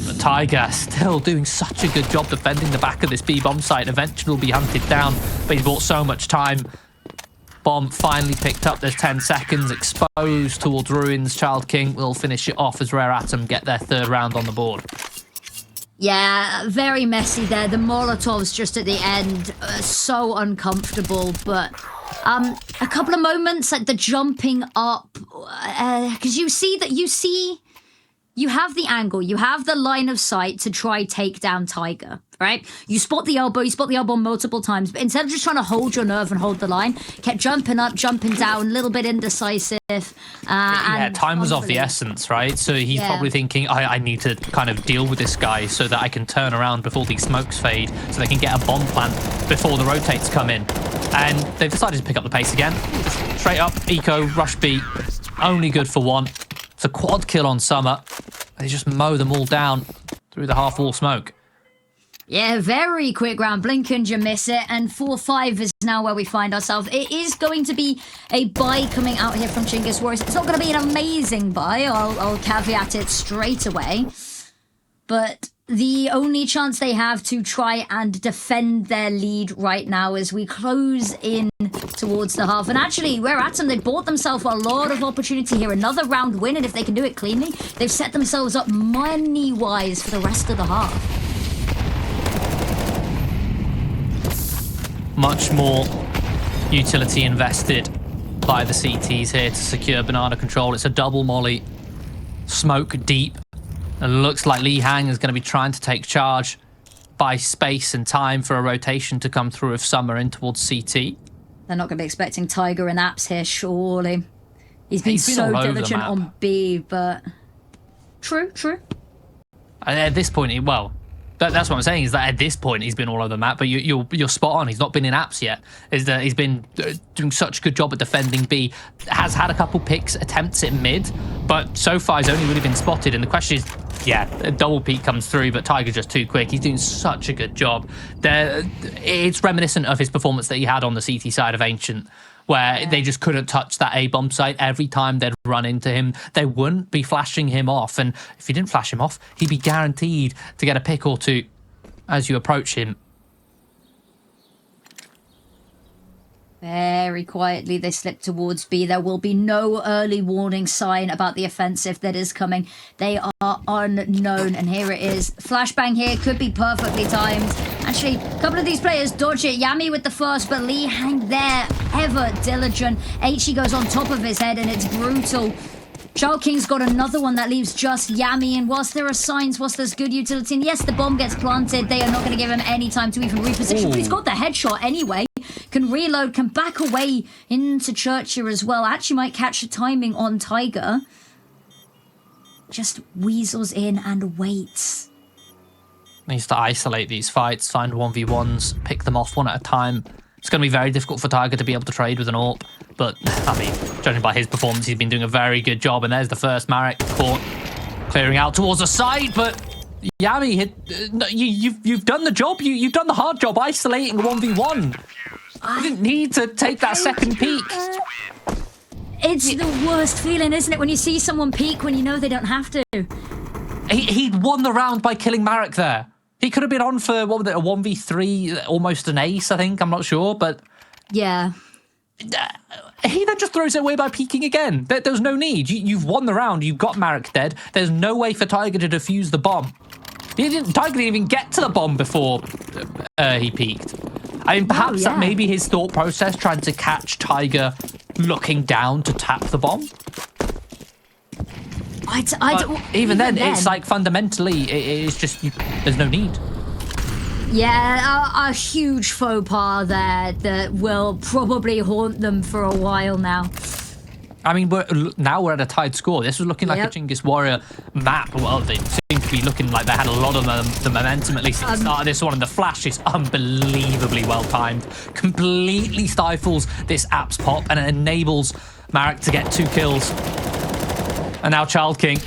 But Tiger still doing such a good job defending the back of this B-bomb site. Eventually will be hunted down, but he's bought so much time. Bomb finally picked up. There's 10 seconds. Exposed towards ruins. Child King will finish it off as Rare Atom get their third round on the board. Yeah, very messy there. The Molotovs just at the end, so uncomfortable, but a couple of moments like the jumping up, because you have the angle, you have the line of sight to try take down Tiger, right? You spot the elbow multiple times, but instead of just trying to hold your nerve and hold the line, kept jumping up, jumping down, a little bit indecisive. Yeah, time was of the essence, right? So he's probably thinking, I need to kind of deal with this guy so that I can turn around before these smokes fade, so they can get a bomb plant before the rotates come in. And they've decided to pick up the pace again. Straight up, eco, rush B, only good for one. It's a quad kill on Summer. They just mow them all down through the half-wall smoke. Yeah, very quick round. Blink and you miss it. And 4-5 is now where we find ourselves. It is going to be a buy coming out here from Chinggis Warriors. It's not going to be an amazing buy. I'll caveat it straight away. But the only chance they have to try and defend their lead right now as we close in towards the half. And actually, Rare Atom, they bought themselves a lot of opportunity here. Another round win, and if they can do it cleanly, they've set themselves up money-wise for the rest of the half. Much more utility invested by the CTs here to secure banana control. It's a double molly, smoke deep. It looks like Lee Hang is going to be trying to take charge, buy space and time for a rotation to come through of Summer in towards CT. They're not going to be expecting Tiger and Apps here, surely. He's been all so over the diligent map. on B, but... True. And at this point, well, that's what I'm saying, is that at this point he's been all over the map, but you're spot on. He's not been in apps yet. Is that he's been doing such a good job at defending B, has had a couple picks, attempts at mid, but so far he's only really been spotted, and the question is, yeah, a double peek comes through, but Tiger's just too quick. He's doing such a good job. It's reminiscent of his performance that he had on the CT side of Ancient, where they just couldn't touch that A-bomb site. Every time they'd run into him, they wouldn't be flashing him off. And if you didn't flash him off, he'd be guaranteed to get a pick or two as you approach him. Very quietly, they slip towards B. There will be no early warning sign about the offensive that is coming. They are unknown, and here it is. Flashbang here could be perfectly timed. Actually, a couple of these players dodge it. Yami with the first, but Lee hang there, ever diligent. He goes on top of his head, and it's brutal. Child King's got another one that leaves just Yami, and whilst there are signs, whilst there's good utility, and yes, the bomb gets planted, they are not going to give him any time to even reposition, but he's got the headshot anyway. Can reload, can back away into Churchill as well. Actually might catch the timing on Tiger. Just weasels in and waits. Needs to isolate these fights, find 1v1s, pick them off one at a time. It's going to be very difficult for Tiger to be able to trade with an AWP, but, I mean, judging by his performance, he's been doing a very good job, and there's the first Marek caught, clearing out towards the side, but Yami, you've done the job, you've done the hard job, isolating 1v1. You didn't need to take that second peek. It's the worst feeling, isn't it, when you see someone peek when you know they don't have to. He'd won the round by killing Marek there. He could have been on for, what was it, a 1v3, almost an ace, I think. I'm not sure, but... Yeah. He then just throws it away by peeking again. There's no need. You've won the round. You've got Marek dead. There's no way for Tiger to defuse the bomb. Tiger didn't even get to the bomb before he peeked. I mean, perhaps that may be his thought process, trying to catch Tiger looking down to tap the bomb. Even then, it's like fundamentally, it's just, there's no need. Yeah, a huge faux pas there that will probably haunt them for a while now. I mean, now we're at a tied score. This was looking like a Chinggis Warrior map. Well, they seem to be looking like they had a lot of the momentum, at least at the start of this one. And the flash is unbelievably well timed. Completely stifles this Apps pop, and it enables Marek to get 2 kills. And now Child King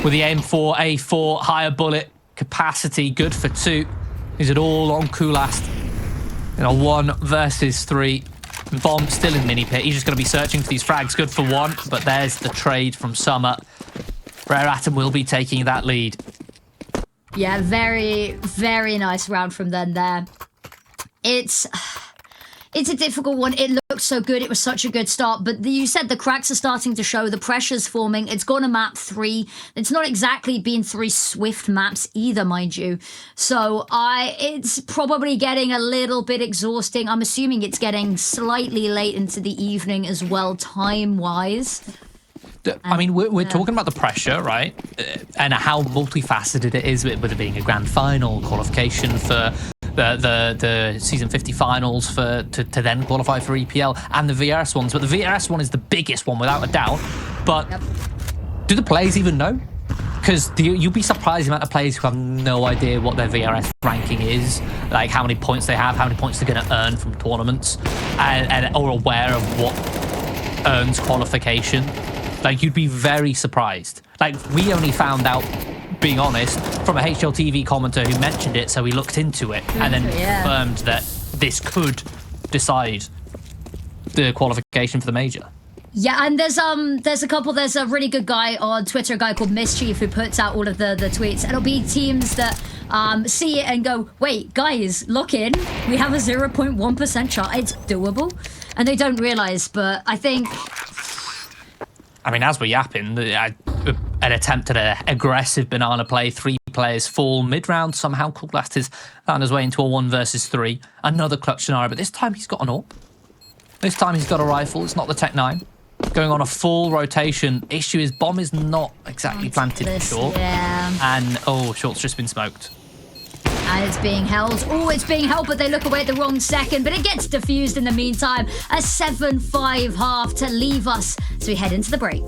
with the aim for A4, higher bullet capacity, good for 2. Is it all on Kulast in a 1 versus 3? Bomb still in mini pit. He's just going to be searching for these frags. Good for 1, but there's the trade from Summer. Rare Atom will be taking that lead. Yeah, very, very nice round from them there. It's a difficult one. It looked so good. It was such a good start. But you said the cracks are starting to show. The pressure's forming. It's gone to map 3. It's not exactly been 3 swift maps either, mind you. So it's probably getting a little bit exhausting. I'm assuming it's getting slightly late into the evening as well, time-wise. I mean, we're talking about the pressure, right? And how multifaceted it is with it being a grand final qualification for the season 50 finals to then qualify for EPL, and the VRS ones. But the VRS one is the biggest one without a doubt. But do the players even know? Because you'd be surprised the amount of players who have no idea what their VRS ranking is, like how many points they have, how many points they're going to earn from tournaments, and or aware of what earns qualification. Like, you'd be very surprised. Like, we only found out, being honest, from a HLTV commenter who mentioned it, so we looked into it and then confirmed that this could decide the qualification for the major. Yeah, and there's a really good guy on Twitter, a guy called Mischief, who puts out all of the tweets, and it'll be teams that see it and go, wait, guys, look in, we have a 0.1% shot, it's doable, and they don't realize. But I think, I mean, as we're yapping, an attempt at an aggressive banana play, 3 players fall mid-round. Somehow Kulast has found his way into a 1 versus 3. Another clutch scenario, but this time he's got an AWP. This time he's got a rifle. It's not the Tech 9. Going on a full rotation. Issue is bomb is not exactly planted for short. Yeah. And, short's just been smoked. And it's being held. Oh, it's being held, but they look away at the wrong second. But it gets diffused in the meantime. A 7-5 half to leave us as we head into the break.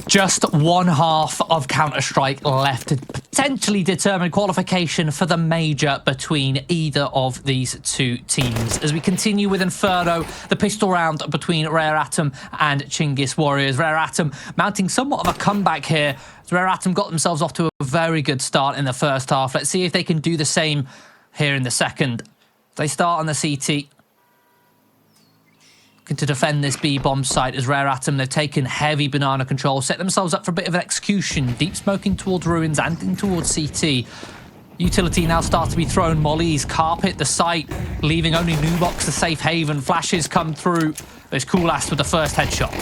Just one half of Counter-Strike left to potentially determine qualification for the major between either of these two teams. As we continue with Inferno, the pistol round between Rare Atom and Chinggis Warriors. Rare Atom mounting somewhat of a comeback here. Rare Atom got themselves off to a very good start in the first half. Let's see if they can do the same here in the second. They start on the CT. To defend this B-bomb site as Rare Atom, they've taken heavy banana control, set themselves up for a bit of an execution, deep smoking towards ruins and in towards CT. Utility now starts to be thrown. Mollies carpet the site, leaving only Nubox the safe haven. Flashes come through. There's Coolass with the first headshot.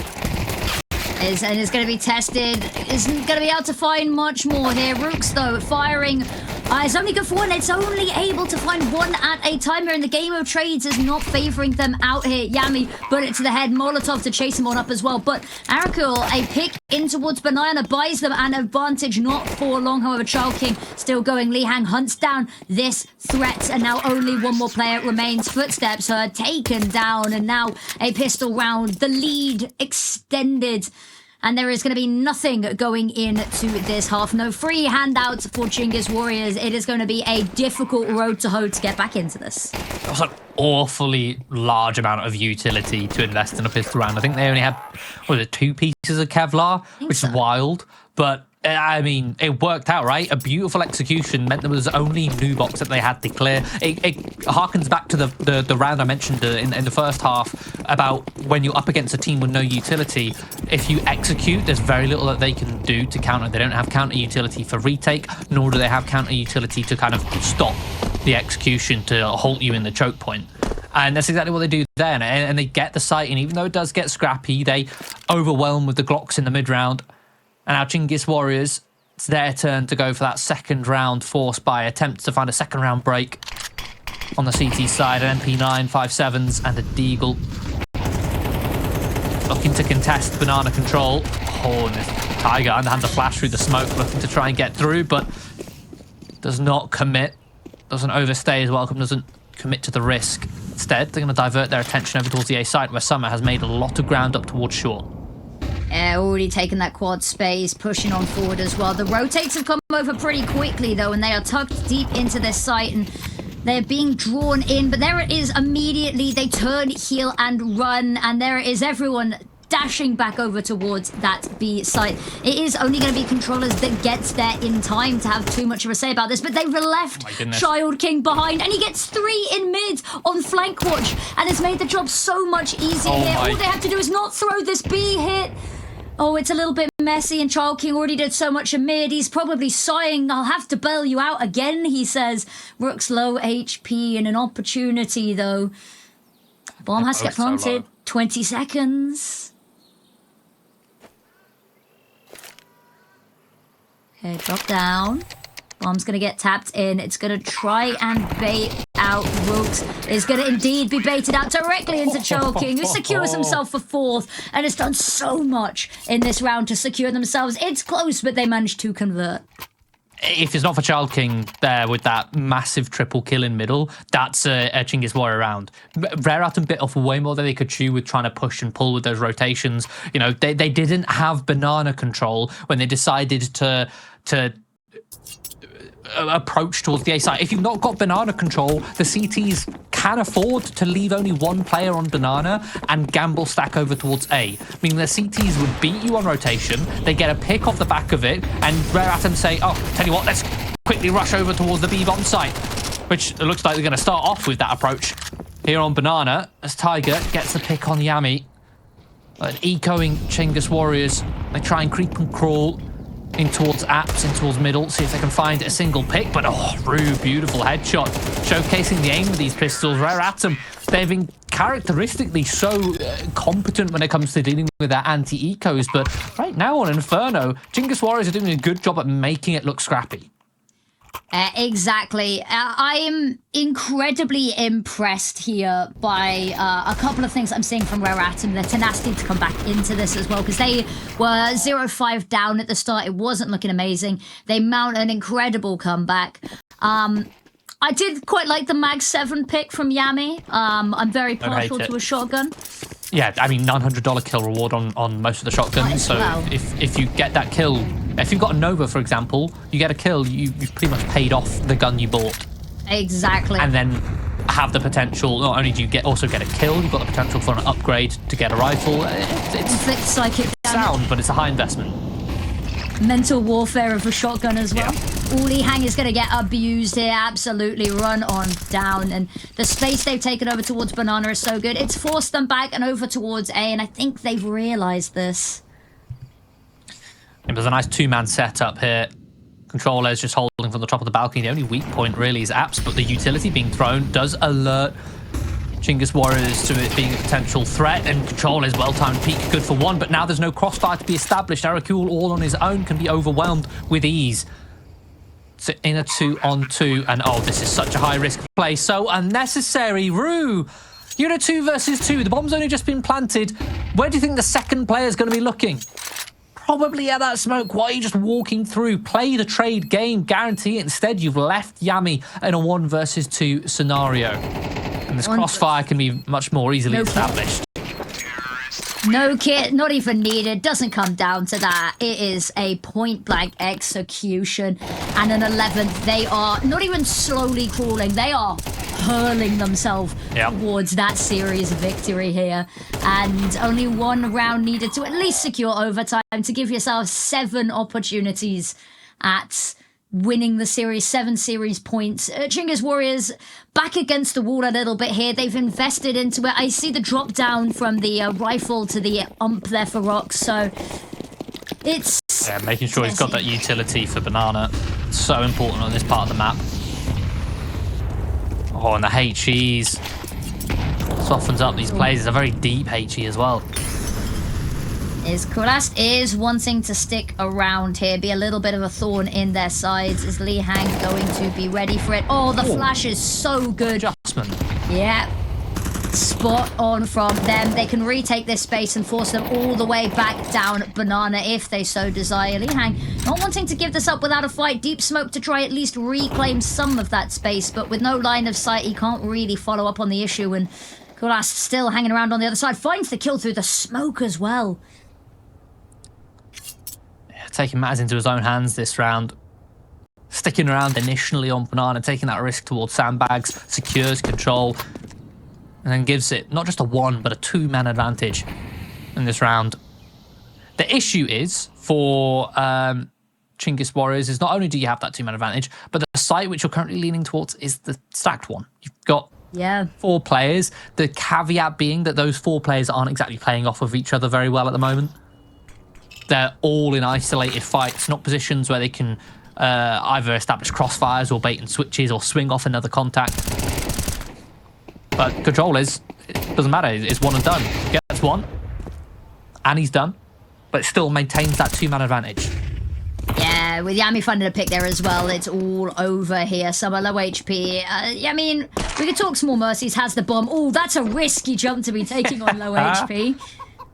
And is going to be tested. Isn't going to be able to find much more here. ROUX, though, firing. It's only good for one. It's only able to find one at a time here, and the game of trades is not favoring them out here. Yami, bullet to the head. Molotov to chase him on up as well. But Arakul, a pick in towards Banana, buys them an advantage. Not for long, however. Child King still going. Li Hang hunts down this threat, and now only one more player remains. Footsteps are taken down, and now a pistol round. The lead extended and there is going to be nothing going into this half. No free handouts for Chinggis Warriors. It is going to be a difficult road to hoe to get back into this. That was an awfully large amount of utility to invest in a pistol round. I think they only had, what was it, 2 pieces of Kevlar, which is wild. But, I mean, it worked out, right? A beautiful execution meant there was only new box that they had to clear. It harkens back to the round I mentioned in the first half about when you're up against a team with no utility. If you execute, there's very little that they can do to counter. They don't have counter utility for retake, nor do they have counter utility to kind of stop the execution, to halt you in the choke point. And that's exactly what they do there. And they get the site, and even though it does get scrappy, they overwhelm with the Glocks in the mid-round. And now Chinggis Warriors, it's their turn to go for that second round force by attempts to find a second round break on the CT side. An MP9, 5.7s, and a Deagle. Looking to contest banana control. Oh, and this Tiger underhands a flash through the smoke, looking to try and get through, but does not commit. Doesn't overstay his welcome, doesn't commit to the risk. Instead, they're going to divert their attention over towards the A site, where Summer has made a lot of ground up towards short. Already taken that quad space, pushing on forward as well. The rotates have come over pretty quickly, though, and they are tucked deep into this site, and they're being drawn in. But there it is immediately. They turn, heal, and run, and there it is, everyone dashing back over towards that B site. It is only going to be controllers that gets there in time to have too much of a say about this, but they've left Child King behind, and he gets 3 in mid on flank watch, and it's made the job so much easier here. All they have to do is not throw this B hit. Oh, it's a little bit messy, and Child King already did so much in mid. He's probably sighing, I'll have to bail you out again, he says. ROUX low HP and an opportunity, though. Bomb has to get planted. 20 seconds. Okay, drop down. Bomb's going to get tapped in. It's going to try and bait out ROUX. It's going to indeed be baited out directly into Child King, who secures himself for 4th and has done so much in this round to secure themselves. It's close, but they managed to convert. If it's not for Child King there with that massive triple kill in middle, that's a Chinggis Warrior round. Rare Atom bit off way more than they could chew with trying to push and pull with those rotations. You know, they didn't have banana control when they decided to approach towards the A site. If you've not got banana control, the CTs can afford to leave only 1 player on banana and gamble stack over towards A. Meaning the CTs would beat you on rotation, they get a pick off the back of it, and Rare Atom say, oh, tell you what, let's quickly rush over towards the B bomb site. Which it looks like they're going to start off with that approach here on banana, as Tiger gets the pick on Yami. Ecoing Chinggis Warriors, they try and creep and crawl in towards apps, in towards middle, see if they can find a single pick, but ROUX, beautiful headshot, showcasing the aim of these pistols. Rare Atom, they've been characteristically so competent when it comes to dealing with their anti-ecos, but right now on Inferno, Chinggis Warriors are doing a good job at making it look scrappy. Exactly. I am incredibly impressed here by a couple of things I'm seeing from Rare Atom. Their tenacity to come back into this as well, because they were 0-5 down at the start. It wasn't looking amazing. They mount an incredible comeback. I did quite like the Mag 7 pick from Yami. I'm very partial to a shotgun. Yeah, I mean, $900 kill reward on most of the shotguns. So if you get that kill, if you've got a Nova, for example, you get a kill, you've pretty much paid off the gun you bought. Exactly. And then have the potential, not only do you also get a kill, you've got the potential for an upgrade to get a rifle. It's psychic sound, but it's a high investment. Mental warfare of a shotgun as well. Yeah. Uli Hang is going to get abused here. Absolutely run on down. And the space they've taken over towards Banana is so good. It's forced them back and over towards A, and I think they've realized this. It was a nice 2-man setup here. Controlez just holding from the top of the balcony. The only weak point really is apps, but the utility being thrown does alert Chinggis Warriors to it being a potential threat, and Controlez well-timed peak, good for 1, but now there's no crossfire to be established. Arakul all on his own can be overwhelmed with ease. So in a 2-on-2, and this is such a high-risk play, so unnecessary. ROUX, you're in a 2 versus 2. The bomb's only just been planted. Where do you think the second player is going to be looking? Probably at that smoke. Why are you just walking through? Play the trade game, guarantee it. Instead, you've left Yami in a 1 versus 2 scenario. And this crossfire can be much more easily established. No kit, not even needed, doesn't come down to that. It is a point-blank execution. And an 11th, they are not even slowly crawling, they are hurling themselves towards that series victory here. And only one round needed to at least secure overtime to give yourself 7 opportunities at winning the series, 7 series points. Chinggis Warriors back against the wall a little bit here. They've invested into it. I see the drop down from the rifle to the ump there for ROUX, so it's... Yeah, making sure he's got that utility for Banana. So important on this part of the map. Oh, and the HEs softens up these plays. It's a very deep HE as well. controlez is wanting to stick around here, be a little bit of a thorn in their sides. Is Li Hang going to be ready for it? Oh, the flash is so good. Adjustment. Yeah. Spot on from them. They can retake this space and force them all the way back down Banana if they so desire. Li Hang not wanting to give this up without a fight. Deep smoke to try at least reclaim some of that space, but with no line of sight, he can't really follow up on the issue, and controlez still hanging around on the other side. Finds the kill through the smoke as well. Taking matters into his own hands this round. Sticking around initially on Banana, taking that risk towards sandbags, secures control, and then gives it not just a 1, but a 2-man advantage in this round. The issue is, for Chinggis Warriors, is not only do you have that 2-man advantage, but the site which you're currently leaning towards is the stacked one. You've got 4 players, the caveat being that those 4 players aren't exactly playing off of each other very well at the moment. They're all in isolated fights, not positions where they can either establish crossfires or bait and switches or swing off another contact. But controlez, it doesn't matter, it's 1 and done. He gets 1, and he's done, but it still maintains that 2-man advantage. Yeah, with Yami finding a pick there as well, it's all over here. Summer low HP. I mean, we could talk small mercies, has the bomb. Oh, that's a risky jump to be taking on low HP.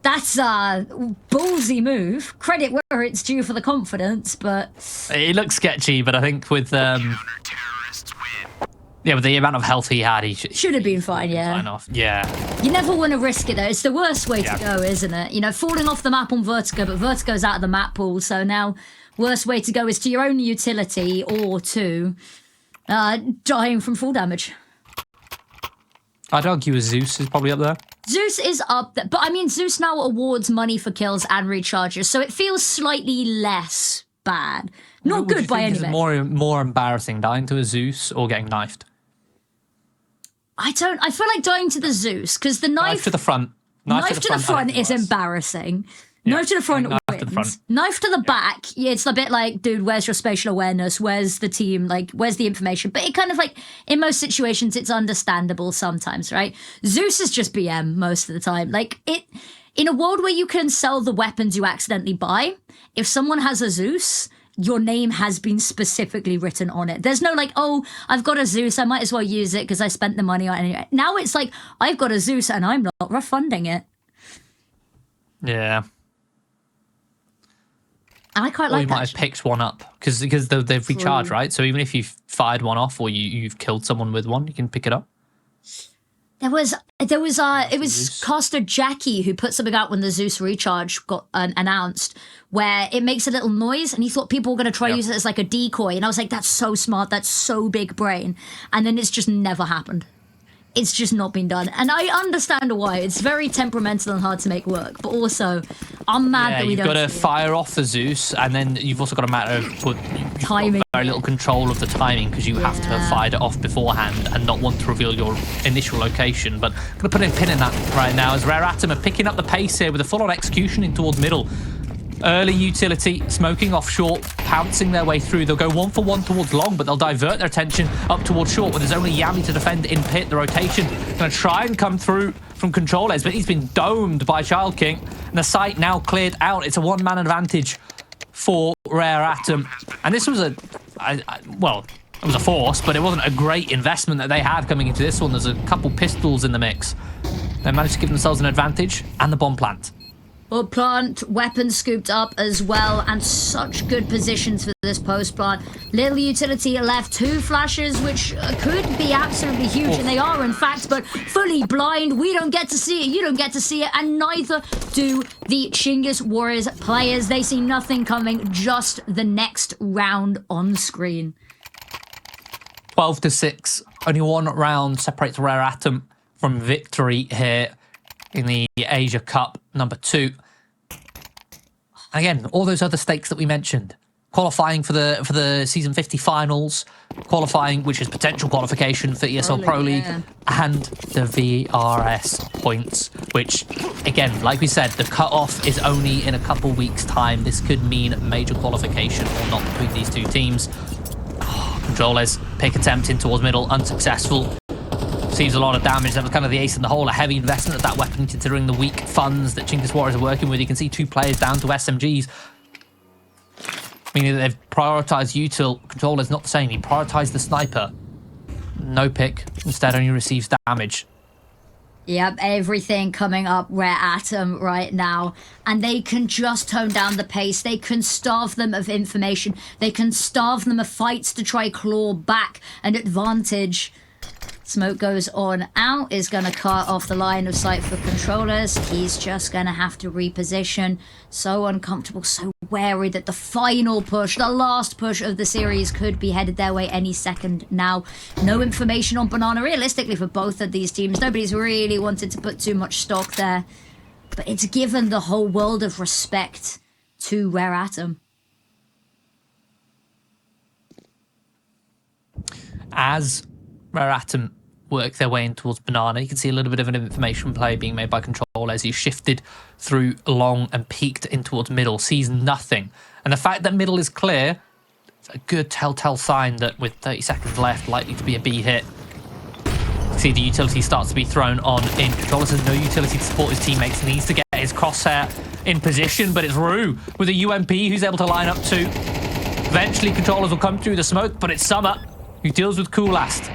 That's a ballsy move. Credit where it's due for the confidence, but... It looks sketchy, but I think with... yeah, with the amount of health he had, he should have been fine, yeah. Fine off. Yeah. You never want to risk it, though. It's the worst way to go, isn't it? You know, falling off the map on Vertigo, but Vertigo's out of the map pool, so now worst way to go is to your own utility or to dying from full damage. I'd argue Zeus is probably up there. Zeus is up there, but I mean, Zeus now awards money for kills and recharges, so it feels slightly less bad. Not good by any means. More embarrassing, dying to a Zeus or getting knifed? I feel like dying to the Zeus, because the knife... to the front. Knife to the front is embarrassing. Yeah. Knife to the front wins. Knife to the back, it's a bit like, dude, where's your spatial awareness? Where's the team? Like, where's the information? But it kind of like, in most situations, it's understandable sometimes, right? Zeus is just BM most of the time. Like, in a world where you can sell the weapons you accidentally buy, if someone has a Zeus, your name has been specifically written on it. There's no like, oh, I've got a Zeus, I might as well use it because I spent the money on it anyway. Now it's like, I've got a Zeus and I'm not refunding it. Yeah. And I quite like that. Or you might have picked one up because they've recharged, right? So even if you've fired one off or you've killed someone with one, you can pick it up. It was caster Jackie who put something out when the Zeus recharge got announced, where it makes a little noise, and he thought people were going to try to use it as like a decoy, and I was like, that's so smart, that's so big brain, and then it's just never happened. It's just not been done, and I understand why. It's very temperamental and hard to make work, but also I'm mad that we don't. You've got to fire off the Zeus, and then you've also got a matter of timing. Very little control of the timing because you have to have fired it off beforehand and not want to reveal your initial location. But I'm going to put a pin in that right now as Rare Atom are picking up the pace here with a full-on execution in towards middle. Early utility, smoking off short, pouncing their way through. They'll go 1-for-1 towards long, but they'll divert their attention up towards short, where there's only Yami to defend in pit. The rotation going to try and come through from controlez, but he's been domed by Child King. And the site now cleared out. It's a 1-man advantage for Rare Atom. And this was it was a force, but it wasn't a great investment that they had coming into this one. There's a couple pistols in the mix. They managed to give themselves an advantage and the bomb plant. Well, plant weapons scooped up as well, and such good positions for this post plant. Little utility left, 2 flashes, which could be absolutely huge, and they are in fact, but fully blind. We don't get to see it, you don't get to see it, and neither do the Chinggis Warriors players. They see nothing coming, just the next round on screen. 12-6. Only 1 round separates Rare Atom from victory here in the Asia Cup number 2. Again, all those other stakes that we mentioned. Qualifying for the Season 50 finals, qualifying, which is potential qualification for ESL Pro League, and the VRS points, which, again, like we said, the cut-off is only in a couple weeks' time. This could mean major qualification or not between these two teams. controlez, pick attempt in towards middle, unsuccessful. Receives a lot of damage. That was kind of the ace in the hole. A heavy investment of that weapon, considering the weak funds that Chinggis Warriors are working with. You can see 2 players down to SMGs. Meaning that they've prioritized util. controlez not the same. He prioritized the sniper. No pick. Instead only receives damage. Yep, everything coming up Rare Atom right now. And they can just tone down the pace. They can starve them of information. They can starve them of fights to try claw back an advantage. Smoke goes on out, is going to cut off the line of sight for controlez. He's just going to have to reposition. So uncomfortable, so wary that the final push, the last push of the series could be headed their way any second now. No information on Banana, realistically, for both of these teams. Nobody's really wanted to put too much stock there. But it's given the whole world of respect to Rare Atom. As Rare Atom work their way in towards Banana, you can see a little bit of an information play being made by controlez. He shifted through long and peeked in towards middle, sees nothing. And the fact that middle is clear, it's a good telltale sign that with 30 seconds left, likely to be a B hit. See the utility starts to be thrown on in. controlez has no utility to support his teammates, needs to get his crosshair in position, but it's ROUX with a UMP who's able to line up 2. Eventually controlez will come through the smoke, but it's Summer who deals with Coolast.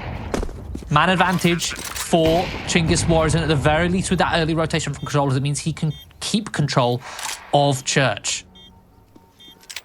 Man advantage for Chinggis Warriors, and at the very least with that early rotation from controlez, it means he can keep control of Church.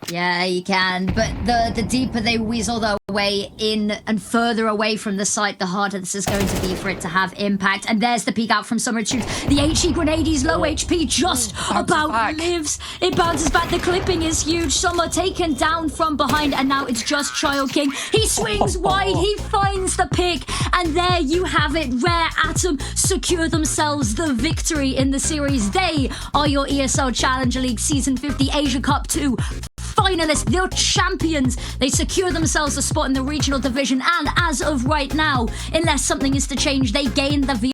Yeah, you can, but the deeper they weasel their way in and further away from the site, the harder this is going to be for it to have impact. And there's the peek out from Summer Tubes. The HE grenade, he's low HP, just about lives. It bounces back. The clipping is huge. Summer taken down from behind, and now it's just Child King. He swings wide, he finds the pick, and there you have it. Rare Atom secure themselves the victory in the series. They are your ESL Challenger League Season 50 Asia Cup 2 finalists, they're champions. They secure themselves a spot in the regional division, and as of right now, unless something is to change, they gain the